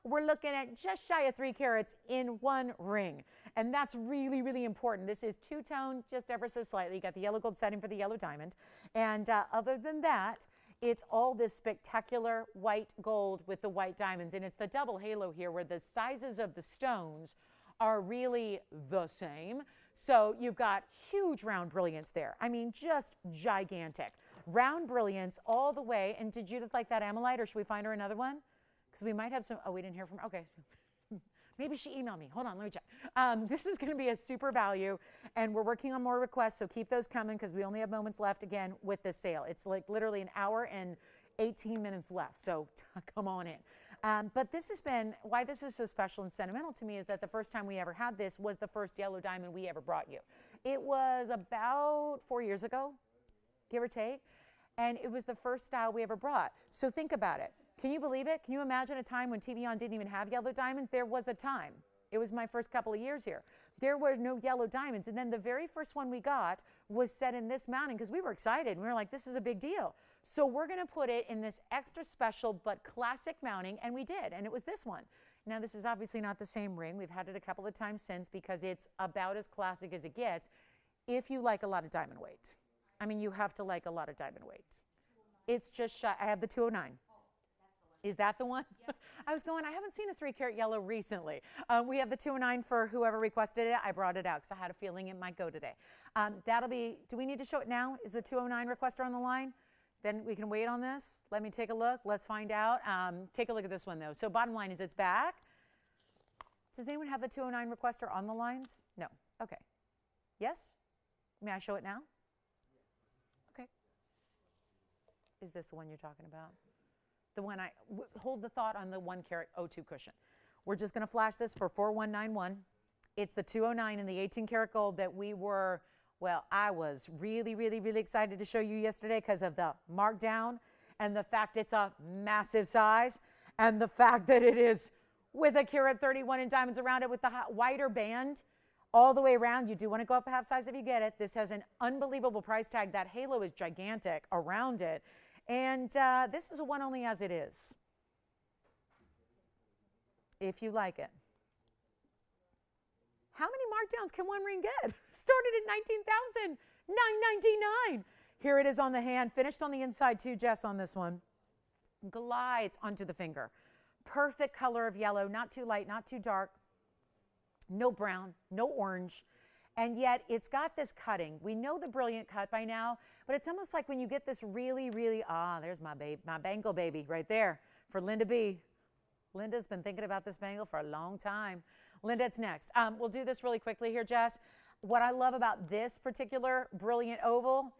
we're looking at just shy of 3 carats in 1 ring. And that's really, really important. This is two-tone, just ever so slightly. You got the yellow gold setting for the yellow diamond. And other than that, it's all this spectacular white gold with the white diamonds. And it's the double halo here where the sizes of the stones are really the same. So you've got huge round brilliance there. I mean, just gigantic. Round brilliance all the way. And did Judith like that amylite, or should we find her another one? Because we might have some, we didn't hear from her. Okay. Maybe she emailed me. Hold on, let me check. This is going to be a super value, and we're working on more requests, so keep those coming because we only have moments left again with this sale. It's like literally an hour and 18 minutes left, so come on in. But this has been, why this is so special and sentimental to me is that the first time we ever had this was the first yellow diamond we ever brought you. It was about 4 years ago, give or take, and it was the first style we ever brought. So think about it. Can you believe it? Can you imagine a time when TVON didn't even have yellow diamonds? There was a time. It was my first couple of years here. There were no yellow diamonds. And then the very first one we got was set in this mounting because we were excited. We were like, this is a big deal. So we're going to put it in this extra special but classic mounting, and we did. And it was this one. Now, this is obviously not the same ring. We've had it a couple of times since because it's about as classic as it gets if you like a lot of diamond weight. I mean, you have to like a lot of diamond weight. It's just shy. I have the 209. Is that the one? Yep. I was going, I haven't seen a 3 carat yellow recently. We have the 209 for whoever requested it. I brought it out because I had a feeling it might go today. That'll be, do we need to show it now? Is the 209 requester on the line? Then we can wait on this. Let me take a look. Let's find out. Take a look at this one, though. So bottom line is it's back. Does anyone have the 209 requester on the lines? No. Okay. Yes? May I show it now? Okay. Is this the one you're talking about? The one hold the thought on the 1-carat O2 cushion. We're just going to flash this for 4191. It's the 209 in the 18-karat gold that we were, well, I was really, really, really excited to show you yesterday because of the markdown and the fact it's a massive size and the fact that it is with a carat 31 in diamonds around it with the wider band all the way around. You do want to go up a half size if you get it. This has an unbelievable price tag. That halo is gigantic around it. And this is a one only as it is, if you like it. How many markdowns can one ring get? Started at $19,999. Here it is on the hand, finished on the inside too, Jess, on this one. Glides onto the finger. Perfect color of yellow, not too light, not too dark. No brown, no orange. And yet it's got this cutting. We know the brilliant cut by now, but it's almost like when you get this really, really, there's my baby, my bangle baby right there for Linda B. Linda's been thinking about this bangle for a long time. Linda, it's next. We'll do this really quickly here, Jess. What I love about this particular brilliant oval,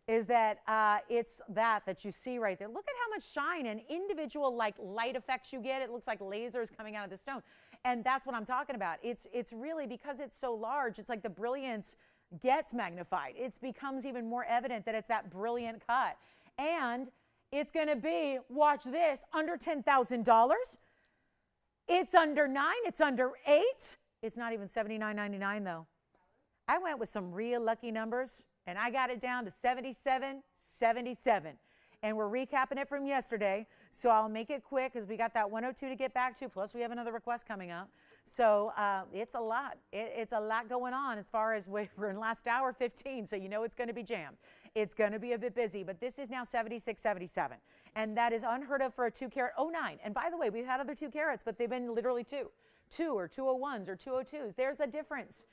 is that it's that you see right there. Look at how much shine and individual like light effects you get. It looks like lasers coming out of the stone. And that's what I'm talking about. It's really, because it's so large, it's like the brilliance gets magnified. It becomes even more evident that it's that brilliant cut. And it's going to be, watch this, under $10,000. It's under $9,000. It's under $8,000. It's not even $79.99 though. I went with some real lucky numbers and I got it down to $77.77. And we're recapping it from yesterday, so I'll make it quick because we got that 102 to get back to, plus we have another request coming up. So it's a lot. It's a lot going on as far as we're in last hour 15, so you know it's going to be jammed. It's going to be a bit busy, but this is now $76.77. And that is unheard of for a 2-carat 09. And by the way, we've had other 2 carats, but they've been literally 2 or 201s or 202s. There's a difference.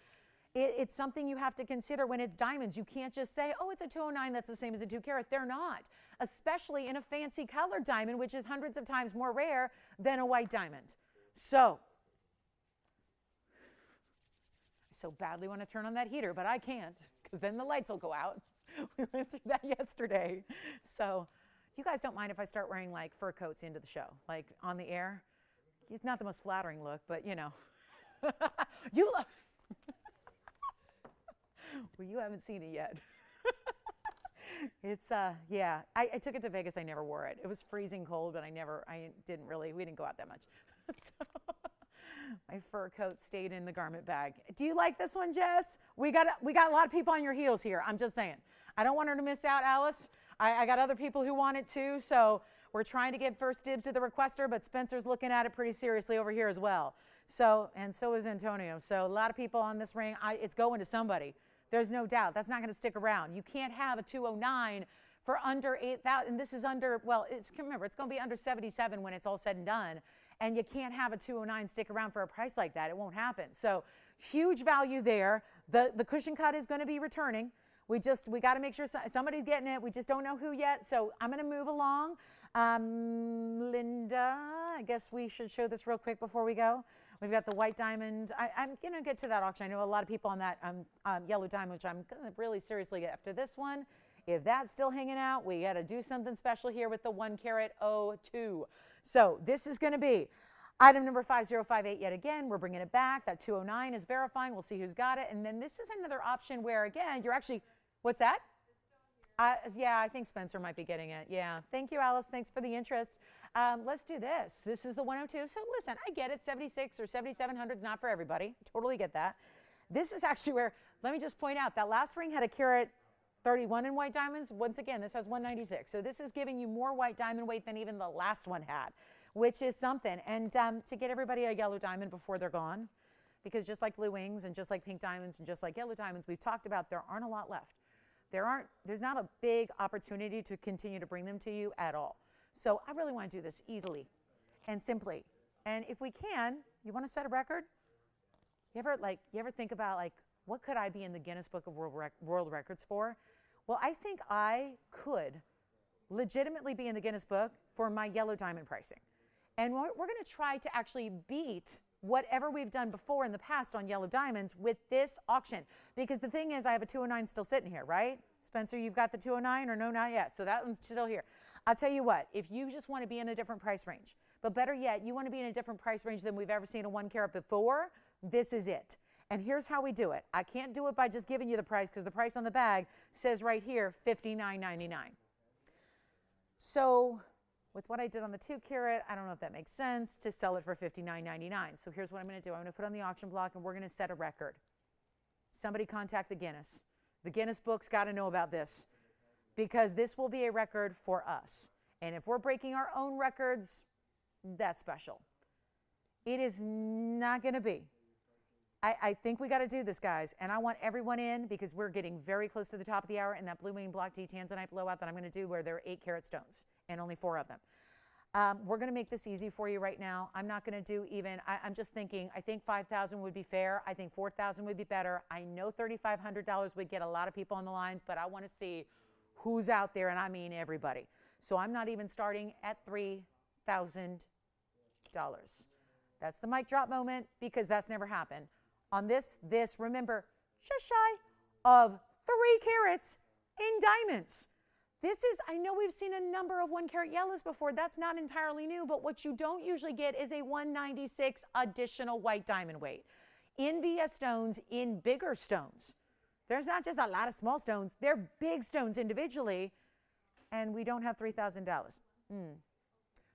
It's something you have to consider when it's diamonds. You can't just say, oh, it's a 209, that's the same as a 2-carat. They're not, especially in a fancy colored diamond, which is hundreds of times more rare than a white diamond. So, I so badly want to turn on that heater, but I can't because then the lights will go out. We went through that yesterday. So, you guys don't mind if I start wearing like fur coats into the show, like on the air? It's not the most flattering look, but you know. You look. Well, you haven't seen it yet. It's, yeah, I took it to Vegas. I never wore it. It was freezing cold, but we didn't go out that much. So, my fur coat stayed in the garment bag. Do you like this one, Jess? We got a lot of people on your heels here. I'm just saying. I don't want her to miss out, Alice. I got other people who want it too, so we're trying to get first dibs to the requester, but Spencer's looking at it pretty seriously over here as well. So, and so is Antonio. So a lot of people on this ring, it's going to somebody. There's no doubt. That's not going to stick around. You can't have a 209 for under 8,000. And this is under, well, remember, it's going to be under 77 when it's all said and done. And you can't have a 209 stick around for a price like that. It won't happen. So huge value there. The cushion cut is going to be returning. We got to make sure somebody's getting it. We just don't know who yet. So I'm going to move along. Linda, I guess we should show this real quick before we go. We've got the white diamond. I'm going to get to that auction. I know a lot of people on that yellow diamond, which I'm going to really seriously get after this one. If that's still hanging out, we got to do something special here with the 1-carat 02. So this is going to be item number 5058 yet again. We're bringing it back. That 209 is verifying. We'll see who's got it. And then this is another option where, again, you're actually, what's that? Yeah, I think Spencer might be getting it. Yeah. Thank you, Alice. Thanks for the interest. Let's do this. This is the 102. So listen, I get it. 76 or 7,700 is not for everybody. Totally get that. This is actually where, let me just point out, that last ring had a carat 31 in white diamonds. Once again, this has 196. So this is giving you more white diamond weight than even the last one had, which is something. And to get everybody a yellow diamond before they're gone, because just like blue wings and just like pink diamonds and just like yellow diamonds, we've talked about, there aren't a lot left. There's not a big opportunity to continue to bring them to you at all. So I really want to do this easily and simply. And if we can, you want to set a record? You ever think about like, what could I be in the Guinness Book of World Records for? Well, I think I could legitimately be in the Guinness Book for my yellow diamond pricing. And we're going to try to actually beat whatever we've done before in the past on yellow diamonds with this auction. Because the thing is, I have a 209 still sitting here, right? Spencer, you've got the 209 or no, not yet. So that one's still here. I'll tell you what, if you just want to be in a different price range, but better yet, you want to be in a different price range than we've ever seen a 1 carat before, this is it. And here's how we do it. I can't do it by just giving you the price because the price on the bag says right here, $59.99. So with what I did on the 2 carat, I don't know if that makes sense to sell it for $59.99. So here's what I'm going to do. I'm going to put on the auction block and we're going to set a record. Somebody contact the Guinness. The Guinness Book's got to know about this because this will be a record for us. And if we're breaking our own records, that's special. It is not going to be. I think we got to do this, guys. And I want everyone in because we're getting very close to the top of the hour in that Blue Wing Block D Tanzanite blowout that I'm going to do where there are 8 carat stones and only 4 of them. We're going to make this easy for you right now. I'm not going to do even, I'm just thinking, I think $5,000 would be fair. I think $4,000 would be better. I know $3,500 would get a lot of people on the lines, but I want to see who's out there, and I mean everybody. So I'm not even starting at $3,000. That's the mic drop moment because that's never happened. On this, remember, just shy of 3 carats in diamonds. This is, I know we've seen a number of 1 carat yellows before. That's not entirely new, but what you don't usually get is a 196 additional white diamond weight. In VS stones, in bigger stones. There's not just a lot of small stones. They're big stones individually, and we don't have $3,000.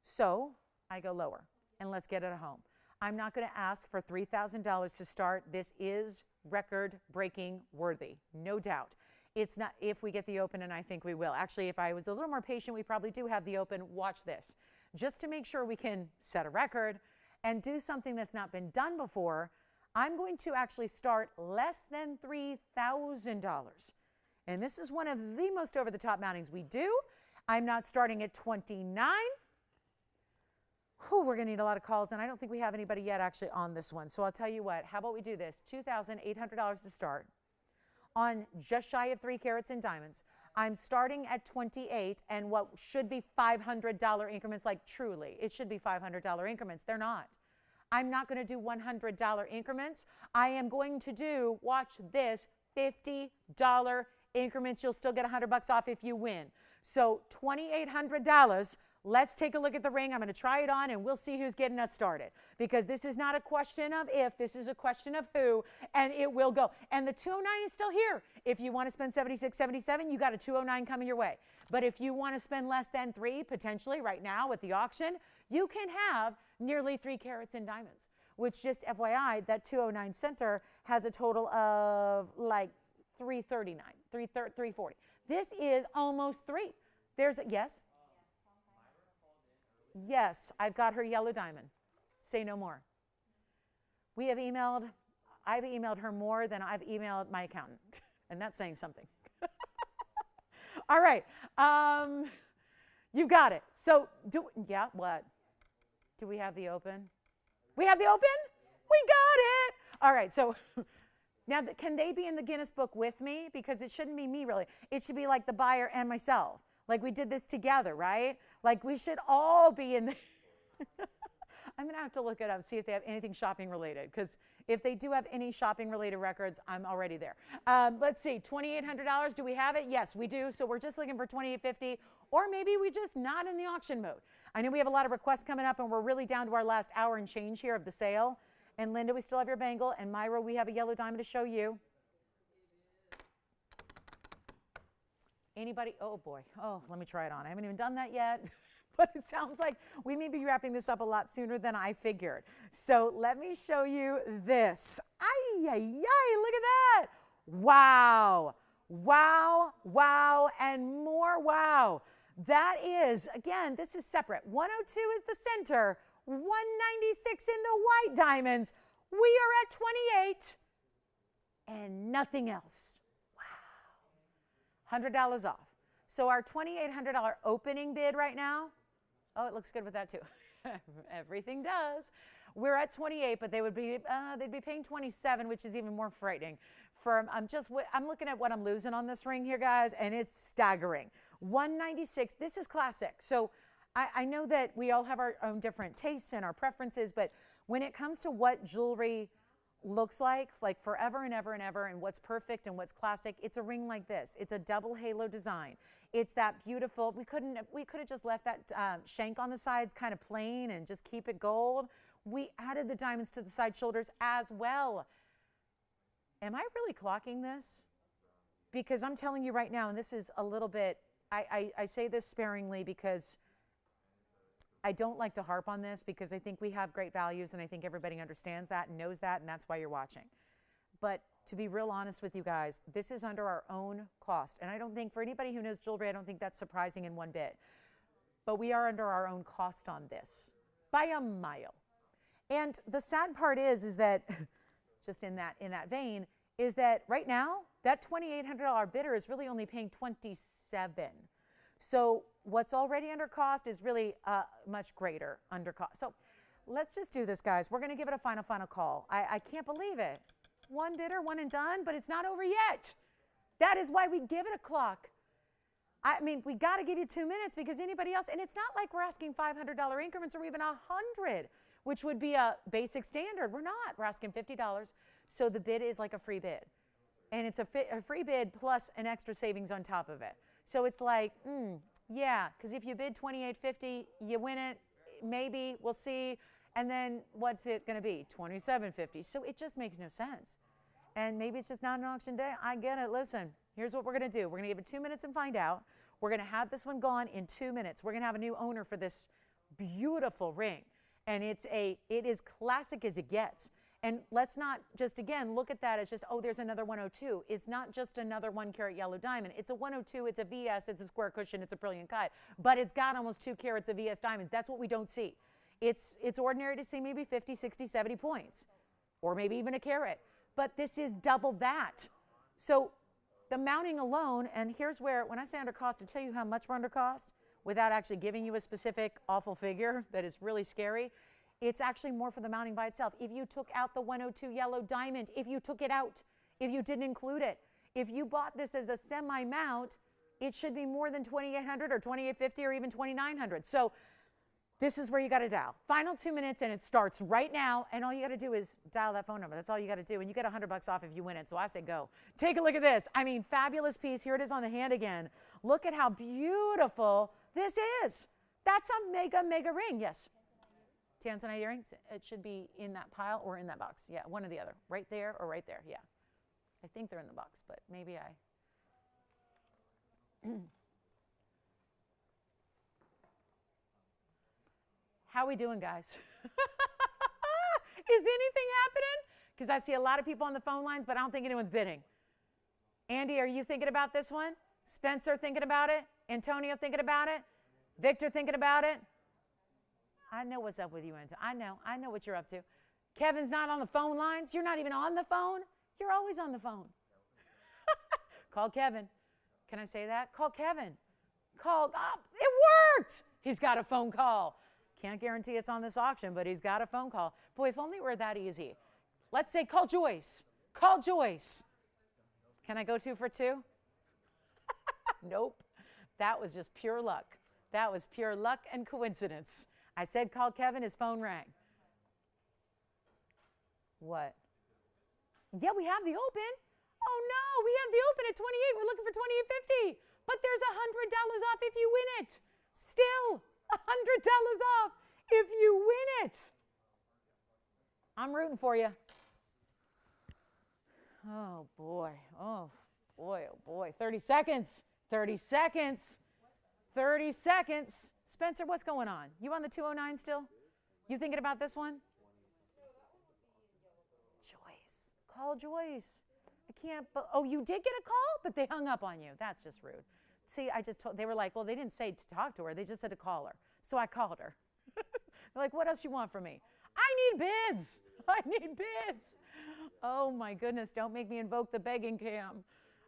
So I go lower, and let's get it home. I'm not going to ask for $3,000 to start. This is record-breaking worthy, no doubt. It's not if we get the open, and I think we will. Actually, if I was a little more patient, we probably do have the open. Watch this. Just to make sure we can set a record and do something that's not been done before, I'm going to actually start less than $3,000. And this is one of the most over-the-top mountings we do. I'm not starting at $29,000. We're going to need a lot of calls, and I don't think we have anybody yet actually on this one. So I'll tell you what, how about we do this? $2,800 to start on just shy of 3 carats in diamonds. I'm starting at $28,000 and what should be $500 increments, like truly, it should be $500 increments. They're not. I'm not going to do $100 increments. I am going to do, watch this, $50 increments. You'll still get $100 off if you win. So $2,800. Let's take a look at the ring. I'm going to try it on, and we'll see who's getting us started. Because this is not a question of if, this is a question of who, and it will go. And the 209 is still here. If you want to spend $76.77, you got a 209 coming your way. But if you want to spend less than 3, potentially right now with the auction, you can have nearly 3 carats in diamonds. Which, just FYI, that 209 center has a total of like 339, 340. This is almost 3. There's a, yes? Yes, I've got her yellow diamond. Say no more. We have emailed, I've emailed her more than I've emailed my accountant. And that's saying something. All right. You've got it. So, yeah, what? Do we have the open? We have the open? We got it. All right. So now, can they be in the Guinness Book with me? Because it shouldn't be me, really. It should be like the buyer and myself. Like we did this together, right? Like we should all be in there. I'm going to have to look it up, see if they have anything shopping related. Because if they do have any shopping related records, I'm already there. Let's see, $2,800, do we have it? Yes, we do. So we're just looking for $2,850, or maybe we just not in the auction mode. I know we have a lot of requests coming up, and we're really down to our last hour and change here of the sale. And Linda, we still have your bangle. And Myra, we have a yellow diamond to show you. Anybody? Oh boy. Oh, let me try it on. I haven't even done that yet, but it sounds like we may be wrapping this up a lot sooner than I figured. So let me show you this. Ay, ay, ay, look at that. Wow. Wow, wow, and more wow. That is, again, this is separate. 102 is the center, 196 in the white diamonds. We are at 28 and nothing else. $100 off. So our $2,800 opening bid right now, oh, it looks good with that too. Everything does. We're at 28, but they'd be paying 27, which is even more frightening. I'm looking at what I'm losing on this ring here, guys, and it's staggering. 196. This is classic. So I know that we all have our own different tastes and our preferences, but when it comes to what jewelry looks like forever and ever and ever, and what's perfect and what's classic, it's a ring like this. It's a double halo design. It's that beautiful. We could have just left that shank on the sides kind of plain and just keep it gold. We added the diamonds to the side shoulders as well. Am I really clocking this? Because I'm telling you right now, and this is a little bit, I say this sparingly because I don't like to harp on this, because I think we have great values and I think everybody understands that and knows that, and that's why you're watching. But to be real honest with you guys, this is under our own cost. And I don't think, for anybody who knows jewelry, I don't think that's surprising in one bit. But we are under our own cost on this by a mile. And the sad part is that, just in that vein, is that right now, that $2,800 bidder is really only paying $27. So what's already under cost is really much greater under cost. So let's just do this, guys. We're going to give it a final call. I can't believe it. One bidder, one and done, but it's not over yet. That is why we give it a clock. I mean, we got to give you 2 minutes, because anybody else, and it's not like we're asking $500 increments or even $100, which would be a basic standard. We're not. We're asking $50. So the bid is like a free bid. And it's a free bid plus an extra savings on top of it. So it's like, yeah, because if you bid $28.50, you win it, maybe, we'll see. And then what's it going to be? $27.50. So it just makes no sense. And maybe it's just not an auction day. I get it. Listen, here's what we're going to do. We're going to give it 2 minutes and find out. We're going to have this one gone in 2 minutes. We're going to have a new owner for this beautiful ring. And it is classic as it gets. And let's not just, again, look at that as just, oh, there's another 102. It's not just another 1-carat yellow diamond. It's a 102, it's a VS, it's a square cushion, it's a brilliant cut. But it's got almost 2 carats of VS diamonds. That's what we don't see. It's ordinary to see maybe 50, 60, 70 points, or maybe even a carat. But this is double that. So the mounting alone, and here's where, when I say under cost, to tell you how much we're under cost, without actually giving you a specific awful figure that is really scary, it's actually more for the mounting by itself. If you took out the 102 yellow diamond, if you took it out, if you didn't include it, if you bought this as a semi-mount, it should be more than $2,800 or $2,850 or even $2,900. So this is where you got to dial. Final 2 minutes, and it starts right now. And all you got to do is dial that phone number. That's all you got to do. And you get $100 off if you win it. So I say go. Take a look at this. I mean, fabulous piece. Here it is on the hand again. Look at how beautiful this is. That's a mega, mega ring. Yes. Tanzanite earrings. It should be in that pile or in that box. Yeah, one or the other. Right there or right there. Yeah. I think they're in the box, but maybe I... How we doing, guys? Is anything happening? Because I see a lot of people on the phone lines, but I don't think anyone's bidding. Andy, are you thinking about this one? Spencer thinking about it? Antonio thinking about it? Victor thinking about it? I know what's up with you, Antonio. I know what you're up to. Kevin's not on the phone lines. You're not even on the phone. You're always on the phone. Call Kevin. Can I say that? Call Kevin. Call up. It worked. He's got a phone call. Can't guarantee it's on this auction, but he's got a phone call. Boy, if only it were that easy. Let's say call Joyce. Call Joyce. Can I go 2 for 2? Nope. That was just pure luck. That was pure luck and coincidence. I said call Kevin, his phone rang. What? Yeah, we have the open. Oh no, we have the open at 28. We're looking for 28.50. But there's $100 off if you win it. Still $100 off if you win it. I'm rooting for you. Oh boy. Oh boy. Oh boy. 30 seconds. 30 seconds. 30 seconds. Spencer, what's going on? You on the 209 still? You thinking about this one? Joyce. Call Joyce. I can't, oh, you did get a call, but they hung up on you. That's just rude. See, I just told, they were like, well, they didn't say to talk to her. They just said to call her. So I called her. They're like, what else you want from me? I need bids. I need bids. Oh my goodness, don't make me invoke the begging cam.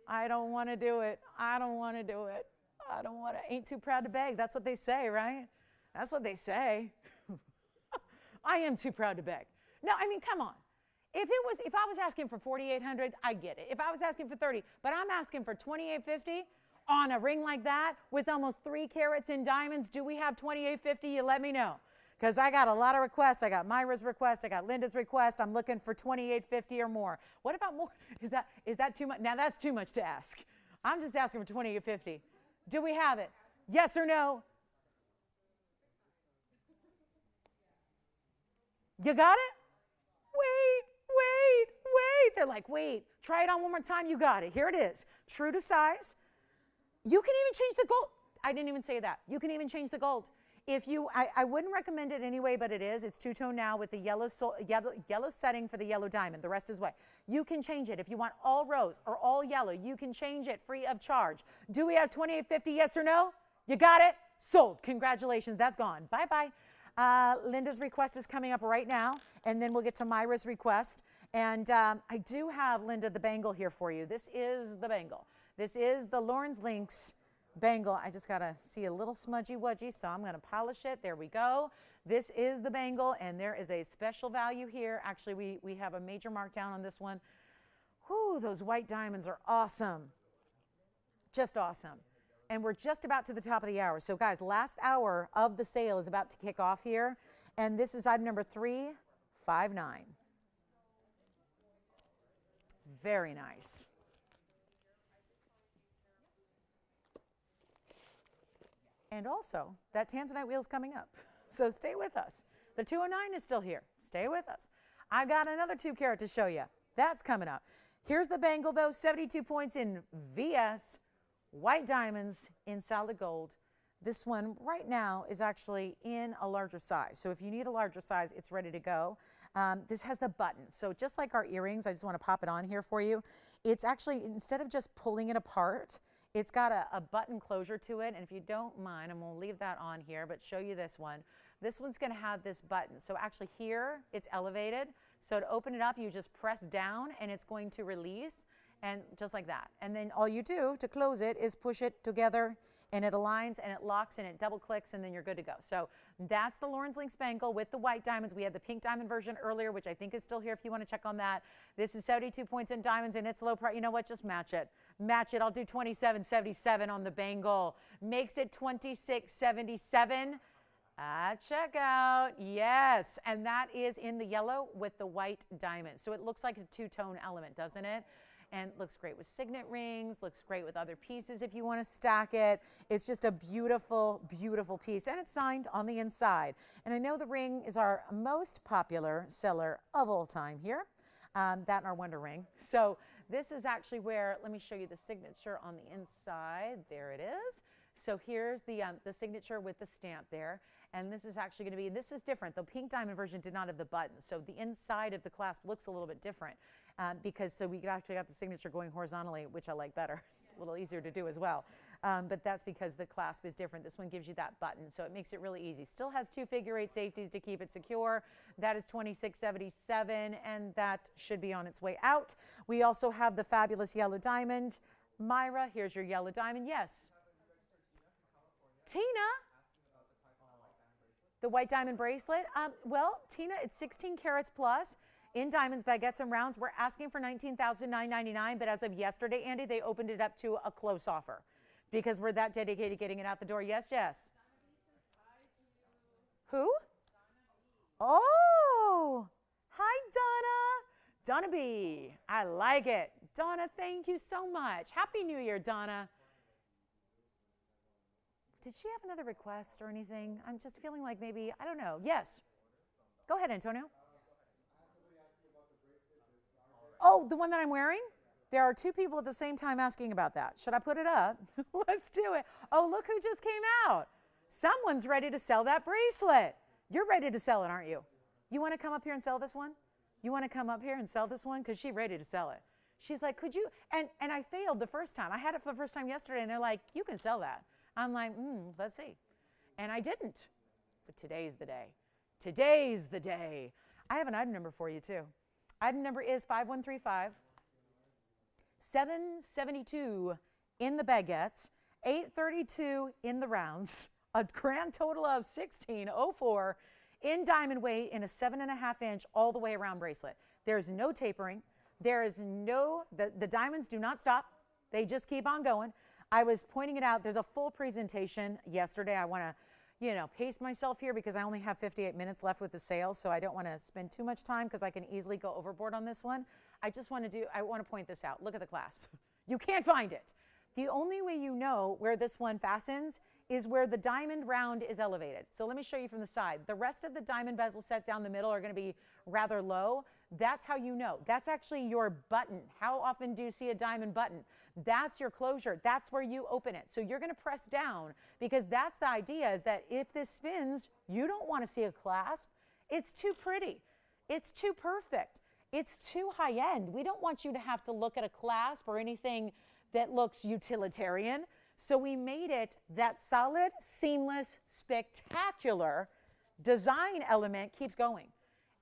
I don't want to do it. I don't want to do it. I don't want to, ain't too proud to beg. That's what they say, right? That's what they say. I am too proud to beg. No, I mean, come on. If I was asking for $4,800, I get it. If I was asking for 30, but I'm asking for $2,850 on a ring like that with almost 3 carats in diamonds. Do we have $2,850? You let me know. Because I got a lot of requests. I got Myra's request. I got Linda's request. I'm looking for $2,850 or more. What about more? Is that too much? Now that's too much to ask. I'm just asking for $2,850. Do we have it? Yes or no? You got it? Wait. They're like, wait, try it on one more time. You got it. Here it is. True to size. You can even change the gold. I didn't even say that. You can even change the gold. If you, I wouldn't recommend it anyway, but it is. It's two-tone now with the yellow setting for the yellow diamond. The rest is white. You can change it. If you want all rose or all yellow, you can change it free of charge. Do we have $2,850? Yes or no? You got it? Sold. Congratulations. That's gone. Bye-bye. Linda's request is coming up right now, and then we'll get to Myra's request. And I do have, Linda, the bangle here for you. This is the bangle. This is the Lauren's Links bangle. I just got to see a little smudgy-wudgy, so I'm going to polish it. There we go. This is the bangle, and there is a special value here. Actually, we have a major markdown on this one. Whew, those white diamonds are awesome. Just awesome. And we're just about to the top of the hour. So, guys, last hour of the sale is about to kick off here, and this is item number 359. Very nice. And also, that Tanzanite wheel is coming up. So stay with us. The 209 is still here. Stay with us. I've got another 2-carat to show you. That's coming up. Here's the bangle, though. 72 points in VS. White diamonds in solid gold. This one right now is actually in a larger size. So if you need a larger size, it's ready to go. This has the button. So just like our earrings, I just want to pop it on here for you. It's actually, instead of just pulling it apart, it's got a button closure to it, and if you don't mind, I'm going to leave that on here, but show you this one. This one's going to have this button. So actually here, it's elevated. So to open it up, you just press down, and it's going to release, and just like that. And then all you do to close it is push it together, and it aligns, and it locks, and it double clicks, and then you're good to go. So that's the Lauren's Links bangle with the white diamonds. We had the pink diamond version earlier, which I think is still here if you want to check on that. This is 72 points in diamonds, and it's low price. You know what? Just match it. Match it. I'll do $27.77 on the bangle. Makes it $26.77 at checkout. Yes, and that is in the yellow with the white diamond. So it looks like a two-tone element, doesn't it? And looks great with signet rings, looks great with other pieces if you want to stack it. It's just a beautiful, beautiful piece. And it's signed on the inside. And I know the ring is our most popular seller of all time here. That and our Wonder Ring. So this is actually where, let me show you the signature on the inside. There it is. So here's the signature with the stamp there. And this is actually going to be, this is different. The pink diamond version did not have the button. So the inside of the clasp looks a little bit different because so we actually got the signature going horizontally, which I like better. It's a little easier to do as well. But that's because the clasp is different. This one gives you that button, so it makes it really easy. Still has 2 figure-8 safeties to keep it secure. That is $26.77, and that should be on its way out. We also have the fabulous yellow diamond. Myra, here's your yellow diamond. Yes. Tina. The white diamond bracelet. Well, Tina, it's 16 carats plus in diamonds, baguettes, and rounds. We're asking for $19,999, but as of yesterday, Andy, they opened it up to a close offer because we're that dedicated to getting it out the door. Yes, Jess. Who? Oh, hi, Donna. Donna B. I like it. Donna, thank you so much. Happy New Year, Donna. Did she have another request or anything? I'm just feeling like maybe, I don't know. Yes. Go ahead, Antonio. Oh, the one that I'm wearing? There are 2 people at the same time asking about that. Should I put it up? Let's do it. Oh, look who just came out. Someone's ready to sell that bracelet. You're ready to sell it, aren't you? You want to come up here and sell this one? You want to come up here and sell this one? Because she's ready to sell it. She's like, could you? And I failed the first time. I had it for the first time yesterday, and they're like, you can sell that. I'm like, let's see. And I didn't. But today's the day. Today's the day. I have an item number for you, too. Item number is 5135. 772 in the baguettes. 832 in the rounds. A grand total of 1604 in diamond weight in a 7.5-inch all the way around bracelet. There's no tapering. There is no, the diamonds do not stop. They just keep on going. I was pointing it out. There's a full presentation yesterday. I want to, pace myself here because I only have 58 minutes left with the sale, so I don't want to spend too much time because I can easily go overboard on this one. I want to point this out. Look at the clasp. You can't find it. The only way you know where this one fastens is where the diamond round is elevated. So let me show you from the side. The rest of the diamond bezel set down the middle are going to be rather low. That's how you know. That's actually your button. How often do you see a diamond button? That's your closure. That's where you open it. So you're going to press down because that's the idea, is that if this spins, you don't want to see a clasp. It's too pretty. It's too perfect. It's too high end. We don't want you to have to look at a clasp or anything that looks utilitarian. So we made it that solid, seamless, spectacular design element keeps going.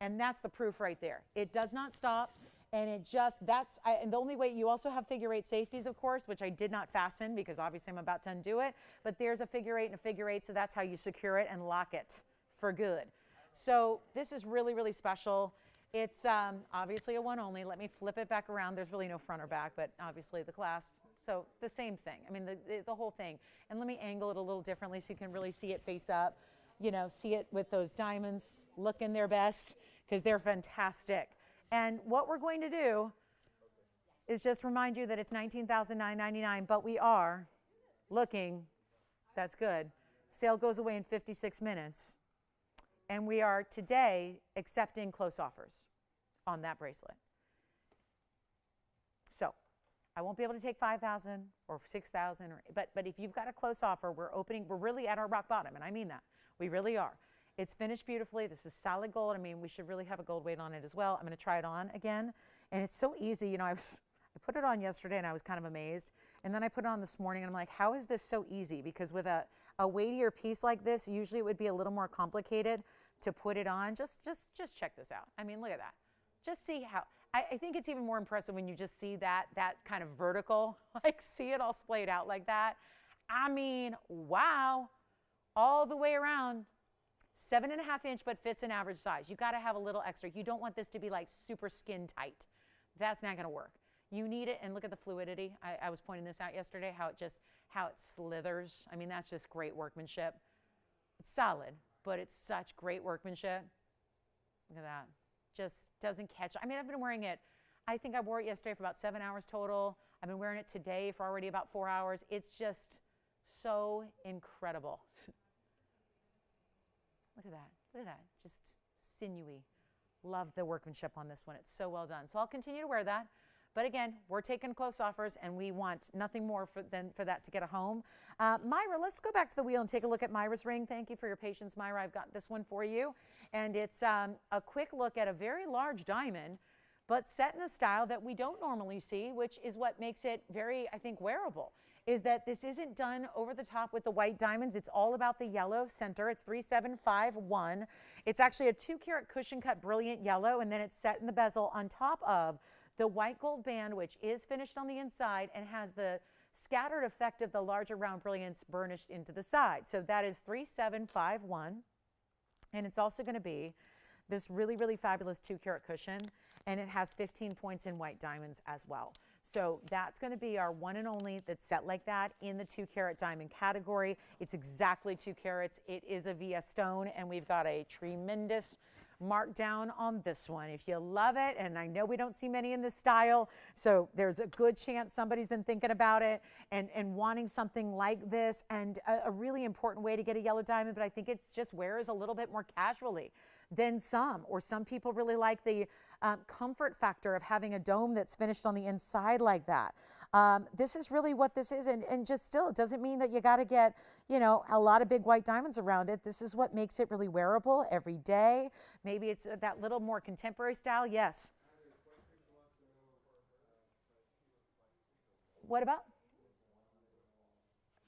And that's the proof right there. It does not stop. And it just, and the only way, you also have figure 8 safeties, of course, which I did not fasten because obviously I'm about to undo it. But there's a figure 8 and a figure 8, so that's how you secure it and lock it for good. So this is really, really special. It's obviously a one only. Let me flip it back around. There's really no front or back, but obviously the clasp. So the same thing. I mean, the whole thing. And let me angle it a little differently so you can really see it face up. See it with those diamonds looking their best because they're fantastic. And what we're going to do is just remind you that it's $19,999, but we are looking, that's good. Sale goes away in 56 minutes. And we are today accepting close offers on that bracelet. So I won't be able to take 5,000 or 6,000, but if you've got a close offer, we're really at our rock bottom, and I mean that. We really are. It's finished beautifully. This is solid gold. I mean, we should really have a gold weight on it as well. I'm going to try it on again, and it's so easy. I put it on yesterday, and I was kind of amazed, and then I put it on this morning, and I'm like, how is this so easy? Because with a weightier piece like this, usually it would be a little more complicated to put it on. Just check this out. I mean, look at that. Just see how. I think it's even more impressive when you just see that kind of vertical, see it all splayed out like that. I mean, wow, all the way around. 7.5-inch, but fits an average size. You got to have a little extra. You don't want this to be like super skin tight. That's not going to work. You need it, and look at the fluidity. I was pointing this out yesterday, how it slithers. I mean, that's just great workmanship. It's solid, but it's such great workmanship. Look at that. Just doesn't catch. I mean, I've been wearing it. I think I wore it yesterday for about 7 hours total. I've been wearing it today for already about 4 hours. It's just so incredible. Look at that. Look at that. Just sinewy. Love the workmanship on this one. It's so well done. So I'll continue to wear that. But again, we're taking close offers, and we want nothing more than for that to get a home. Myra, let's go back to the wheel and take a look at Myra's ring. Thank you for your patience, Myra. I've got this one for you. And it's a quick look at a very large diamond, but set in a style that we don't normally see, which is what makes it very, I think, wearable, is that this isn't done over the top with the white diamonds. It's all about the yellow center. It's 3751. It's actually a 2-carat cushion cut brilliant yellow, and then it's set in the bezel on top of the white gold band, which is finished on the inside and has the scattered effect of the larger round brilliance burnished into the side. So that is 3751. And it's also going to be this really, really fabulous 2-carat cushion, and it has 15 points in white diamonds as well. So that's going to be our one and only that's set like that in the 2-carat diamond category. It's exactly 2 carats. It is a VS stone, and we've got a tremendous markdown on this one. If you love it, and I know we don't see many in this style, so there's a good chance somebody's been thinking about it and wanting something like this, and a really important way to get a yellow diamond, but I think it's just wears a little bit more casually than some people really like the comfort factor of having a dome that's finished on the inside like that. This is really what this is, and just still, it doesn't mean that you got to get, a lot of big white diamonds around it. This is what makes it really wearable every day. Maybe it's that little more contemporary style. Yes. What about?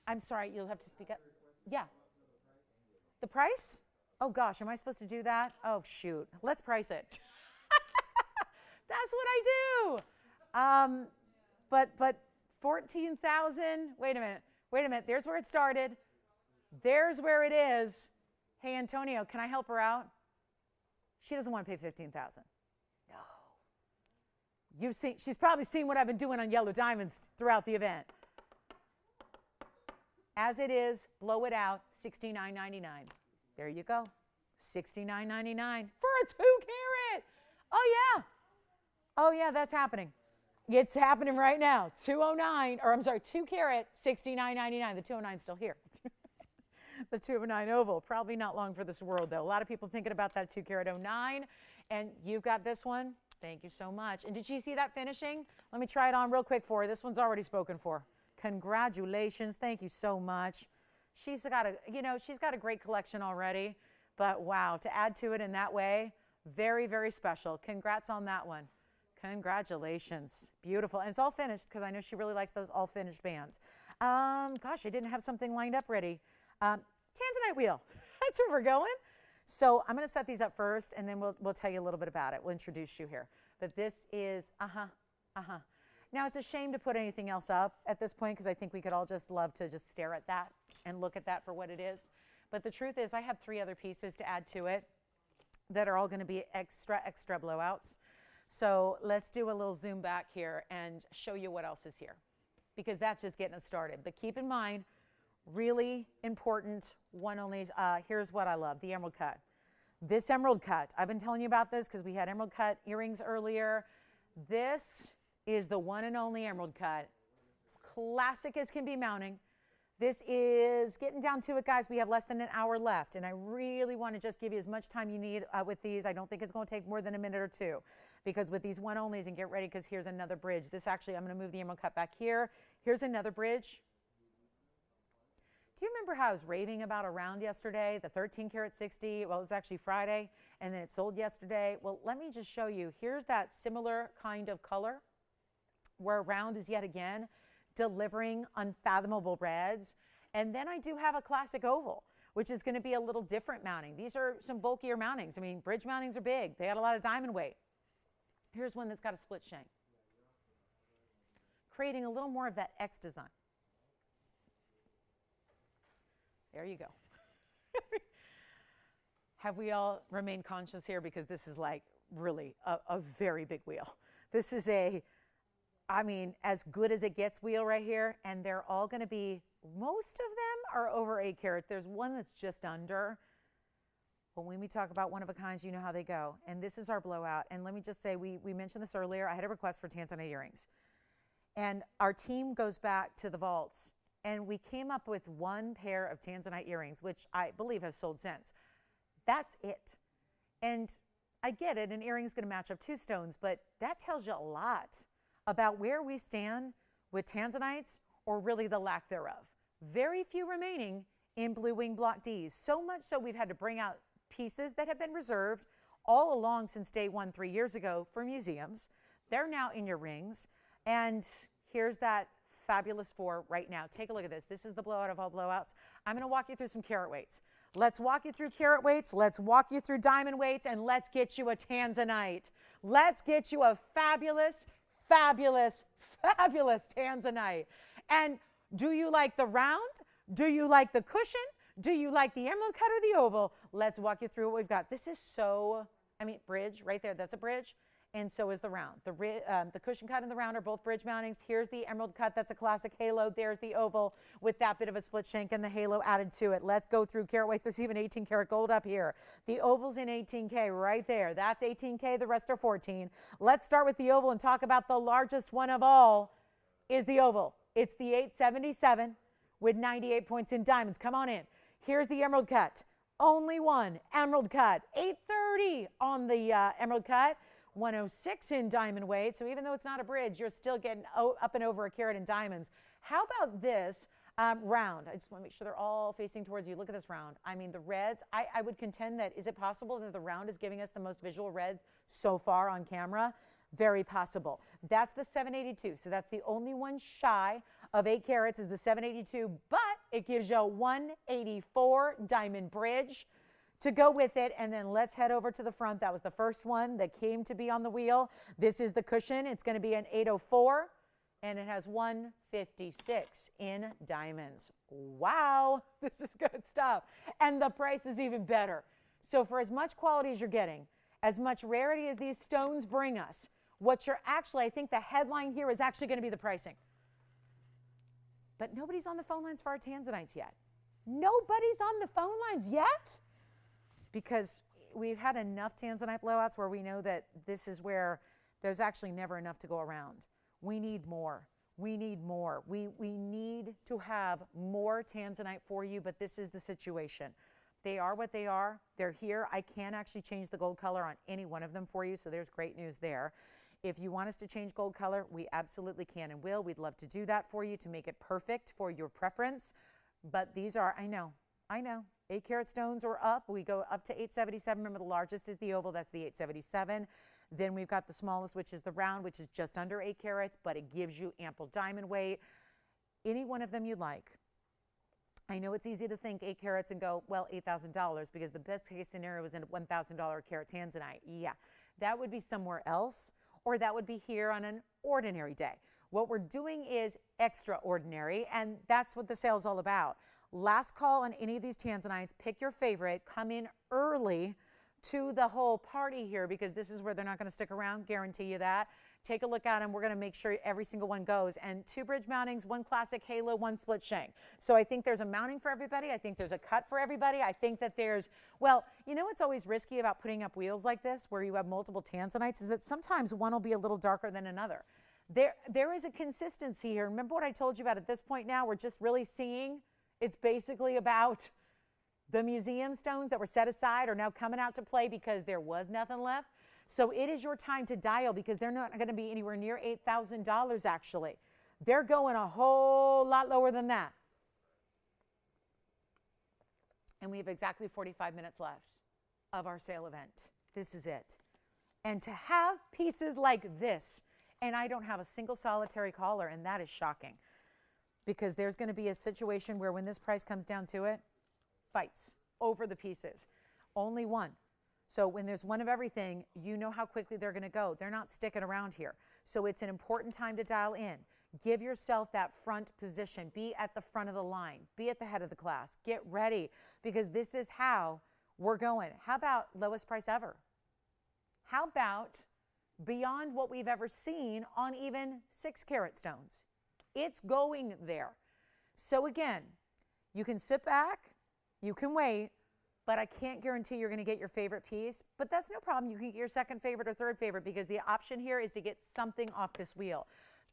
I'm sorry, you'll have to speak up. Yeah. The price? Oh gosh, am I supposed to do that? Oh shoot, let's price it. That's what I do. But 14,000, wait a minute, there's where it started. There's where it is. Hey, Antonio, can I help her out? She doesn't want to pay $15,000. No. She's probably seen what I've been doing on yellow diamonds throughout the event. As it is, blow it out, $69.99. There you go. $69.99 for a 2-carat. Oh, yeah. Oh, yeah, that's happening. It's happening right now. 2-carat, $69.99. The 209 is still here. The 209 oval, probably not long for this world, though. A lot of people thinking about that 2-carat 09, and you've got this one. Thank you so much. And did you see that finishing? Let me try it on real quick for her. This one's already spoken for. Congratulations. Thank you so much. She's got a great collection already, but wow, to add to it in that way, very, very special. Congrats on that one. Congratulations. Beautiful. And it's all finished because I know she really likes those all finished bands. Gosh, I didn't have something lined up ready. Tanzanite wheel. That's where we're going. So I'm going to set these up first, and then we'll tell you a little bit about it. We'll introduce you here. But this is, Now, it's a shame to put anything else up at this point because I think we could all just love to just stare at that and look at that for what it is. But the truth is I have 3 other pieces to add to it that are all going to be extra blowouts. So let's do a little zoom back here and show you what else is here because that's just getting us started. But keep in mind, really important one-onlys. Here's what I love, the emerald cut. This emerald cut, I've been telling you about this because we had emerald cut earrings earlier. This is the one and only emerald cut. Classic as can be mounting. This is getting down to it, guys. We have less than an hour left, and I really want to just give you as much time you need with these. I don't think it's going to take more than a minute or two because with these one-onlys, and get ready because here's another bridge. This actually, I'm going to move the emerald cut back here. Here's another bridge. Do you remember how I was raving about a round yesterday, the 13-carat 60? Well, it was actually Friday, and then it sold yesterday. Well, let me just show you. Here's that similar kind of color where a round is yet again delivering unfathomable reds. And then I do have a classic oval, which is going to be a little different mounting. These are some bulkier mountings. I mean, bridge mountings are big. They got a lot of diamond weight. Here's one that's got a split shank, creating a little more of that X design. There you go. Have we all remained conscious here? Because this is like really a very big wheel. This is as good as it gets wheel right here. And they're all going to be, most of them are over 8 carat. There's one that's just under. But when we talk about one of a kinds, you know how they go. And this is our blowout. And let me just say, we mentioned this earlier. I had a request for Tanzanite earrings. And our team goes back to the vaults. And we came up with one pair of Tanzanite earrings, which I believe have sold since. That's it. And I get it, an earring's going to match up 2 stones, but that tells you a lot about where we stand with Tanzanites, or really the lack thereof. Very few remaining in Blue Wing Block Ds. So much so we've had to bring out pieces that have been reserved all along since day 1 3 years ago for museums. They're now in your rings. And here's that fabulous 4 right now. Take a look at this. This is the blowout of all blowouts. I'm going to walk you through some carat weights. Let's walk you through carat weights. Let's walk you through diamond weights, and let's get you a Tanzanite. Let's get you a fabulous, fabulous, fabulous Tanzanite. And do you like the round? Do you like the cushion? Do you like the emerald cut or the oval? Let's walk you through what we've got. This is so, bridge right there. That's a bridge. And so is the round. The cushion cut and the round are both bridge mountings. Here's the emerald cut. That's a classic halo. There's the oval with that bit of a split shank and the halo added to it. Let's go through carat weight. There's even 18 karat gold up here. The oval's in 18K right there. That's 18K. The rest are 14. Let's start with the oval and talk about the largest one of all is the oval. It's the 877 with 98 points in diamonds. Come on in. Here's the emerald cut. Only one emerald cut. 830 on the emerald cut. 106 in diamond weight. So even though it's not a bridge, you're still getting up and over a carat in diamonds. How about this round? I just want to make sure they're all facing towards you. Look at this round. The reds, I would contend that, is it possible that the round is giving us the most visual reds so far on camera? Very possible. That's the 782. So that's the only one shy of 8 carats is the 782, but it gives you a 184 diamond bridge to go with it. And then let's head over to the front. That was the first one that came to be on the wheel. This is the cushion. It's going to be an 804, and it has 156 in diamonds. Wow, this is good stuff. And the price is even better. So for as much quality as you're getting As much rarity as these stones bring us, what you're actually, I think the headline here is actually going to be the pricing. But nobody's on the phone lines for our Tanzanites yet. Nobody's on the phone lines yet, because we've had enough Tanzanite blowouts where we know that this is where there's actually never enough to go around. We need more. We need more. We need to have more Tanzanite for you, but this is the situation. They are what they are. They're here. I can actually change the gold color on any one of them for you, so there's great news there. If you want us to change gold color, we absolutely can and will. We'd love to do that for you to make it perfect for your preference. But these are, I know, 8-carat stones are up. We go up to 877. Remember, the largest is the oval. That's the 877. Then we've got the smallest, which is the round, which is just under 8 carats, but it gives you ample diamond weight. Any one of them you like. I know it's easy to think 8 carats and go, well, $8,000, because the best case scenario is in a $1,000 carat Tanzanite. Yeah, that would be somewhere else, or that would be here on an ordinary day. What we're doing is extraordinary, and that's what the sale is all about. Last call on any of these Tanzanites. Pick your favorite. Come in early to the whole party here, because this is where they're not going to stick around, guarantee you that. Take a look at them. We're going to make sure every single one goes. And 2 bridge mountings, 1 classic halo, 1 split shank. So I think there's a mounting for everybody. I think there's a cut for everybody. I think that there's, well, you know what's always risky about putting up wheels like this, where you have multiple Tanzanites, is that sometimes one will be a little darker than another. There is a consistency here. Remember what I told you about at this point now? We're just really seeing it's basically about the museum stones that were set aside are now coming out to play because there was nothing left. So it is your time to dial, because they're not going to be anywhere near $8,000 actually. They're going a whole lot lower than that. And we have exactly 45 minutes left of our sale event. This is it. And to have pieces like this, and I don't have a single solitary caller, and that is shocking, because there's going to be a situation where when this price comes down to it, fights over the pieces. Only one. So when there's one of everything, you know how quickly they're going to go. They're not sticking around here. So it's an important time to dial in. Give yourself that front position. Be at the front of the line. Be at the head of the class. Get ready, because this is how we're going. How about lowest price ever? How about beyond what we've ever seen on even 6-carat stones? It's going there. So again, you can sit back, you can wait, but I can't guarantee you're going to get your favorite piece. But that's no problem. You can get your second favorite or third favorite, because the option here is to get something off this wheel,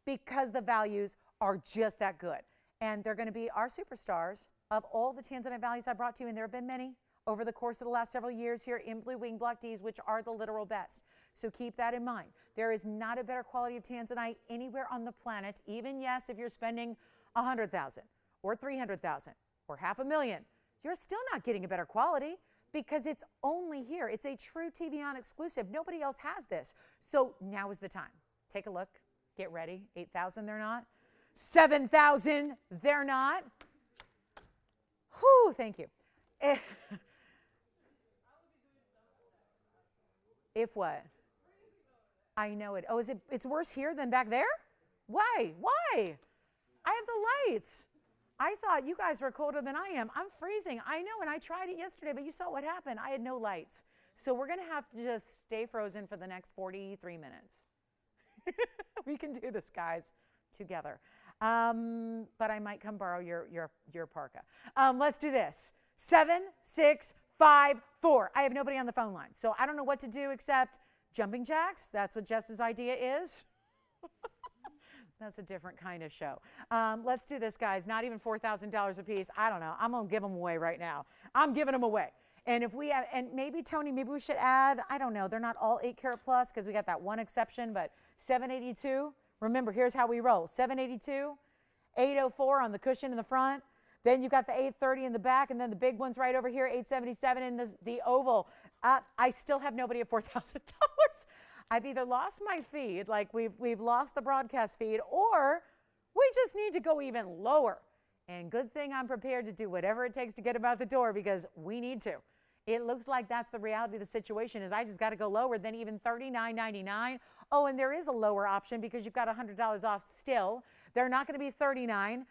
because the values are just that good. And they're going to be our superstars of all the Tanzanite values I brought to you, and there have been many over the course of the last several years here in Blue Wing Block Ds, which are the literal best. So keep that in mind. There is not a better quality of Tanzanite anywhere on the planet, even, yes, if you're spending $100,000 or $300,000 or $500,000, you're still not getting a better quality, because it's only here. It's a true TVON exclusive. Nobody else has this. So now is the time. Take a look. Get ready. 8,000, they're not. 7,000, they're not. Whew, thank you. If what? I know it. Oh, is it? It's worse here than back there? Why? Why? I have the lights. I thought you guys were colder than I am. I'm freezing. I know, and I tried it yesterday, but you saw what happened. I had no lights. So we're going to have to just stay frozen for the next 43 minutes. We can do this, guys, together. But I might come borrow your parka. Let's do this. 7, 6, 5, 4. I have nobody on the phone line, so I don't know what to do except jumping jacks. That's what Jess's idea is. That's a different kind of show. Let's do this, guys. Not even $4,000 a piece. I don't know. I'm going to give them away right now. I'm giving them away. And if we have, and maybe, Tony, maybe we should add, I don't know, they're not all 8-carat plus, because we got that one exception, but 782. Remember, here's how we roll. 782, 804 on the cushion in the front. Then you've got the 830 in the back, and then the big one's right over here, 877 in the oval. I still have nobody at $4,000. I've either lost my feed, like we've lost the broadcast feed, or we just need to go even lower. And good thing I'm prepared to do whatever it takes to get them out the door, because we need to. It looks like that's the reality of the situation, is I just got to go lower than even $39.99. Oh, and there is a lower option, because you've got $100 off still. They're not going to be $39.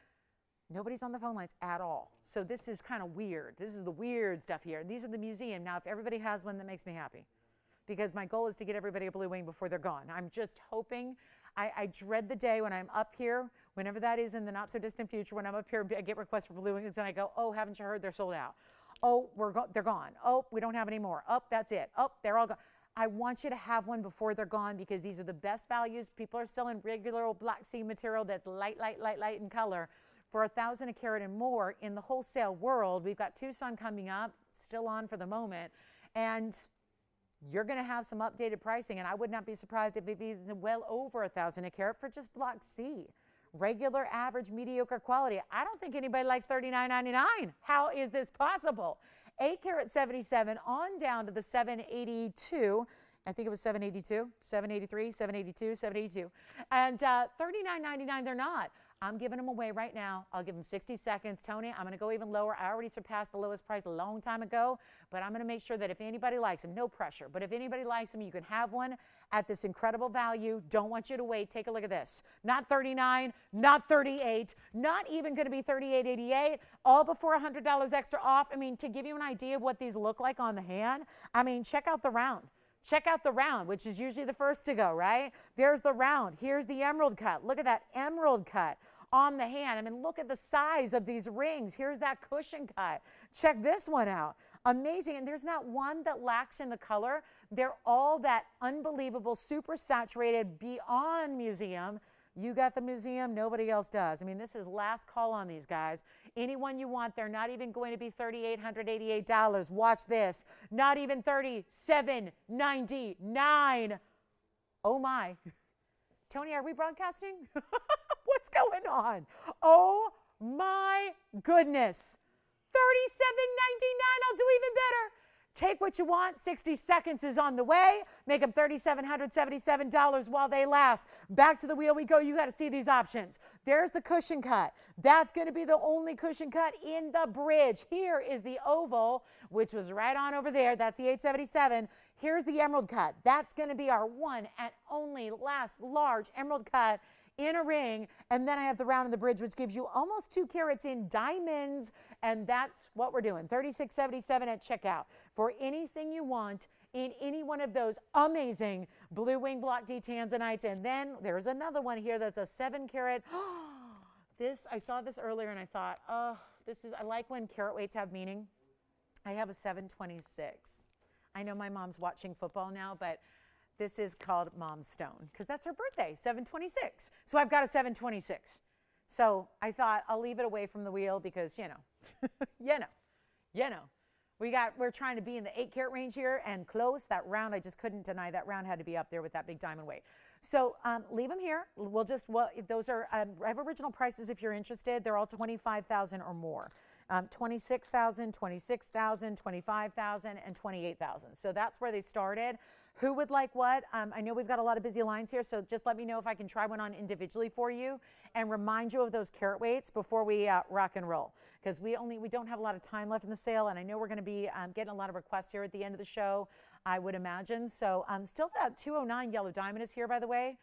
Nobody's on the phone lines at all. So this is kind of weird. This is the weird stuff here. These are the museum. Now, if everybody has one, that makes me happy, because my goal is to get everybody a blue wing before they're gone. I'm just hoping. I dread the day when I'm up here, whenever that is in the not so distant future, when I'm up here and I get requests for blue wings and I go, oh, haven't you heard, they're sold out. Oh, they're gone. Oh, we don't have any more. Oh, that's it. Oh, they're all gone. I want you to have one before they're gone, because these are the best values. People are selling regular old black seed material that's light in color for $1,000 a carat and more in the wholesale world. We've got Tucson coming up, still on for the moment, and you're going to have some updated pricing, and I would not be surprised if it be well over $1,000 a carat for just block C. Regular, average, mediocre quality. I don't think anybody likes $39.99. How is this possible? 8-carat 77 on down to the 782. I think it was 782, 783, 782, 782. And $39.99 they're not. I'm giving them away right now. I'll give them 60 seconds. Tony, I'm going to go even lower. I already surpassed the lowest price a long time ago, but I'm going to make sure that if anybody likes them, no pressure, but if anybody likes them, you can have one at this incredible value. Don't want you to wait. Take a look at this. Not 39, not 38, not even going to be 38.88, all before $100 extra off. I mean, to give you an idea of what these look like on the hand, I mean, check out the round. Check out the round, which is usually the first to go, right? There's the round. Here's the emerald cut. Look at that emerald cut on the hand. I mean, look at the size of these rings. Here's that cushion cut. Check this one out. Amazing. And there's not one that lacks in the color. They're all that unbelievable, super saturated, beyond museum. You got the museum, nobody else does. I mean, this is last call on these guys. Anyone you want, they're not even going to be $3,888. Watch this. Not even $3,799. Oh my. Tony, are we broadcasting? What's going on? Oh my goodness. $3,799. I'll do even better. Take what you want. 60 seconds is on the way. Make them $3,777 while they last. Back to the wheel we go. You got to see these options. There's the cushion cut. That's going to be the only cushion cut in the bridge. Here is the oval, which was right on over there. That's the 877. Here's the emerald cut. That's going to be our one and only last large emerald cut in a ring. And then I have the round in the bridge, which gives you almost 2 carats in diamonds. And that's what we're doing. $36.77 at checkout for anything you want in any one of those amazing blue wing block D Tanzanites. And then there's another one here that's a 7-carat. I saw this earlier and I thought, oh, I like when carat weights have meaning. I have a 726. I know my mom's watching football now, but this is called Mom's Stone because that's her birthday, 726. So I've got a 726. So I thought I'll leave it away from the wheel because, you know, we're trying to be in the 8-carat range here and close. That round, I just couldn't deny that round had to be up there with that big diamond weight. So leave them here. Those are, I have original prices if you're interested. They're all $25,000 or more. $26,000, $26,000, $25,000, and $28,000. So that's where they started. Who would like what? I know we've got a lot of busy lines here, so just let me know if I can try one on individually for you and remind you of those carat weights before we rock and roll. Because we don't have a lot of time left in the sale, and I know we're going to be getting a lot of requests here at the end of the show, I would imagine. So still that 209 yellow diamond is here, by the way.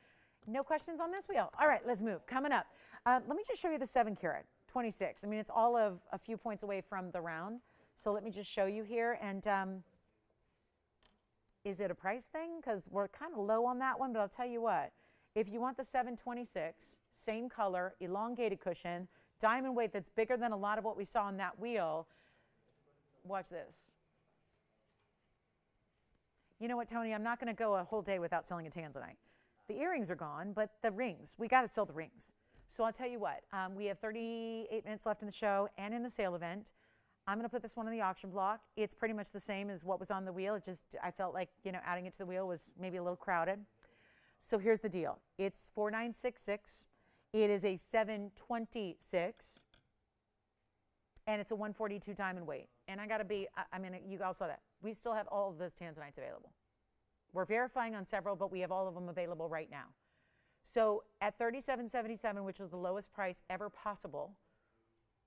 No questions on this wheel. All right, let's move. Coming up. Let me just show you the 7-carat. 26. I mean, it's all of a few points away from the round. So let me just show you here. And is it a price thing? Because we're kind of low on that one, but I'll tell you what. If you want the 726, same color, elongated cushion, diamond weight that's bigger than a lot of what we saw on that wheel, watch this. You know what, Tony? I'm not going to go a whole day without selling a Tanzanite. The earrings are gone, but the rings, we got to sell the rings. So I'll tell you what, we have 38 minutes left in the show and in the sale event. I'm going to put this one on the auction block. It's pretty much the same as what was on the wheel. It just, I felt like, adding it to the wheel was maybe a little crowded. So here's the deal. It's 4966. It is a 726. And it's a 142 diamond weight. And I got to be, you all saw that. We still have all of those Tanzanites available. We're verifying on several, but we have all of them available right now. So at $37.77, which was the lowest price ever possible,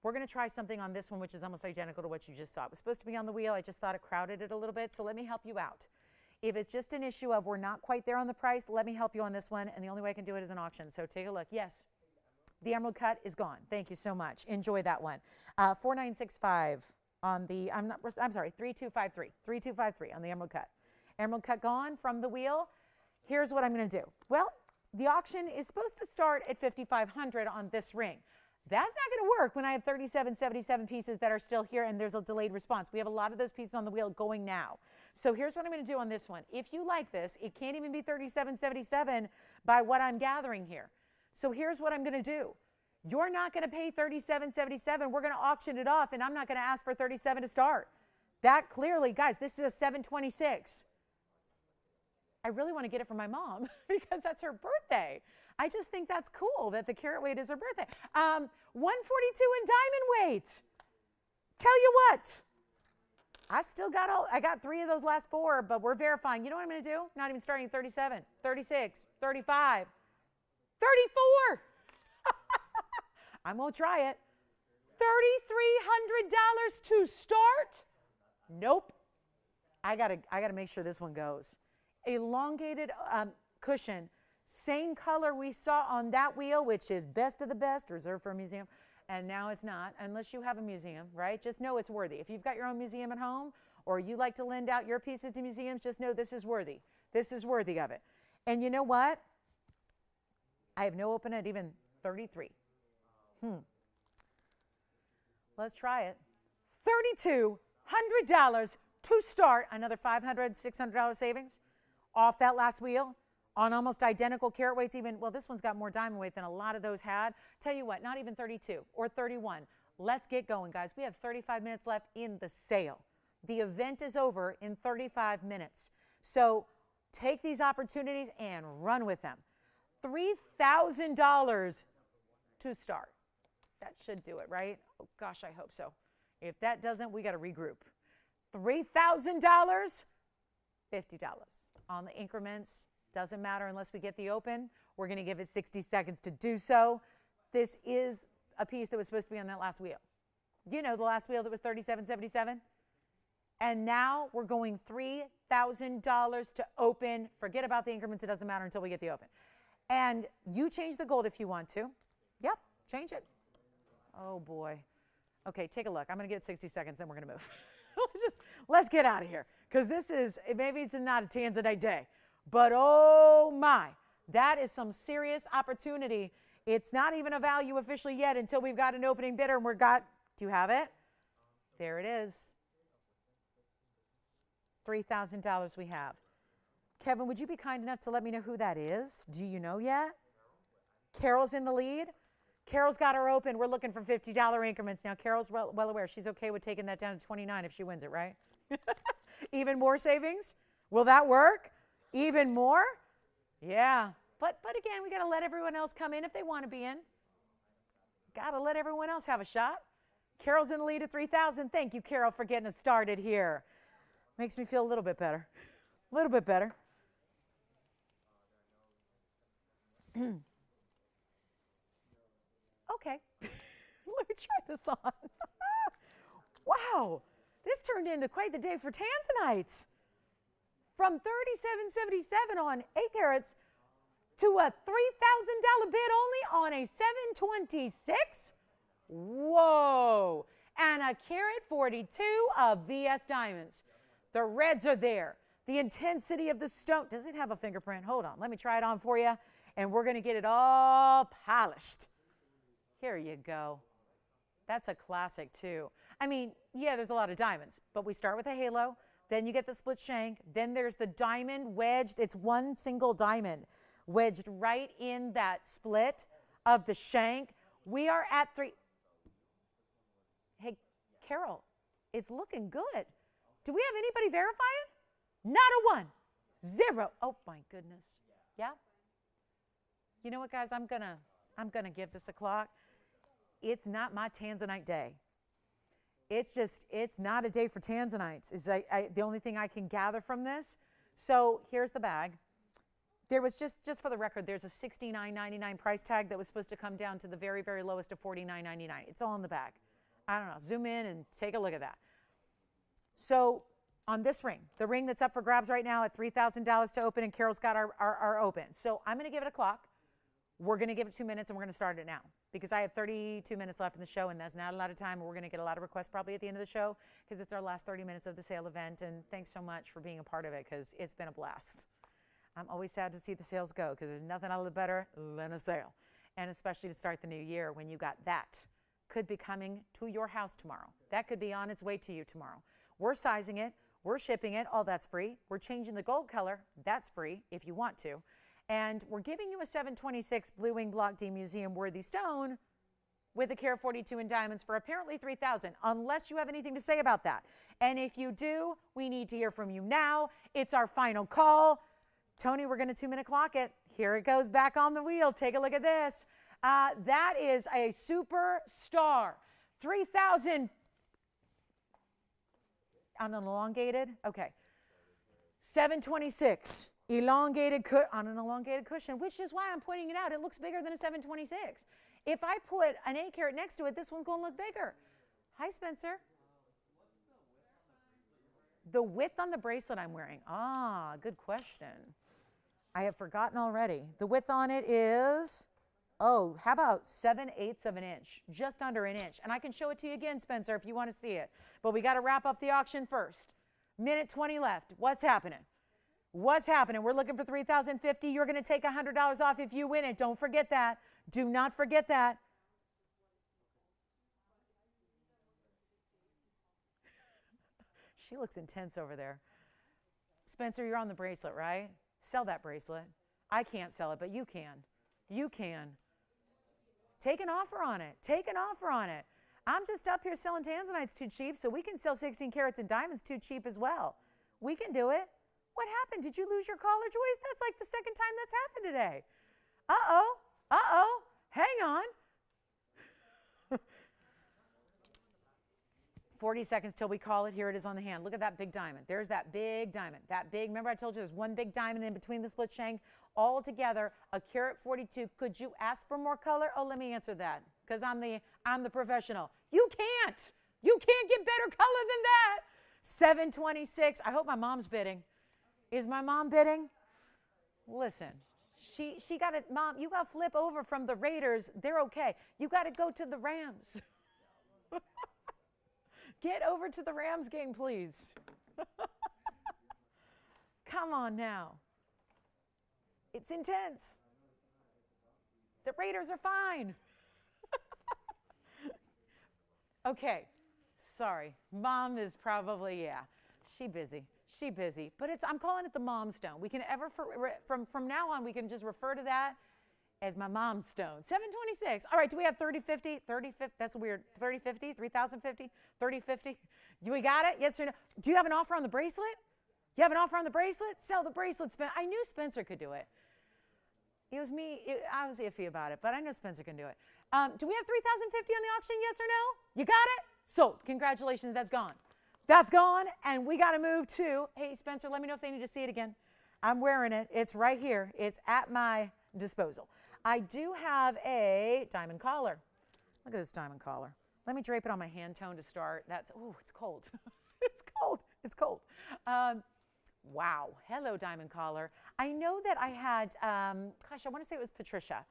we're going to try something on this one, which is almost identical to what you just saw. It was supposed to be on the wheel. I just thought it crowded it a little bit. So let me help you out. If it's just an issue of we're not quite there on the price, let me help you on this one. And the only way I can do it is an auction. So take a look. Yes, the emerald cut is gone. Thank you so much. Enjoy that one. 4965 on the, 3253. 3253 on the emerald cut. Emerald cut gone from the wheel. Here's what I'm going to do. Well, the auction is supposed to start at $5,500 on this ring. That's not going to work when I have 3777 pieces that are still here and there's a delayed response. We have a lot of those pieces on the wheel going now. So here's what I'm going to do on this one. If you like this, it can't even be 3777 by what I'm gathering here. So here's what I'm going to do. You're not going to pay 3777. We're going to auction it off, and I'm not going to ask for 37 to start. That clearly, guys, this is a 726. I really want to get it for my mom because that's her birthday. I just think that's cool that the carat weight is her birthday. 142 in diamond weight. Tell you what, I got 3 of those last 4, but we're verifying. You know what I'm going to do? Not even starting at 37, 36, 35, 34. I'm going to try it. $3,300 to start? Nope. I gotta make sure this one goes. Elongated cushion, same color we saw on that wheel, which is best of the best, reserved for a museum, and now it's not, unless you have a museum, right? Just know it's worthy. If you've got your own museum at home, or you like to lend out your pieces to museums, just know this is worthy. This is worthy of it. And you know what? I have no open at even 33. Let's try it. $3,200 to start. Another $500, $600 savings off that last wheel on almost identical carat weights. Even, well, this one's got more diamond weight than a lot of those had. Tell you what, not even 32 or 31. Let's get going, guys. We have 35 minutes left in the sale. The event is over in 35 minutes. So take these opportunities and run with them. $3,000 to start. That should do it, right? Oh, gosh, I hope so. If that doesn't, we got to regroup. $3,000, $50 on the increments. Doesn't matter unless we get the open. We're going to give it 60 seconds to do so. This is a piece that was supposed to be on that last wheel. You know, the last wheel that was $37.77. And now we're going $3,000 to open. Forget about the increments. It doesn't matter until we get the open. And you change the gold if you want to. Yep, change it. Oh, boy. Okay, take a look. I'm going to get 60 seconds, then we're going to move. Let's get out of here. Because this is, maybe it's not a Tanzanite day, but oh my, that is some serious opportunity. It's not even a value officially yet until we've got an opening bidder and do you have it? There it is. $3,000 we have. Kevin, would you be kind enough to let me know who that is? Do you know yet? Carol's in the lead. Carol's got her open. We're looking for $50 increments. Now, Carol's well aware. She's okay with taking that down to 29 if she wins it, right? Even more savings? Will that work? Even more? Yeah. But again, we got to let everyone else come in if they want to be in. Got to let everyone else have a shot. Carol's in the lead at 3,000. Thank you, Carol, for getting us started here. Makes me feel a little bit better. A little bit better. Okay, let me try this on. Wow, this turned into quite the day for Tanzanites. From $37.77 on 8 carats to a $3,000 bid only on a 726. Whoa, and a carat 42 of VS diamonds. The reds are there. The intensity of the stone. Does it have a fingerprint? Hold on, let me try it on for you, and we're going to get it all polished. Here you go. That's a classic, too. I mean, yeah, there's a lot of diamonds, but we start with a halo, then you get the split shank, then there's the diamond wedged. It's one single diamond wedged right in that split of the shank. We are at 3. Hey, Carol, it's looking good. Do we have anybody verifying? Not a 1. 0. Oh, my goodness. Yeah? You know what, guys? I'm gonna give this a clock. It's not my Tanzanite day. It's not a day for Tanzanites. Is the only thing I can gather from this. So here's the bag. There was just for the record, there's a $69.99 price tag that was supposed to come down to the very, very lowest of $49.99. It's all in the bag. I don't know. Zoom in and take a look at that. So on this ring, the ring that's up for grabs right now at $3,000 to open, and Carol's got our open. So I'm going to give it a clock. We're going to give it 2 minutes and we're going to start it now because I have 32 minutes left in the show and that's not a lot of time. We're going to get a lot of requests probably at the end of the show because it's our last 30 minutes of the sale event. And thanks so much for being a part of it because it's been a blast. I'm always sad to see the sales go because there's nothing out of better than a sale. And especially to start the new year when you got that. Could be coming to your house tomorrow. That could be on its way to you tomorrow. We're sizing it. We're shipping it. All that's free. We're changing the gold color. That's free if you want to. And we're giving you a 726 Blue Wing Block D Museum worthy stone with a carat 42 in diamonds for apparently $3,000, unless you have anything to say about that. And if you do, we need to hear from you now. It's our final call. Tony, we're going to 2-minute clock it. Here it goes back on the wheel. Take a look at this. That is a superstar. 3,000 on an elongated. Okay. 726 elongated on an elongated cushion, which is why I'm pointing it out. It looks bigger than a 726. If I put an 8 carat next to it, this one's going to look bigger. Hi, Spencer. The width on the bracelet I'm wearing. Ah, good question. I have forgotten already. The width on it is, oh, how about 7/8 of an inch, just under an inch. And I can show it to you again, Spencer, if you want to see it. But we got to wrap up the auction first. Minute 20 left. What's happening? What's happening? We're looking for $3,050. You're going to take $100 off if you win it. Don't forget that. Do not forget that. She looks intense over there. Spencer, you're on the bracelet, right? Sell that bracelet. I can't sell it, but you can. You can. Take an offer on it. Take an offer on it. I'm just up here selling Tanzanites too cheap, so we can sell 16 carats and diamonds too cheap as well. We can do it. What happened? Did you lose your collar, Joyce? That's like the second time that's happened today. Uh-oh. Uh-oh. Hang on. 40 seconds till we call it. Here it is on the hand. Look at that big diamond. There's that big diamond. That big, remember I told you there's one big diamond in between the split shank? All together, a carat 42. Could you ask for more color? Oh, let me answer that because I'm the professional. You can't. You can't get better color than that. 726. I hope my mom's bidding. Is my mom bidding? Listen, she got it. Mom, you got to flip over from the Raiders. They're okay. You got to go to the Rams. Get over to the Rams game, please. Come on now. It's intense. The Raiders are fine. Okay. Sorry. Mom is probably, yeah. She busy. She busy. But I'm calling it the mom stone. We can from now on, we can just refer to that as my mom's stone. 726. All right, do we have 3050? 3050, that's weird. 3050, 3050, 3050. We got it? Yes or no? Do you have an offer on the bracelet? You have an offer on the bracelet? Sell the bracelet. I knew Spencer could do it. It was me. I was iffy about it, but I know Spencer can do it. Do we have 3050 on the auction? Yes or no? You got it? Sold. Congratulations. That's gone. That's gone, and we got to move to, hey, Spencer, let me know if they need to see it again. I'm wearing it. It's right here. It's at my disposal. I do have a diamond collar. Look at this diamond collar. Let me drape it on my hand tone to start. Oh, it's cold. It's cold. It's cold. Wow. Hello, diamond collar. I know that I had, gosh, I want to say it was Patricia.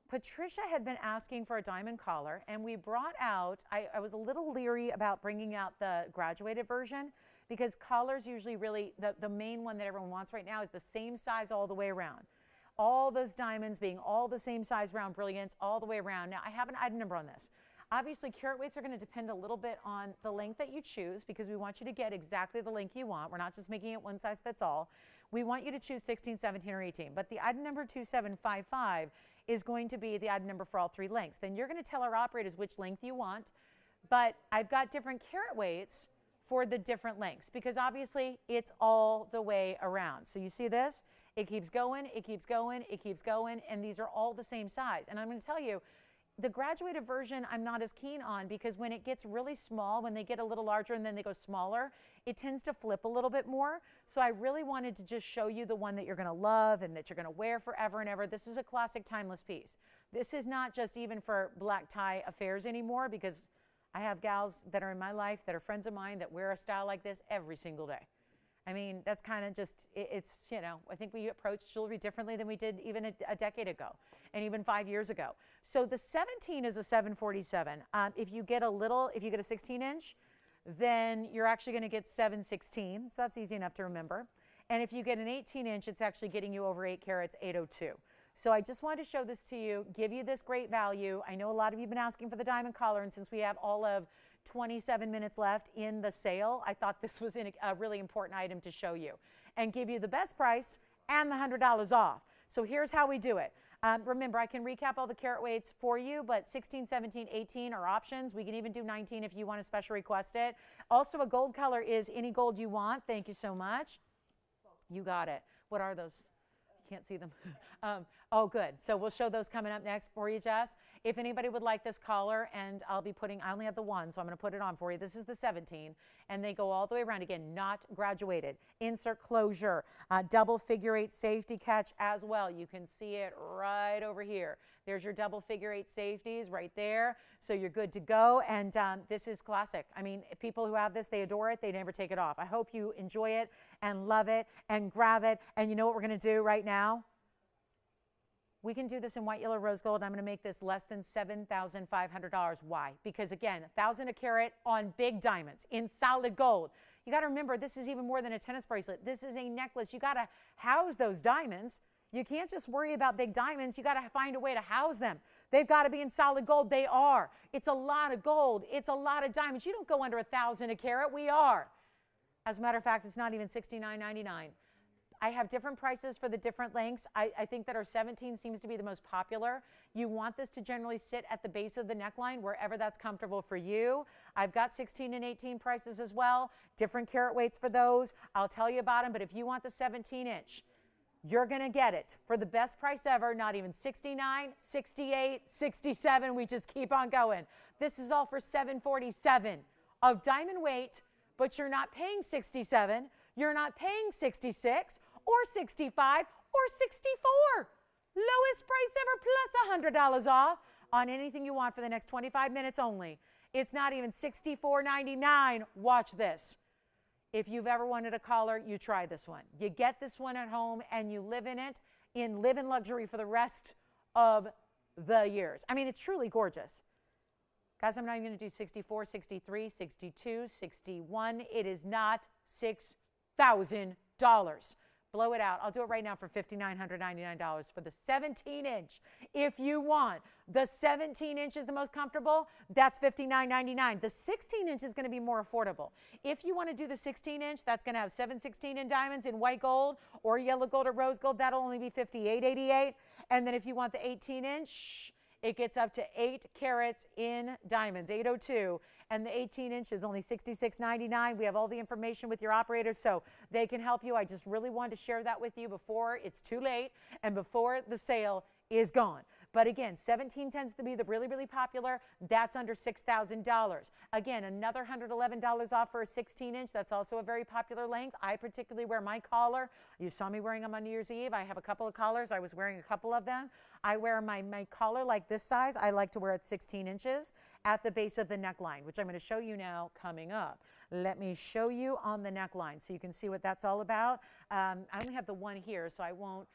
Patricia had been asking for a diamond collar, and we brought out, I was a little leery about bringing out the graduated version because collars usually really, the main one that everyone wants right now is the same size all the way around. All those diamonds being all the same size round brilliance all the way around. Now, I have an item number on this. Obviously, carat weights are going to depend a little bit on the length that you choose because we want you to get exactly the length you want. We're not just making it one size fits all. We want you to choose 16, 17, or 18. But the item number 2755 is going to be the item number for all three lengths. Then you're going to tell our operators which length you want. But I've got different carat weights for the different lengths because obviously it's all the way around. So you see this? It keeps going, it keeps going, it keeps going, and these are all the same size. And I'm going to tell you, the graduated version I'm not as keen on because when it gets really small, when they get a little larger and then they go smaller, it tends to flip a little bit more. So I really wanted to just show you the one that you're going to love and that you're going to wear forever and ever. This is a classic timeless piece. This is not just even for black tie affairs anymore because I have gals that are in my life that are friends of mine that wear a style like this every single day. I mean, that's kind of just, it's, you know, I think we approach jewelry differently than we did even a decade ago and even 5 years ago. So the 17 is a 747. If you get a 16 inch, then you're actually going to get 716. So that's easy enough to remember. And if you get an 18 inch, it's actually getting you over 8 carats, 802. So I just wanted to show this to you, give you this great value. I know a lot of you have been asking for the diamond collar, and since we have all of 27 minutes left in the sale, I thought this was a really important item to show you and give you the best price and the $100 off. So here's how we do it. Remember, I can recap all the carat weights for you, but 16, 17, 18 are options. We can even do 19 if you want to special request it. Also, a gold color is any gold you want. Thank you so much. You got it. What are those? You can't see them. Oh, good. So we'll show those coming up next for you, Jess. If anybody would like this collar, and I only have the one, so I'm going to put it on for you. This is the 17, and they go all the way around. Again, not graduated. Insert closure, double figure 8 safety catch as well. You can see it right over here. There's your double figure 8 safeties right there. So you're good to go. And this is classic. I mean, people who have this, they adore it. They never take it off. I hope you enjoy it and love it and grab it. And you know what we're going to do right now? We can do this in white, yellow, rose gold. I'm going to make this less than $7,500. Why? Because again, 1,000 a carat on big diamonds in solid gold. You got to remember, this is even more than a tennis bracelet. This is a necklace. You got to house those diamonds. You can't just worry about big diamonds. You got to find a way to house them. They've got to be in solid gold. They are. It's a lot of gold. It's a lot of diamonds. You don't go under 1,000 a carat. We are. As a matter of fact, it's not even $69.99. I have different prices for the different lengths. I think that our 17 seems to be the most popular. You want this to generally sit at the base of the neckline, wherever that's comfortable for you. I've got 16 and 18 prices as well, different carat weights for those. I'll tell you about them, but if you want the 17 inch, you're going to get it for the best price ever, not even 69, 68, 67. We just keep on going. This is all for $747 of diamond weight, but you're not paying 67. You're not paying 66 or 65 or 64. Lowest price ever plus $100 off on anything you want for the next 25 minutes only. It's not even $64.99. Watch this. If you've ever wanted a collar, you try this one. You get this one at home and you live in it, live in luxury for the rest of the years. I mean, it's truly gorgeous. Guys, I'm not even going to do 64, 63, 62, 61. It is not $6,000. Blow it out. I'll do it right now for $5,999 for the 17 inch. If you want the 17 inch is the most comfortable, that's $59.99. The 16 inch is going to be more affordable. If you want to do the 16 inch, that's going to have 716 in diamonds in white gold or yellow gold or rose gold. That'll only be $58.88. And then if you want the 18 inch, it gets up to 8 carats in diamonds, 802. And the 18 inch is only $66.99. We have all the information with your operators, so they can help you. I just really wanted to share that with you before it's too late and before the sale is gone. But again, 17 tends to be the really, really popular. That's under $6,000. Again, another $111 off for a 16 inch. That's also a very popular length. I particularly wear my collar. You saw me wearing them on New Year's Eve. I have a couple of collars. I was wearing a couple of them. I wear my collar like this size. I like to wear it 16 inches at the base of the neckline, which I'm going to show you now coming up. Let me show you on the neckline so you can see what that's all about. I only have the one here, so I won't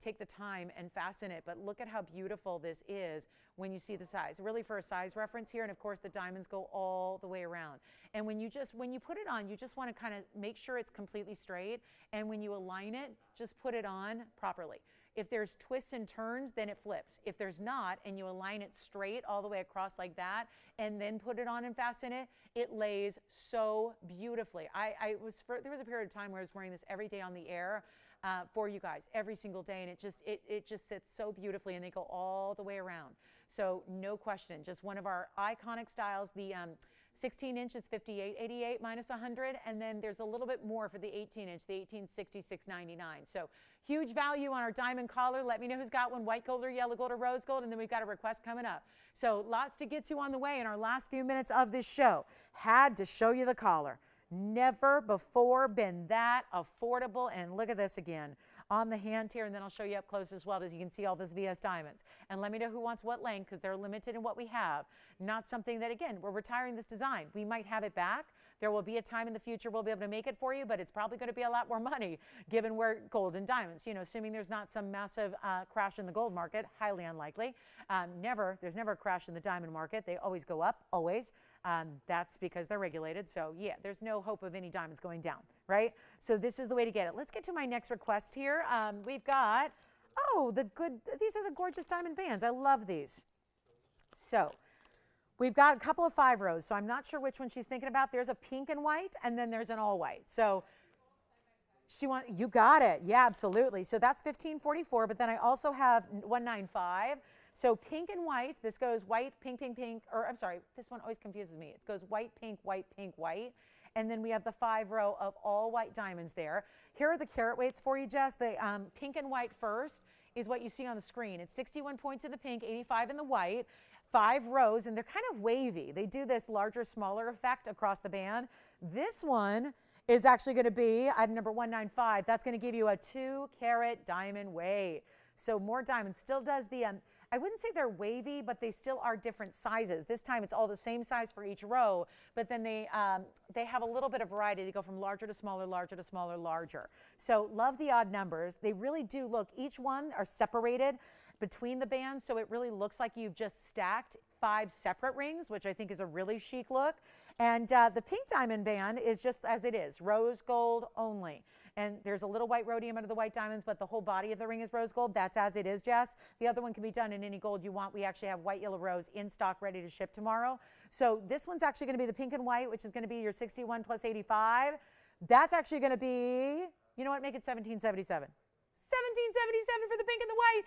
take the time and fasten it, but look at how beautiful this is when you see the size. Really for a size reference here, and of course the diamonds go all the way around. And when you put it on, you just want to kind of make sure it's completely straight, and when you align it, just put it on properly. If there's twists and turns, then it flips. If there's not, and you align it straight all the way across like that, and then put it on and fasten it, it lays so beautifully. There was a period of time where I was wearing this every day on the air for you guys, every single day, and it just sits so beautifully, and they go all the way around. So no question, just one of our iconic styles. The 16 inch is $58.88 minus 100, and then there's a little bit more for the 18 inch, the 18 $66.99. So huge value on our diamond collar. Let me know who's got one, white gold or yellow gold or rose gold, and then we've got a request coming up. So lots to get to on the way in our last few minutes of this show. Had to show you the collar. Never before been that affordable, and look at this again on the hand here, and then I'll show you up close as well, as you can see all those VS diamonds. And let me know who wants what length, because they're limited in what we have. Not something that, again, we're retiring this design. We might have it back. There will be a time in the future we'll be able to make it for you, but it's probably going to be a lot more money given where gold and diamonds, you know, assuming there's not some massive crash in the gold market, highly unlikely. There's never a crash in the diamond market. They always go up, always. That's because they're regulated. So yeah, there's no hope of any diamonds going down, right? So this is the way to get it. Let's get to my next request here. We've got, these are the gorgeous diamond bands. I love these. So we've got a couple of 5 rows. So I'm not sure which one she's thinking about. There's a pink and white, and then there's an all white. So you got it. Yeah, absolutely. So that's $15.44, but then I also have $195. So pink and white, this goes white, pink, pink, pink, or I'm sorry, this one always confuses me. It goes white, pink, white, pink, white. And then we have the 5 row of all white diamonds there. Here are the carat weights for you, Jess. The pink and white first is what you see on the screen. It's 61 points in the pink, 85 in the white, 5 rows, and they're kind of wavy. They do this larger, smaller effect across the band. This one is actually going to be item number 195. That's going to give you a 2-carat diamond weight. So more diamonds. Still does the, I wouldn't say they're wavy, but they still are different sizes. This time it's all the same size for each row, but then they have a little bit of variety. They go from larger to smaller, larger to smaller, larger. So love the odd numbers. They really do look, each one are separated between the bands, so it really looks like you've just stacked 5 separate rings, which I think is a really chic look. And the pink diamond band is just as it is, rose gold only. And there's a little white rhodium under the white diamonds, but the whole body of the ring is rose gold. That's as it is, Jess. The other one can be done in any gold you want. We actually have white, yellow, rose in stock, ready to ship tomorrow. So this one's actually going to be the pink and white, which is going to be your 61 plus 85. That's actually going to be, you know what, make it 1777. 1777 for the pink and the white.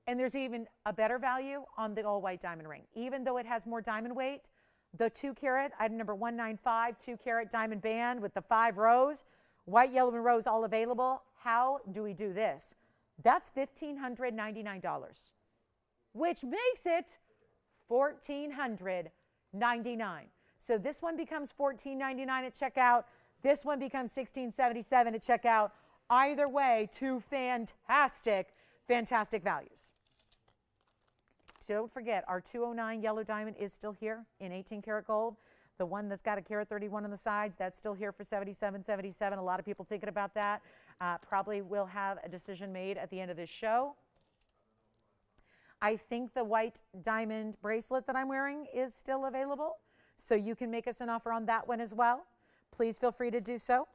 And there's even a better value on the all white diamond ring. Even though it has more diamond weight, the 2-carat, item number 195, 2-carat diamond band with the 5 rows, white, yellow, and rose all available. How do we do this? That's $1,599, which makes it $1,499. So this one becomes $1,499 at checkout. This one becomes $1,677 at checkout. Either way, 2 fantastic values. Don't forget, our 209 yellow diamond is still here in 18-karat gold. The one that's got a carat 31 on the sides, that's still here for $77.77. A lot of people thinking about that. Probably will have a decision made at the end of this show. I think the white diamond bracelet that I'm wearing is still available, so you can make us an offer on that one as well. Please feel free to do so.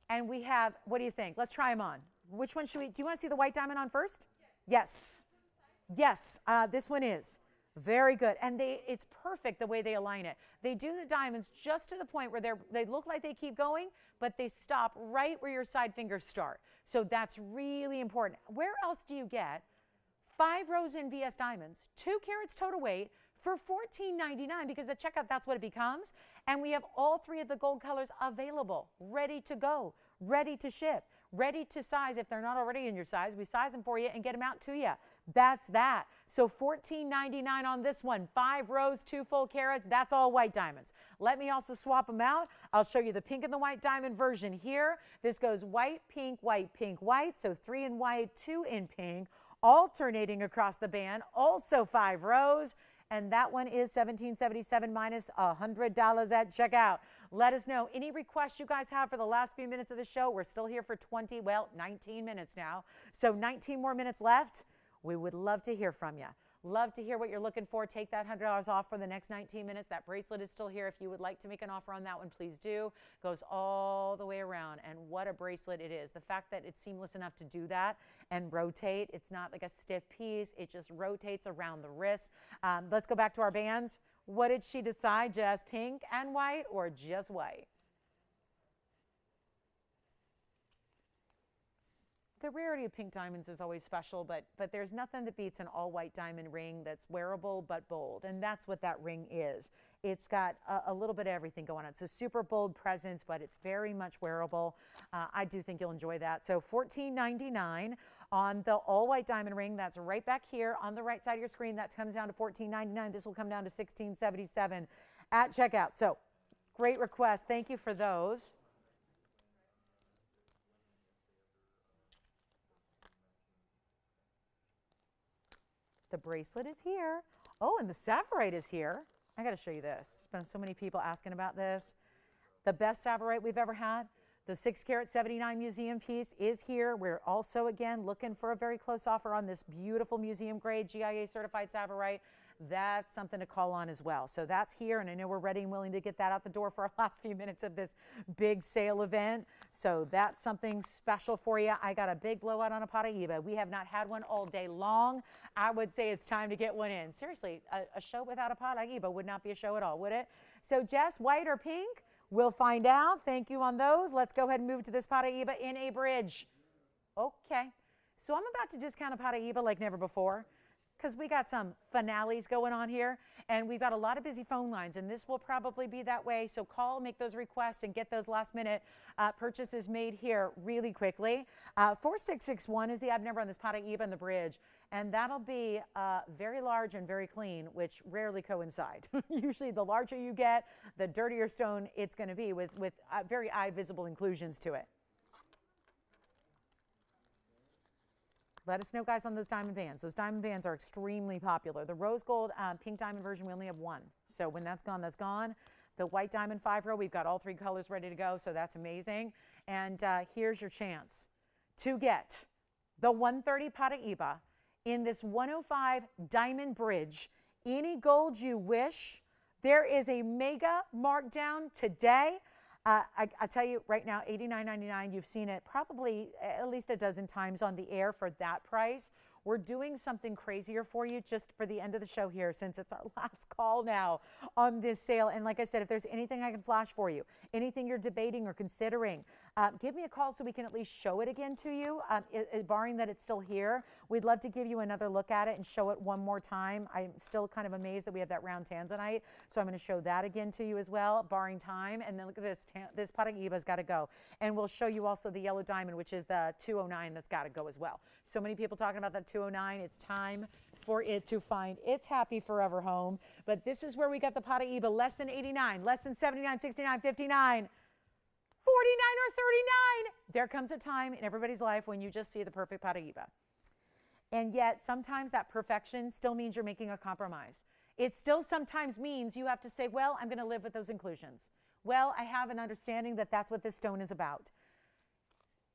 And we have, what do you think? Let's try them on. Which one should we, do you want to see the white diamond on first? Yes. Yes, this one is. Very good. And it's perfect the way they align it. They do the diamonds just to the point where they look like they keep going, but they stop right where your side fingers start. So that's really important. Where else do you get 5 rows in VS diamonds, 2 carats total weight for $14.99? Because at checkout, that's what it becomes. And we have all 3 of the gold colors available, ready to go, ready to ship, ready to size. If they're not already in your size, we size them for you and get them out to you. That's that. So $14.99 on this one. 5 rows, 2 full carats. That's all white diamonds. Let me also swap them out. I'll show you the pink and the white diamond version here. This goes white, pink, white, pink, white. So 3 in white, 2 in pink, alternating across the band. Also 5 rows. And that one is $17.77 minus $100 at checkout. Let us know any requests you guys have for the last few minutes of the show. We're still here for 19 minutes now. So 19 more minutes left. We would love to hear from you. Love to hear what you're looking for. Take that $100 off for the next 19 minutes. That bracelet is still here. If you would like to make an offer on that one, please do. Goes all the way around, and what a bracelet it is. The fact that it's seamless enough to do that and rotate, it's not like a stiff piece. It just rotates around the wrist. Let's go back to our bands. What did she decide, Jess? Pink and white or just white? The rarity of pink diamonds is always special, but there's nothing that beats an all-white diamond ring that's wearable but bold, and that's what that ring is. It's got a little bit of everything going on. It's a super bold presence, but it's very much wearable. I do think you'll enjoy that. So $14.99 on the all-white diamond ring. That's right back here on the right side of your screen. That comes down to $14.99. This will come down to $16.77 at checkout. So great request. Thank you for those. The bracelet is here. Oh, and the Savorite is here. I got to show you this. There's been so many people asking about this. The best Savorite we've ever had. The 6-carat 79 museum piece is here. We're also, again, looking for a very close offer on this beautiful museum grade GIA certified Savorite. That's something to call on as well. So that's here, and I know we're ready and willing to get that out the door for our last few minutes of this big sale event. So that's something special for you. I got a big blowout on a Padparacha. We have not had one all day long. I would say it's time to get one in. Seriously, a show without a Padparacha would not be a show at all, would it? So Jess, white or pink? We'll find out. Thank you on those. Let's go ahead and move to this Padparacha in a bridge. Okay. So I'm about to discount a Padparacha like never before, because we got some finales going on here, and we've got a lot of busy phone lines, and this will probably be that way. So call, make those requests, and get those last-minute purchases made here really quickly. 4661 is the ad number on this Padparacha and the bridge, and that'll be very large and very clean, which rarely coincide. Usually the larger you get, the dirtier stone it's going to be with very eye-visible inclusions to it. Let us know, guys, on those diamond bands. Those diamond bands are extremely popular. The rose gold pink diamond version, we only have one. So when that's gone, that's gone. The white diamond 5-row, we've got all 3 colors ready to go, so that's amazing. And here's your chance to get the 130 Padparacha in this 105 diamond bridge. Any gold you wish. There is a mega markdown today. I tell you right now, $89.99, you've seen it probably at least a dozen times on the air for that price. We're doing something crazier for you just for the end of the show here, since it's our last call now on this sale. And like I said, if there's anything I can flash for you, anything you're debating or considering, give me a call so we can at least show it again to you, barring that it's still here. We'd love to give you another look at it and show it one more time. I'm still kind of amazed that we have that round Tanzanite, so I'm going to show that again to you as well, barring time. And then look at this, this Padparacha's got to go. And we'll show you also the yellow diamond, which is the 209, that's got to go as well. So many people talking about that 209. It's time for it to find its happy forever home. But this is where we got the Padparacha, less than 89, less than 79, 69, 59, 49 or 39. There comes a time in everybody's life when you just see the perfect Padparacha. And yet sometimes that perfection still means you're making a compromise. It still sometimes means you have to say, well, I'm going to live with those inclusions. Well, I have an understanding that that's what this stone is about.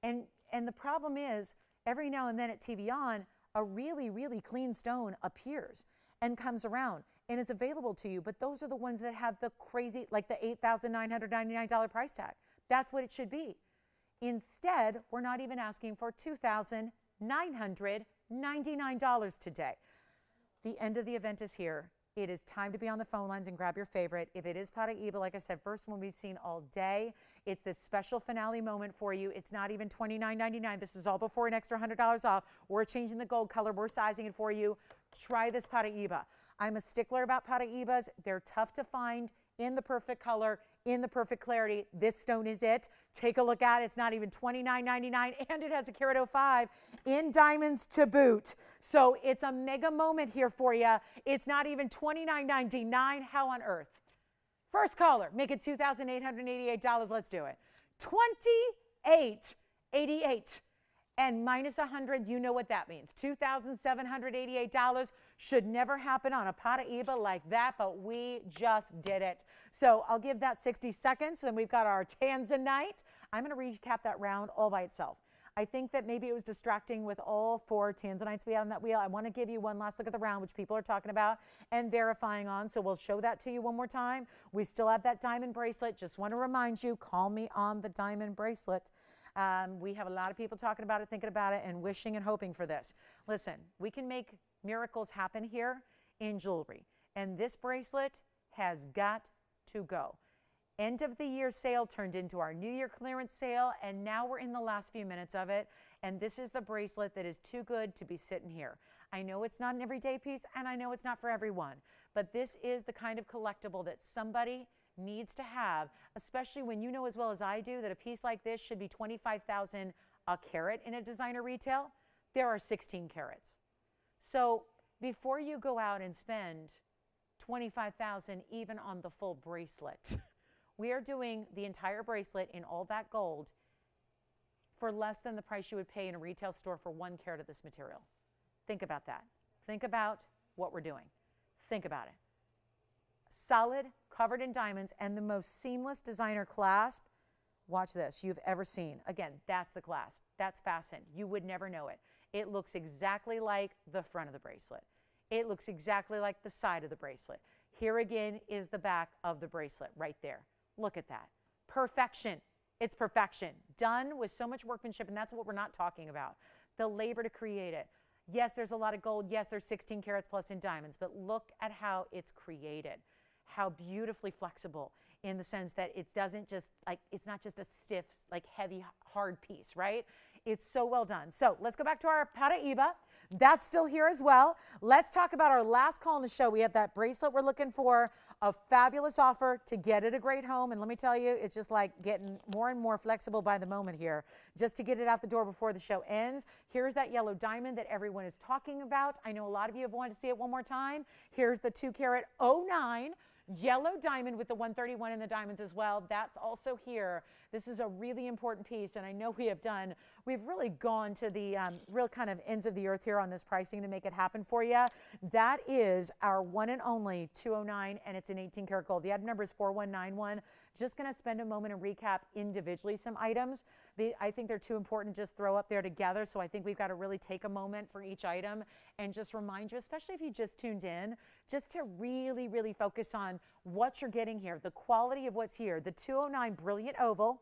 And the problem is, every now and then at TVON, a really, really clean stone appears and comes around and is available to you. But those are the ones that have the crazy, like the $8,999 price tag. That's what it should be. Instead, we're not even asking for $2,999 today. The end of the event is here. It is time to be on the phone lines and grab your favorite. If it is Padparacha, like I said, first one we've seen all day. It's this special finale moment for you. It's not even $29.99. This is all before an extra $100 off. We're changing the gold color. We're sizing it for you. Try this Padparacha. I'm a stickler about Padparachas. They're tough to find in the perfect color, in the perfect clarity. This stone is it. Take a look at it. It's not even $29.99, and it has a carat 05 in diamonds to boot. So it's a mega moment here for you. It's not even $29.99. How on earth? First caller, make it $2,888. Let's do it. $28.88. And minus 100, you know what that means. $2,788 should never happen on a Padparacha like that, but we just did it. So I'll give that 60 seconds. Then we've got our Tanzanite. I'm going to recap that round all by itself. I think that maybe it was distracting with all 4 Tanzanites we had on that wheel. I want to give you one last look at the round, which people are talking about and verifying on. So we'll show that to you one more time. We still have that diamond bracelet. Just want to remind you, call me on the diamond bracelet. We have a lot of people talking about it, thinking about it, and wishing and hoping for this. Listen, we can make miracles happen here in jewelry. And this bracelet has got to go. End of the year sale turned into our New Year clearance sale, and now we're in the last few minutes of it. And this is the bracelet that is too good to be sitting here. I know it's not an everyday piece, and I know it's not for everyone, but this is the kind of collectible that somebody needs to have, especially when you know as well as I do that a piece like this should be $25,000 a carat in a designer retail. There are 16 carats. So before you go out and spend $25,000 even on the full bracelet, we are doing the entire bracelet in all that gold for less than the price you would pay in a retail store for 1 carat of this material. Think about that. Think about what we're doing. Think about it. Solid, covered in diamonds, and the most seamless designer clasp, watch this, you've ever seen. Again, that's the clasp. That's fastened. You would never know it. It looks exactly like the front of the bracelet. It looks exactly like the side of the bracelet. Here again is the back of the bracelet right there. Look at that. Perfection. It's perfection. Done with so much workmanship, and that's what we're not talking about. The labor to create it. Yes, there's a lot of gold. Yes, there's 16 carats plus in diamonds, but look at how it's created. How beautifully flexible in the sense that it doesn't just like, it's not just a stiff, like heavy, hard piece, right? It's so well done. So let's go back to our Paraíba. That's still here as well. Let's talk about our last call on the show. We have that bracelet we're looking for, a fabulous offer to get it a great home. And let me tell you, it's just like getting more and more flexible by the moment here, just to get it out the door before the show ends. Here's that yellow diamond that everyone is talking about. I know a lot of you have wanted to see it one more time. Here's the 2-carat 09. Yellow diamond with the 131 in the diamonds as well. That's also here. This is a really important piece, and I know we've really gone to the real kind of ends of the earth here on this pricing to make it happen for you. That is our one and only 209, and it's an 18-karat gold. The item number is 4191. Just going to spend a moment and recap individually some items. I think they're too important to just throw up there together, so I think we've got to really take a moment for each item and just remind you, especially if you just tuned in, just to really, really focus on what you're getting here, the quality of what's here. The 209 Brilliant Oval,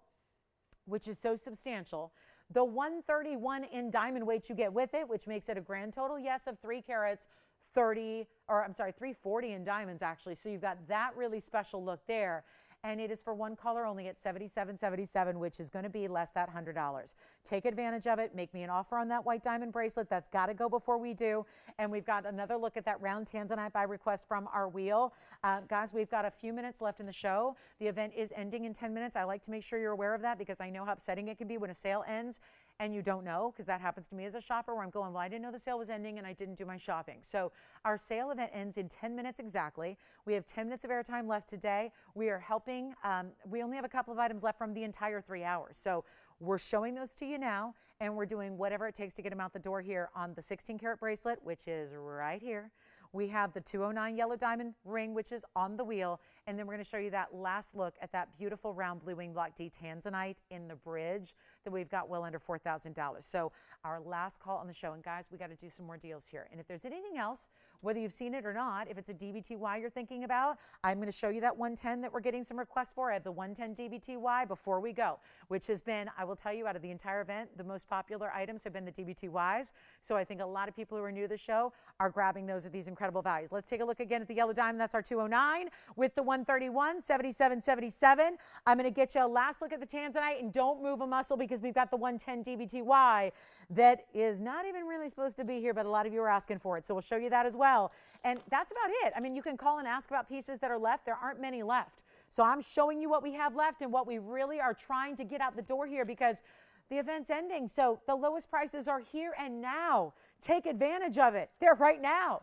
which is so substantial. The 131 in diamond weight you get with it, which makes it a grand total, yes, of 3 carats, 340 in diamonds actually. So you've got that really special look there. And it is for one color only at $77.77, which is going to be less than $100. Take advantage of it. Make me an offer on that white diamond bracelet. That's got to go before we do. And we've got another look at that round Tanzanite by request from our wheel. Guys, we've got a few minutes left in the show. The event is ending in 10 minutes. I like to make sure you're aware of that because I know how upsetting it can be when a sale ends and you don't know, because that happens to me as a shopper where I'm going, well, I didn't know the sale was ending and I didn't do my shopping. So our sale event ends in 10 minutes exactly. We have 10 minutes of airtime left today. We are helping. We only have a couple of items left from the entire 3 hours. So we're showing those to you now, and we're doing whatever it takes to get them out the door here on the 16-karat bracelet, which is right here. We have the 209 yellow diamond ring, which is on the wheel. And then we're going to show you that last look at that beautiful round blue wing block D Tanzanite in the bridge that we've got well under $4,000. So our last call on the show. And guys, we got to do some more deals here. And if there's anything else, whether you've seen it or not, if it's a DBTY you're thinking about, I'm going to show you that 110 that we're getting some requests for. I have the 110 DBTY before we go, which has been, I will tell you, out of the entire event, the most popular items have been the DBTYs. So I think a lot of people who are new to the show are grabbing those at these incredible values. Let's take a look again at the yellow diamond. That's our 209 with the 131, $77.77. I'm going to get you a last look at the Tanzanite, and don't move a muscle because we've got the 110 DBTY that is not even really supposed to be here, but a lot of you are asking for it. So we'll show you that as well. And that's about it. I mean, you can call and ask about pieces that are left. There aren't many left. So I'm showing you what we have left and what we really are trying to get out the door here because the event's ending. So the lowest prices are here and now. Take advantage of it. They're right now.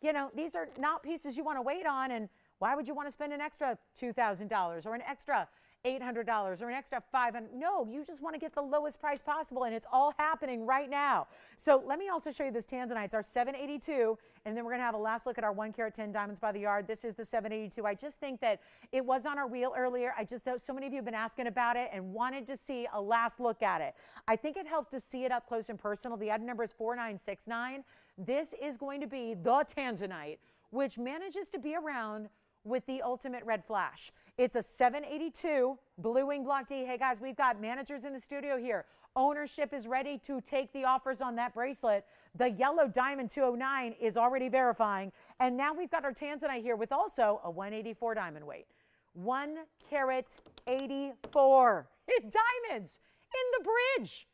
You know, these are not pieces you want to wait on, and why would you want to spend an extra $2,000 or an extra $800 or an extra $500? No, you just want to get the lowest price possible, and it's all happening right now. So let me also show you this Tanzanite. It's our 782, and then we're going to have a last look at our 1 carat 10 diamonds by the yard. This is the 782. I just think that it was on our wheel earlier. I just know so many of you have been asking about it and wanted to see a last look at it. I think it helps to see it up close and personal. The item number is 4969. This is going to be the Tanzanite, which manages to be around with the ultimate red flash. It's a 782 blue wing block D. Hey guys, we've got managers in the studio here. Ownership is ready to take the offers on that bracelet. The yellow diamond 209 is already verifying. And now we've got our Tanzanite here with also a 184 diamond weight. 1 carat 84 in diamonds in the bridge.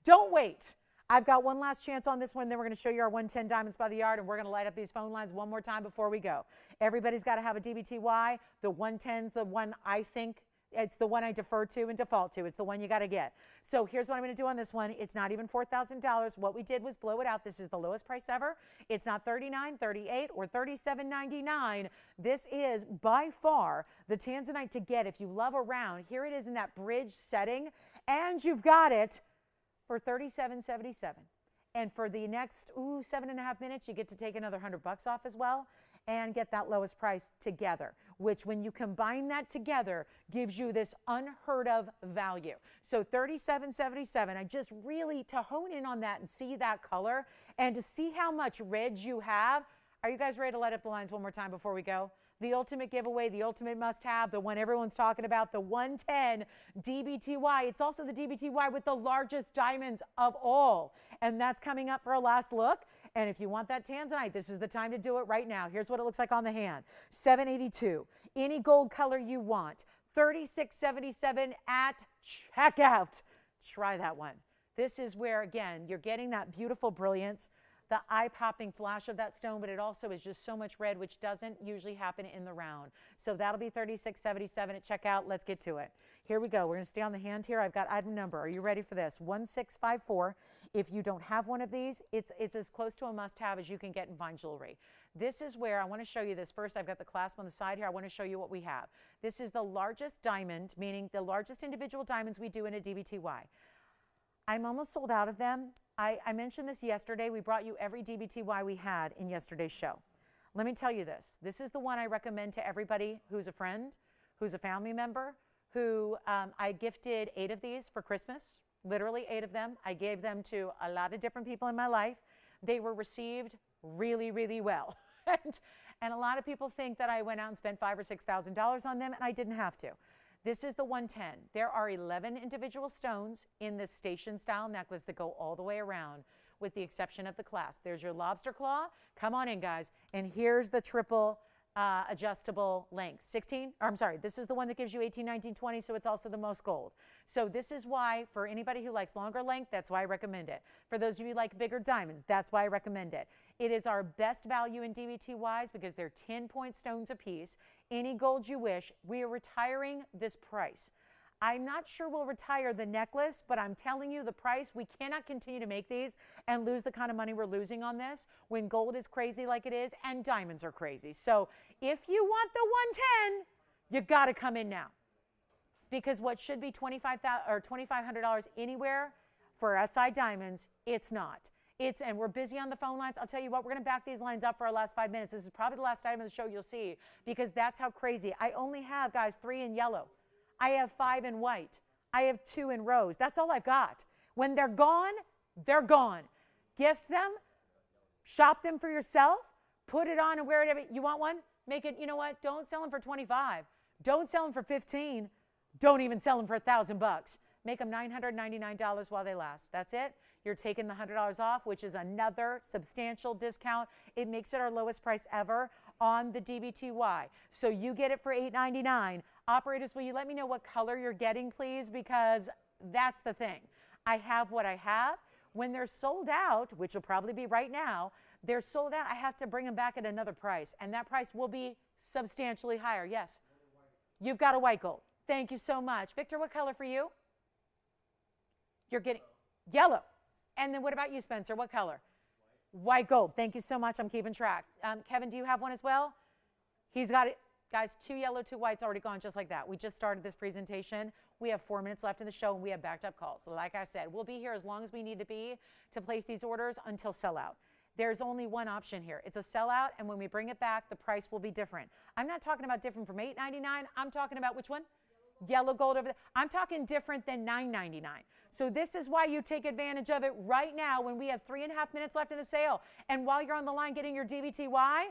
Don't wait. I've got one last chance on this one. Then we're going to show you our 110 diamonds by the yard, and we're going to light up these phone lines one more time before we go. Everybody's got to have a DBTY. The 110's the one I think, it's the one I defer to and default to. It's the one you got to get. So here's what I'm going to do on this one. It's not even $4,000. What we did was blow it out. This is the lowest price ever. It's not $39, $38, or $37.99. This is by far the Tanzanite to get if you love a round. Here it is in that bridge setting, and you've got it for $37.77. And for the next 7.5 minutes, you get to take another $100 off as well and get that lowest price together, which when you combine that together gives you this unheard of value. So $37.77, I just really, to hone in on that and see that color and to see how much red you have. Are you guys ready to light up the lines one more time before we go? The ultimate giveaway, the ultimate must-have, the one everyone's talking about, the 110 DBTY. It's also the DBTY with the largest diamonds of all. And that's coming up for a last look. And if you want that Tanzanite, this is the time to do it right now. Here's what it looks like on the hand. $782. Any gold color you want. $36.77 at checkout. Try that one. This is where, again, you're getting that beautiful brilliance, the eye-popping flash of that stone, but it also is just so much red, which doesn't usually happen in the round. So that'll be $36.77 at checkout. Let's get to it. Here we go. We're going to stay on the hand here. I've got item number. Are you ready for this? 1654. If you don't have one of these, it's as close to a must-have as you can get in fine jewelry. This is where I want to show you this. First, I've got the clasp on the side here. I want to show you what we have. This is the largest diamond, meaning the largest individual diamonds we do in a DBTY. I'm almost sold out of them. I mentioned this yesterday. We brought you every DBTY we had in yesterday's show. Let me tell you this. This is the one I recommend to everybody who's a friend, who's a family member, who I gifted 8 of these for Christmas, literally 8 of them. I gave them to a lot of different people in my life. They were received really, really well. and a lot of people think that I went out and spent $5,000 or $6,000 on them, and I didn't have to. This is the 110. There are 11 individual stones in this station-style necklace that go all the way around, with the exception of the clasp. There's your lobster claw. Come on in, guys. And here's the triple adjustable length. 16, or I'm sorry, this is the one that gives you 18, 19, 20, so it's also the most gold. So this is why, for anybody who likes longer length, that's why I recommend it. For those of you who like bigger diamonds, that's why I recommend it. It is our best value in DBTYs because they're 10-point stones a piece. Any gold you wish. We are retiring this price. I'm not sure we'll retire the necklace, but I'm telling you the price, we cannot continue to make these and lose the kind of money we're losing on this when gold is crazy like it is and diamonds are crazy. So if you want the 110, you got to come in now. Because what should be $2,500 anywhere for SI diamonds, it's not. And we're busy on the phone lines. I'll tell you what, we're going to back these lines up for our last 5 minutes. This is probably the last item of the show you'll see because that's how crazy. I only have, guys, 3 in yellow. I have 5 in white. I have 2 in rose. That's all I've got. When they're gone, they're gone. Gift them, shop them for yourself, put it on and wear it. You want one? Make it, you know what? Don't sell them for 25. Don't sell them for 15. Don't even sell them for $1,000. Make them $999 while they last. That's it. You're taking the $100 off, which is another substantial discount. It makes it our lowest price ever on the DBTY. So you get it for $899. Operators, will you let me know what color you're getting, please? Because that's the thing. I have what I have. When they're sold out, which will probably be right now, they're sold out. I have to bring them back at another price, and that price will be substantially higher. Yes? You've got a white gold. Thank you so much. Victor, what color for you? You're getting yellow. And then what about you, Spencer? What color? White gold. Thank you so much. I'm keeping track. Kevin, do you have one as well? He's got it. Guys, 2 yellow, 2 whites already gone just like that. We just started this presentation. We have 4 minutes left in the show, and we have backed up calls. So like I said, we'll be here as long as we need to be to place these orders until sellout. There's only one option here. It's a sellout, and when we bring it back, the price will be different. I'm not talking about different from $8.99. I'm talking about which one? Yellow gold over there. I'm talking different than $9.99. So this is why you take advantage of it right now when we have 3.5 minutes left in the sale. And while you're on the line getting your DBTY,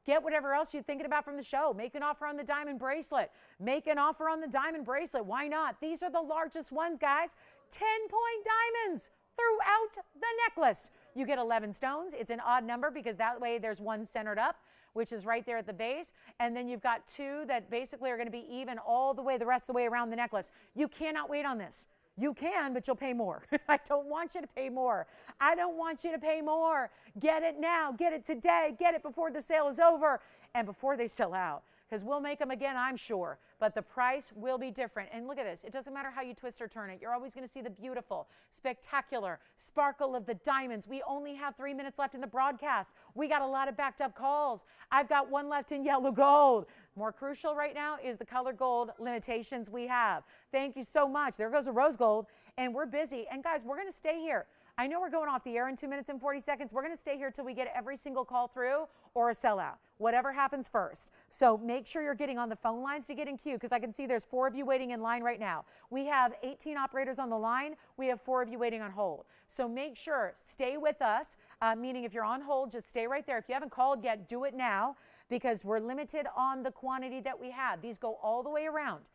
get whatever else you're thinking about from the show. Make an offer on the diamond bracelet. Make an offer on the diamond bracelet. Why not? These are the largest ones, guys. 10-point diamonds throughout the necklace. You get 11 stones. It's an odd number because that way there's one centered up, which is right there at the base. And then you've got 2 that basically are going to be even all the way, the rest of the way around the necklace. You cannot wait on this. You can, but you'll pay more. I don't want you to pay more. I don't want you to pay more. Get it now. Get it today. Get it before the sale is over and before they sell out. Because we'll make them again, I'm sure. But the price will be different. And look at this. It doesn't matter how you twist or turn it. You're always going to see the beautiful, spectacular sparkle of the diamonds. We only have 3 minutes left in the broadcast. We got a lot of backed up calls. I've got 1 left in yellow gold. More crucial right now is the color gold limitations we have. Thank you so much. There goes a rose gold. And we're busy. And guys, we're going to stay here. I know we're going off the air in 2 minutes and 40 seconds. We're going to stay here till we get every single call through or a sellout, whatever happens first. So make sure you're getting on the phone lines to get in queue, because I can see there's 4 of you waiting in line right now. We have 18 operators on the line. We have 4 of you waiting on hold. So make sure, stay with us, meaning if you're on hold, just stay right there. If you haven't called yet, do it now, because we're limited on the quantity that we have. These go all the way around.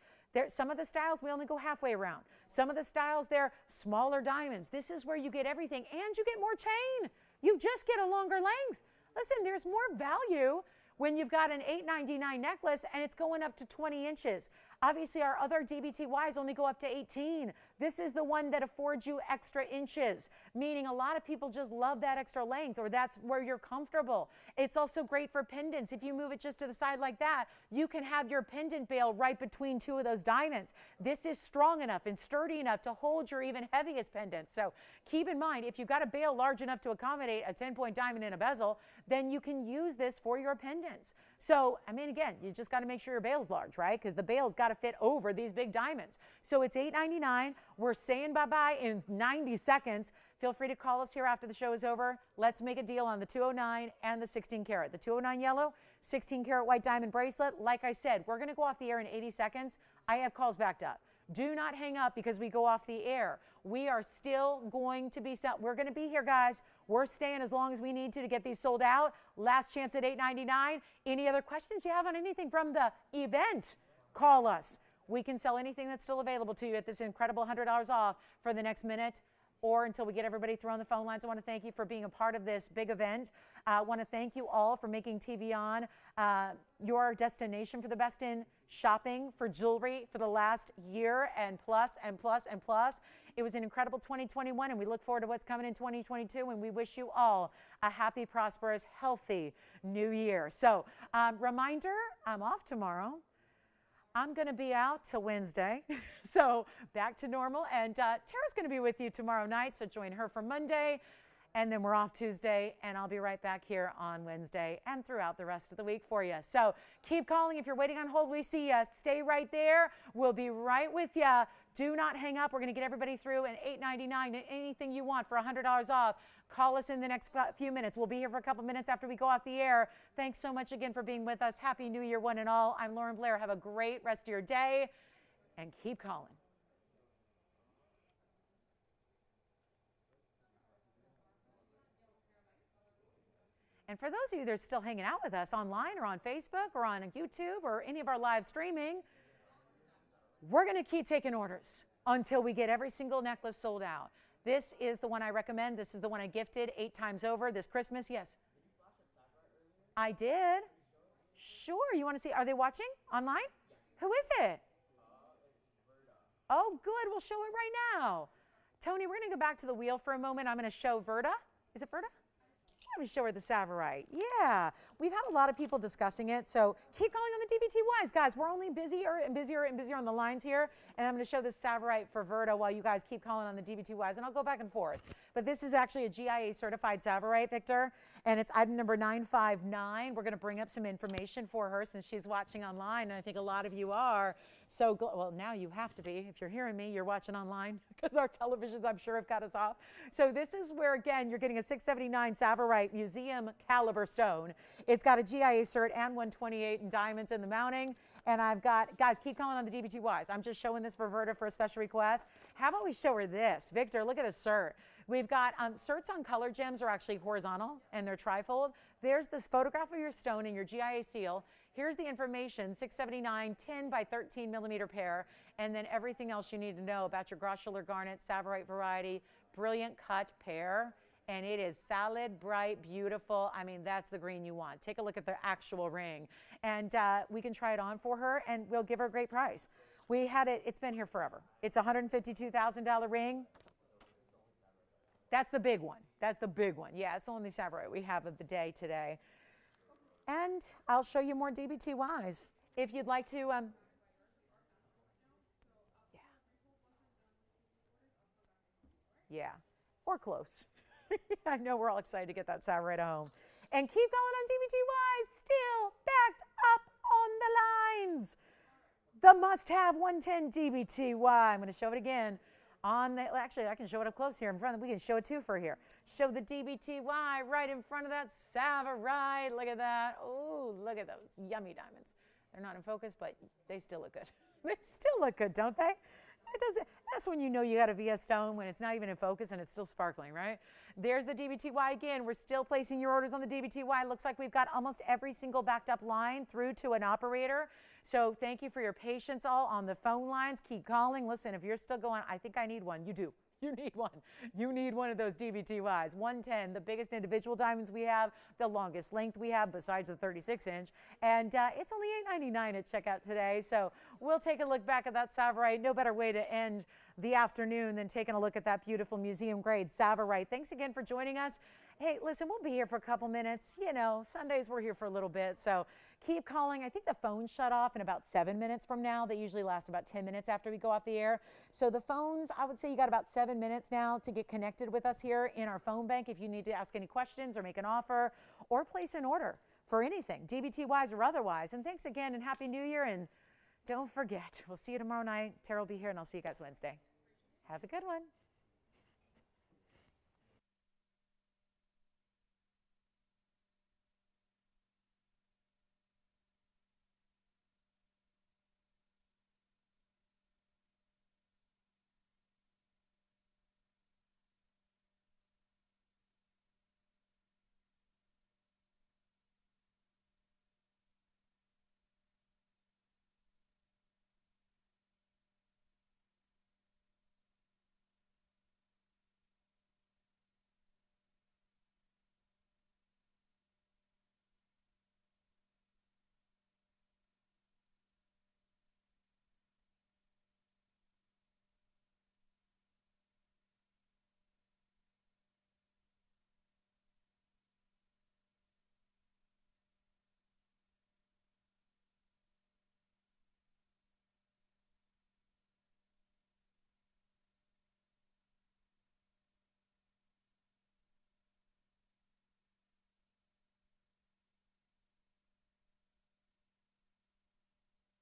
Some of the styles we only go halfway around. Some of the styles, they're smaller diamonds. This is where you get everything, and you get more chain. You just get a longer length. Listen, there's more value when you've got an $8.99 necklace and it's going up to 20 inches. Obviously, our other DBTYs only go up to 18. This is the one that affords you extra inches, meaning a lot of people just love that extra length, or that's where you're comfortable. It's also great for pendants. If you move it just to the side like that, you can have your pendant bail right between 2 of those diamonds. This is strong enough and sturdy enough to hold your even heaviest pendants. So keep in mind, if you've got a bail large enough to accommodate a 10-point diamond in a bezel, then you can use this for your pendants. So, I mean, again, you just got to make sure your bail's large, right? Because the bail's got to fit over these big diamonds. So it's $8.99. We're saying bye-bye in 90 seconds. Feel free to call us here after the show is over. Let's make a deal on the 209 and the 16 karat. The 209 yellow, 16 karat white diamond bracelet. Like I said, we're going to go off the air in 80 seconds. I have calls backed up. Do not hang up because we go off the air. We are still going to be we're going to be here, guys. We're staying as long as we need to get these sold out. Last chance at $8.99. Any other questions you have on anything from the event? Call us. We can sell anything that's still available to you at this incredible $100 off for the next minute, or until we get everybody through on the phone lines. I want to thank you for being a part of this big event. I want to thank you all for making TVON your destination for the best in shopping for jewelry for the last year and plus and plus and plus. It was an incredible 2021, and we look forward to what's coming in 2022, and we wish you all a happy, prosperous, healthy new year. So reminder, I'm off tomorrow. I'm going to be out till Wednesday, so back to normal. And Tara's going to be with you tomorrow night, so join her for Monday. And then we're off Tuesday, and I'll be right back here on Wednesday and throughout the rest of the week for you. So keep calling. If you're waiting on hold, we see you. Stay right there. We'll be right with you. Do not hang up. We're going to get everybody through an $8.99 and anything you want for $100 off. Call us in the next few minutes. We'll be here for a couple minutes after we go off the air. Thanks so much again for being with us. Happy New Year, one and all. I'm Lauren Blair. Have a great rest of your day, and keep calling. And for those of you that are still hanging out with us online or on Facebook or on YouTube or any of our live streaming, we're going to keep taking orders until we get every single necklace sold out. This is the one I recommend. This is the one I gifted 8 times over this Christmas. Yes. I did. Sure. You want to see? Are they watching online? Who is it? Oh, good. We'll show it right now. Tony, we're going to go back to the wheel for a moment. I'm going to show Verda. Is it Verda? Let me show her the Savorite. Yeah, we've had a lot of people discussing it, so keep calling on the DBTYs. Guys, we're only busier and busier and busier on the lines here, and I'm going to show this Savorite for Verda while you guys keep calling on the DBTYs, and I'll go back and forth. But this is actually a GIA-certified Savorite, Victor, and it's item number 959. We're going to bring up some information for her since she's watching online, and I think a lot of you are. So, well, now you have to be. If you're hearing me, you're watching online because our televisions, I'm sure, have got us off. So this is where, again, you're getting a 679 Savorite museum caliber stone. It's got a GIA cert and 128 in diamonds in the mounting. And I've got, guys, keep calling on the DBTYs. I'm just showing this for Verda for a special request. How about we show her this? Victor, look at this cert. We've got certs on color gems are actually horizontal and they're trifold. There's this photograph of your stone and your GIA seal. Here's the information, 679, 10 by 13 millimeter pair, and then everything else you need to know about your grossular garnet, Savorite variety, brilliant cut pair, and it is solid, bright, beautiful. I mean, that's the green you want. Take a look at the actual ring, and we can try it on for her, and we'll give her a great price. We had it, it's been here forever. It's a $152,000 ring. That's the big one. That's the big one. Yeah, it's the only Savorite we have of the day today. And I'll show you more DBTYs if you'd like to. Yeah. Yeah, or close. I know we're all excited to get that Savorite home. And keep going on DBTYs, still backed up on the lines. The must-have 110 DBTY. I'm going to show it again. Actually, I can show it up close here in front. We can show it too for here. Show the DBTY right in front of that Savorite. Look at that. Oh, look at those yummy diamonds. They're not in focus, but they still look good. They still look good, don't they? That's when you know you got a VS stone, when it's not even in focus and it's still sparkling, right? There's the DBTY again. We're still placing your orders on the DBTY. Looks like we've got almost every single backed up line through to an operator. So thank you for your patience all on the phone lines. Keep calling. Listen, if you're still going, I think I need one. You do. You need one. You need one of those DBTYs. 110, the biggest individual diamonds we have, the longest length we have besides the 36-inch. And it's only $8.99 at checkout today. So we'll take a look back at that Savorite. No better way to end the afternoon than taking a look at that beautiful museum grade Savorite. Thanks again for joining us. Hey, listen, we'll be here for a couple minutes. You know, Sundays we're here for a little bit. So keep calling. I think the phones shut off in about 7 minutes from now. They usually last about 10 minutes after we go off the air. So the phones, I would say you got about 7 minutes now to get connected with us here in our phone bank if you need to ask any questions or make an offer or place an order for anything, DBTYs or otherwise. And thanks again and Happy New Year. And don't forget, we'll see you tomorrow night. Tara will be here and I'll see you guys Wednesday. Have a good one.